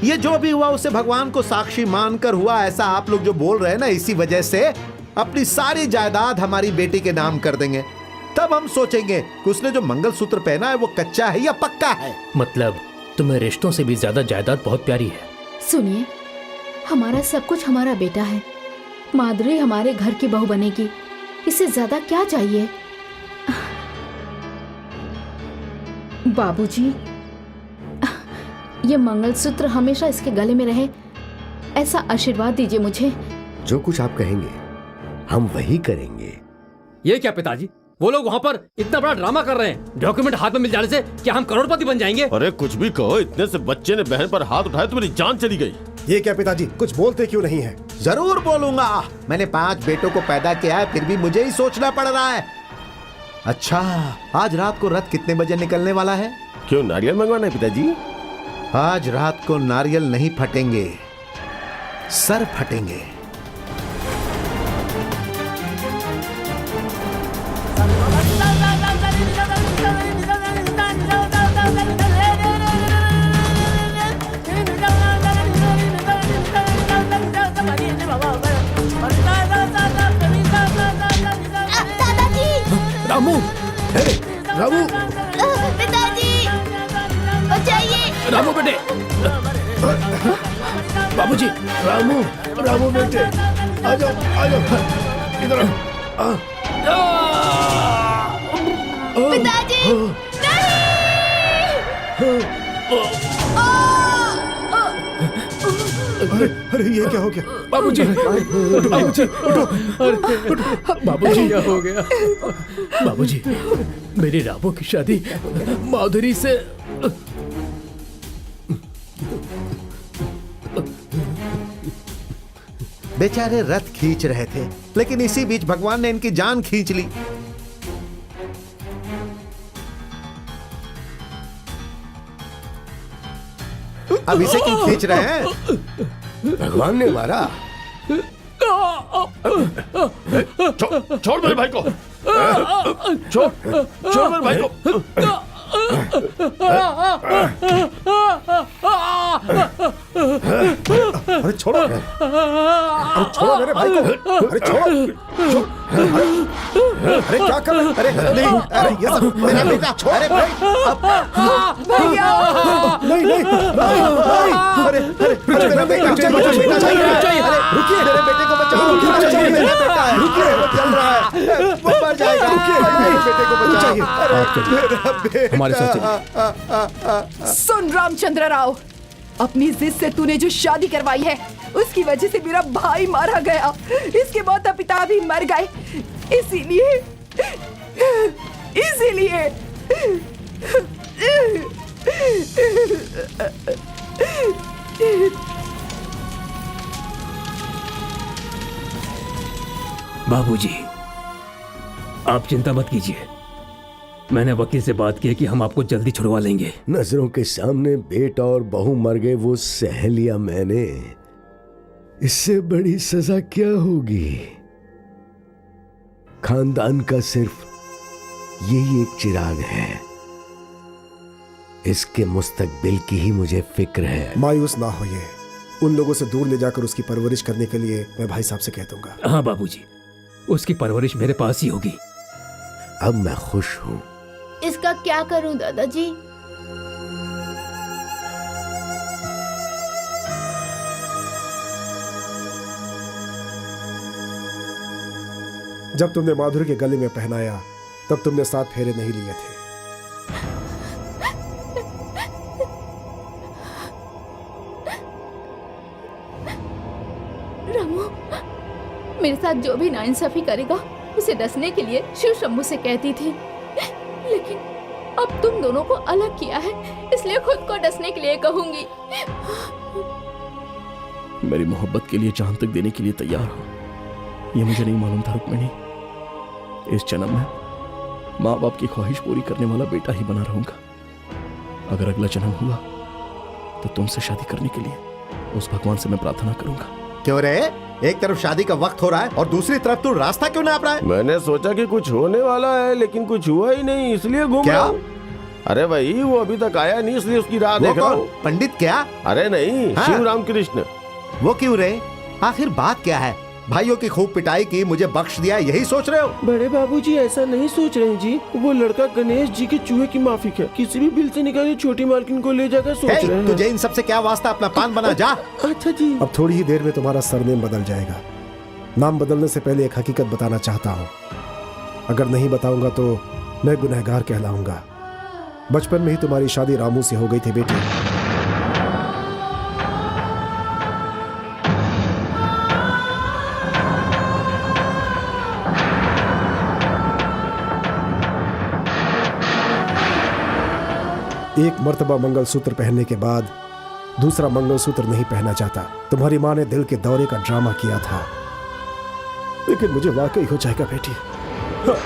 ये जो भी हुआ उसे भगवान को साक्षी मानकर हुआ, ऐसा आप लोग जो बोल रहे हैं ना, इसी वजह से अपनी सारी जायदाद हमारी बेटी के नाम कर देंगे। तब हम सोचेंगे कि उसने जो मंगलसूत्र पहना है वो कच्चा है या पक्का है। मतलब तुम्हें रिश्तों से भी ज्यादा जायदाद बहुत प्यारी है। सुनिए, हमारा सब कुछ हमारा बेटा है। माधुरी हमारे घर की बहू बनेगी, इससे ज्यादा क्या चाहिए? बाबूजी, ये मंगलसूत्र हमेशा इसके गले में रहे, ऐसा आशीर्वाद दीजिए मुझे। जो कुछ आप कहेंगे हम वही करेंगे। ये क्या पिताजी, वो लोग वहाँ पर इतना बड़ा ड्रामा कर रहे हैं। डॉक्यूमेंट हाथ में मिल जाने से क्या हम करोड़पति बन जाएंगे? अरे कुछ भी कहो, इतने से बच्चे ने बहन पर हाथ उठाया तो मेरी जान चली गई। ये क्या पिताजी, कुछ बोलते क्यों नहीं है? जरूर बोलूंगा। मैंने 5 बेटों को पैदा किया है, फिर भी मुझे ही सोचना पड़ रहा है। अच्छा, आज रात को रथ कितने बजे निकलने वाला है? क्यों, नारियल मंगवाना है पिताजी? आज रात को नारियल नहीं फटेंगे, सर फटेंगे। रामू, रामू, पिताजी बचाइए। रामू बेटे, बाबूजी, रामू, रामू बेटे, आ जाओ, आ जाओ, इधर आओ। पिताजी अरे ये क्या हो गया? बाबूजी, बाबूजी, बाबूजी, क्या हो गया? बाबूजी, मेरी रामू की शादी माधुरी से। बेचारे रथ खींच रहे थे, लेकिन इसी बीच भगवान ने इनकी जान खींच ली। अब इसे क्यों खींच रहे हैं? भगवान ने मारा। छोड़ मेरे भाई को, छोड़ मेरे भाई को। अरे छोड़ो, अरे छोड़ो मेरे भाई को, अरे छोड़ो, अरे क्या कर, अरे नहीं, अरे ये सब मेरा बेटा, अरे भाई, भैया नहीं नहीं नहीं, अरे मेरा बेटा चाहिए, अरे रुकिए, मेरे बेटे को बचाओ, मेरा बेटा है, रुकिए, वो चल रहा है, वो मर जाएगा, रुकिए, मेरे बेटे को बचाइए, हमारे साथ सुन रामचंद्र राव, अपनी जिद से तूने जो शादी करवाई है उसकी वजह से मेरा भाई मारा गया, इसके माता पिता भी मर गए, इसीलिए बाबूजी, आप चिंता मत कीजिए, मैंने वकील से बात की है कि हम आपको जल्दी छुड़वा लेंगे। नजरों के सामने बेटा और बहू मर गए, वो सह लिया मैंने, इससे बड़ी सजा क्या होगी? खानदान का सिर्फ यही एक चिराग है, इसके मुस्तकबिल की ही मुझे फिक्र है। मायूस ना होइए, उन लोगों से दूर ले जाकर उसकी परवरिश करने के लिए मैं भाई साहब से कह दूंगा। हाँ बाबूजी, उसकी परवरिश मेरे पास ही होगी। अब मैं खुश हूं। इसका क्या करूं दादाजी? जब तुमने माधुरी के गले में पहनाया तब तुमने 7 फेरे नहीं लिए थे। रामू, मेरे साथ जो भी नाइंसाफी करेगा उसे डसने के लिए शिव शंभू से कहती थी, लेकिन अब तुम दोनों को अलग किया है, इसलिए खुद को डसने के लिए कहूंगी। मेरी मोहब्बत के लिए जान तक देने के लिए तैयार हो, ये मुझे नहीं मालूम था रुक्मिणी। इस जन्म में माँ बाप की ख्वाहिश पूरी करने वाला बेटा ही बना रहूंगा। अगर अगला जन्म हुआ तो तुमसे शादी करने के लिए उस भगवान से मैं प्रार्थना करूंगा। क्यों रे, एक तरफ शादी का वक्त हो रहा है और दूसरी तरफ तू रास्ता क्यों नाप रहा है? मैंने सोचा कि कुछ होने वाला है, लेकिन कुछ हुआ ही नहीं, इसलिए घूम क्या? रहा हूं। अरे भाई, वो अभी तक आया नहीं, इसलिए उसकी राह देख रहा हूं। पंडित क्या? अरे नहीं, हाँ? शिव राम कृष्ण। वो क्यों रे? आखिर बात क्या है? भाइयों की खूब पिटाई की, मुझे बख्श दिया, यही सोच रहे हो? बड़े बाबूजी ऐसा नहीं सोच रहे हैं जी, वो लड़का गणेश जी के चूहे की माफिक है, किसी भी बिल से निकाल छोटी मालकिन को ले जाकर सोच रहे हैं। तुझे इन सब से क्या वास्ता, अपना पान बना जा। अच्छा जी। अब थोड़ी ही देर में तुम्हारा सरनेम बदल जाएगा। नाम बदलने से पहले एक हकीकत बताना चाहता हूँ, अगर नहीं बताऊंगा तो मैं गुनहगार कहलाऊंगा। बचपन में ही तुम्हारी शादी रामू से हो गई थी बेटी। एक मर्तबा मंगलसूत्र पहनने के बाद दूसरा मंगलसूत्र नहीं पहना चाहता। तुम्हारी माँ ने दिल के दौरे का ड्रामा किया था, लेकिन मुझे वाकई हो जाएगा बेटी। हाँ।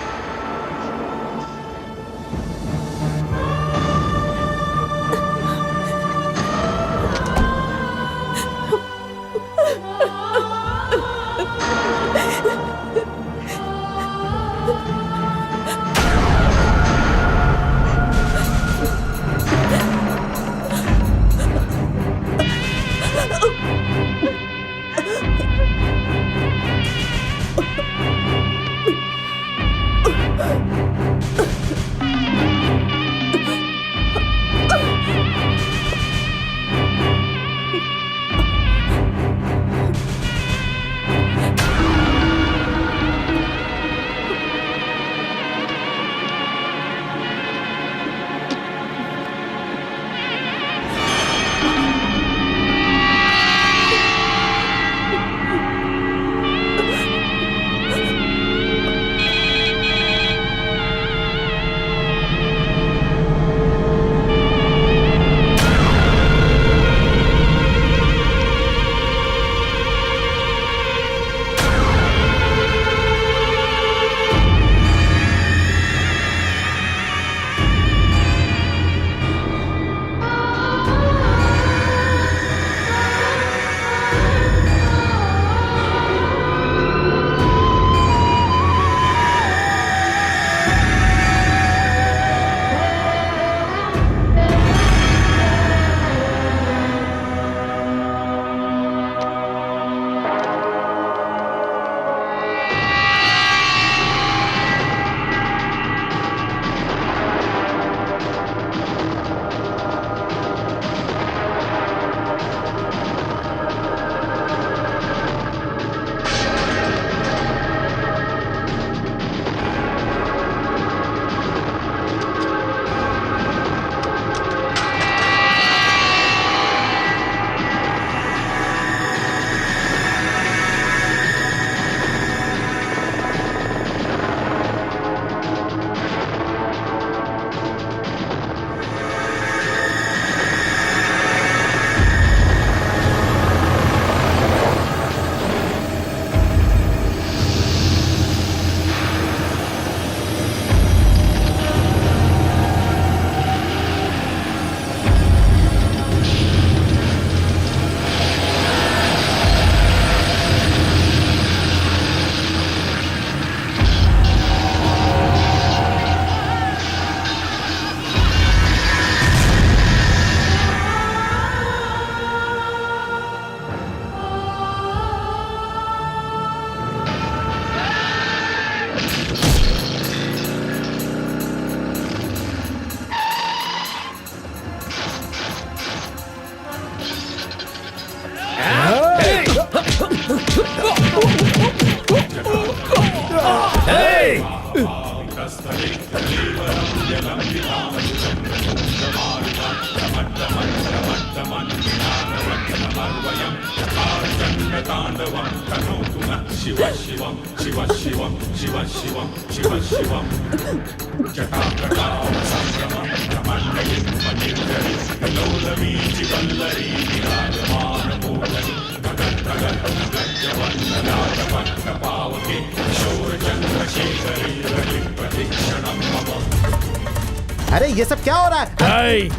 अरे ये सब क्या हो रहा है?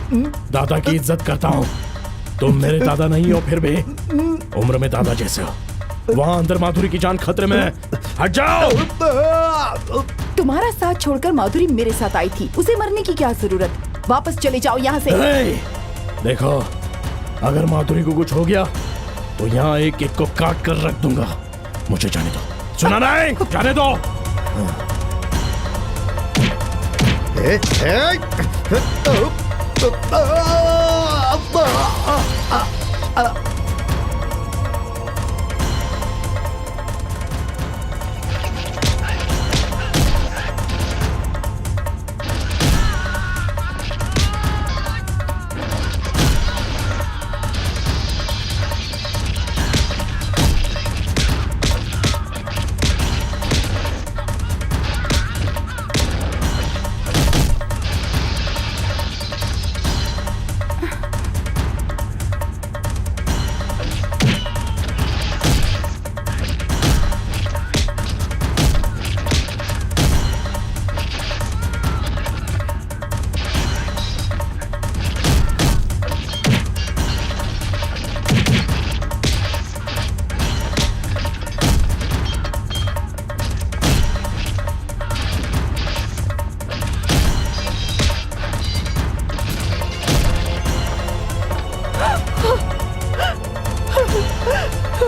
दादा की इज्जत करता हूँ। तुम मेरे दादा नहीं हो, फिर भी उम्र में दादा जैसे हो। वहाँ अंदर माधुरी की जान खतरे में है। हट जाओ। तुम्हारा साथ छोड़कर माधुरी मेरे साथ आई थी, उसे मरने की क्या जरूरत? वापस चले जाओ यहाँ से। देखो, अगर माधुरी को कुछ हो गया तो यहाँ एक एक को काट कर रख दूंगा। मुझे जाने दो। सुना नहीं? जाने दो।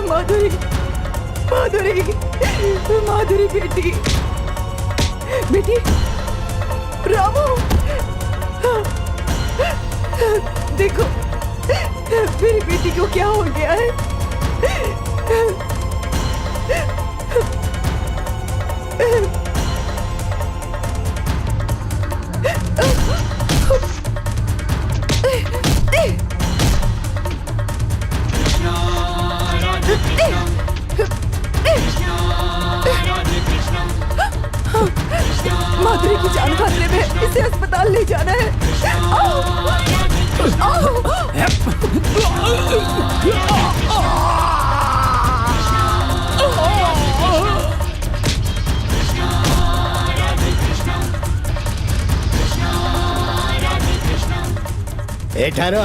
माधुरी, माधुरी, माधुरी बेटी, बेटी, रामू, देखो मेरी बेटी को क्या हो गया है। माधुरी की जान खतरे में, इसे अस्पताल ले जाना है। ठहरो,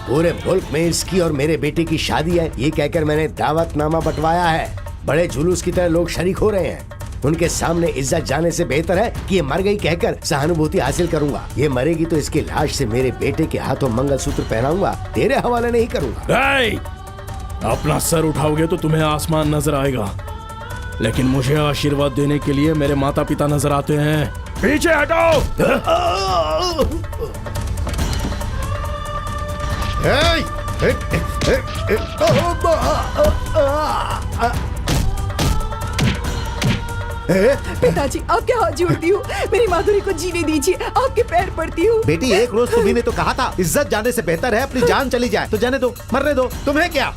पूरे मुल्क में इसकी और मेरे बेटे की शादी है ये कहकर मैंने दावतनामा बंटवाया है। बड़े जुलूस की तरह लोग शरीक हो रहे हैं। उनके सामने इज्जत जाने से बेहतर है कि ये मर गई कहकर सहानुभूति हासिल करूंगा। ये मरेगी तो इसकी लाश से मेरे बेटे के हाथों मंगलसूत्र पहनाऊंगा, तेरे हवाले नहीं करूंगा। अपना सर उठाओगे तो तुम्हें आसमान नजर आएगा, लेकिन मुझे आशीर्वाद देने के लिए मेरे माता पिता नजर आते हैं। पीछे हटाओ। पिताजी, आपके हाथ जोड़ती हूँ, मेरी माधुरी को जीने दीजिए, आपके पैर पड़ती हूँ। बेटी, एक रोज तुम्ही ने तो कहा था इज्जत जाने से बेहतर है अपनी जान चली जाए। तो जाने दो, मरने दो, तुम्हें क्या।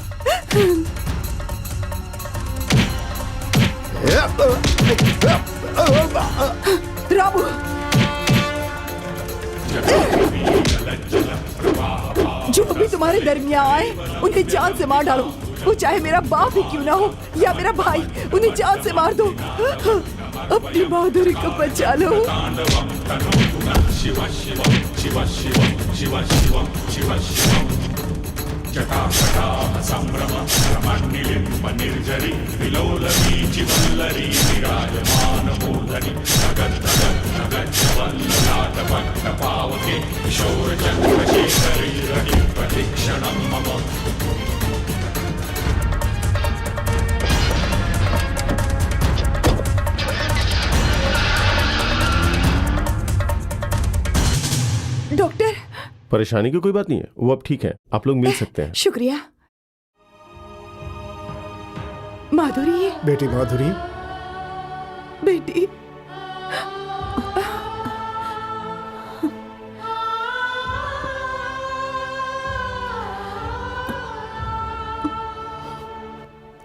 रामू, जो भी तुम्हारे दरमियान आए उन्हें जान से मार डालो। वो चाहे मेरा बाप ही क्यों ना हो या मेरा भाई, उन्हें जान से मार दो। अपनी माधुरी को बचा लो। डॉक्टर, परेशानी की कोई बात नहीं है, वो अब ठीक है, आप लोग मिल सकते हैं। शुक्रिया। माधुरी, बेटी माधुरी, बेटी,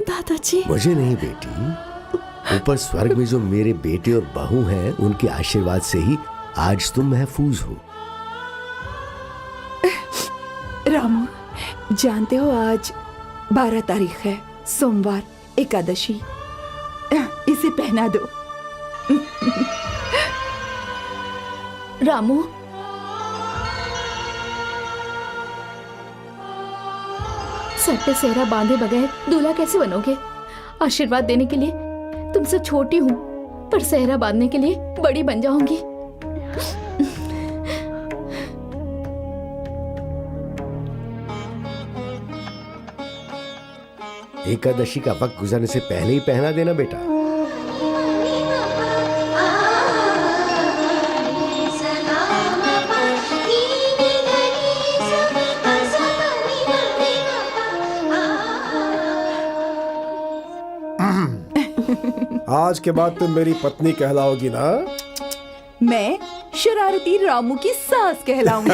दादाजी, मुझे नहीं बेटी, ऊपर स्वर्ग में जो मेरे बेटे और बहू हैं उनके आशीर्वाद से ही आज तुम महफूज हो। रामू, जानते हो आज 12 तारीख है, सोमवार, एकादशी। इसे पहना दो। रामू, सर पे सेहरा बांधे बगैर दूल्हा कैसे बनोगे? आशीर्वाद देने के लिए तुमसे छोटी हूँ, पर सेहरा बांधने के लिए बड़ी बन जाऊंगी। एकादशी का वक्त गुजरने से पहले ही पहना देना बेटा। आज के बाद तुम मेरी पत्नी कहलाओगी ना? मैं शरारती रामू की सास कहलाऊंगी।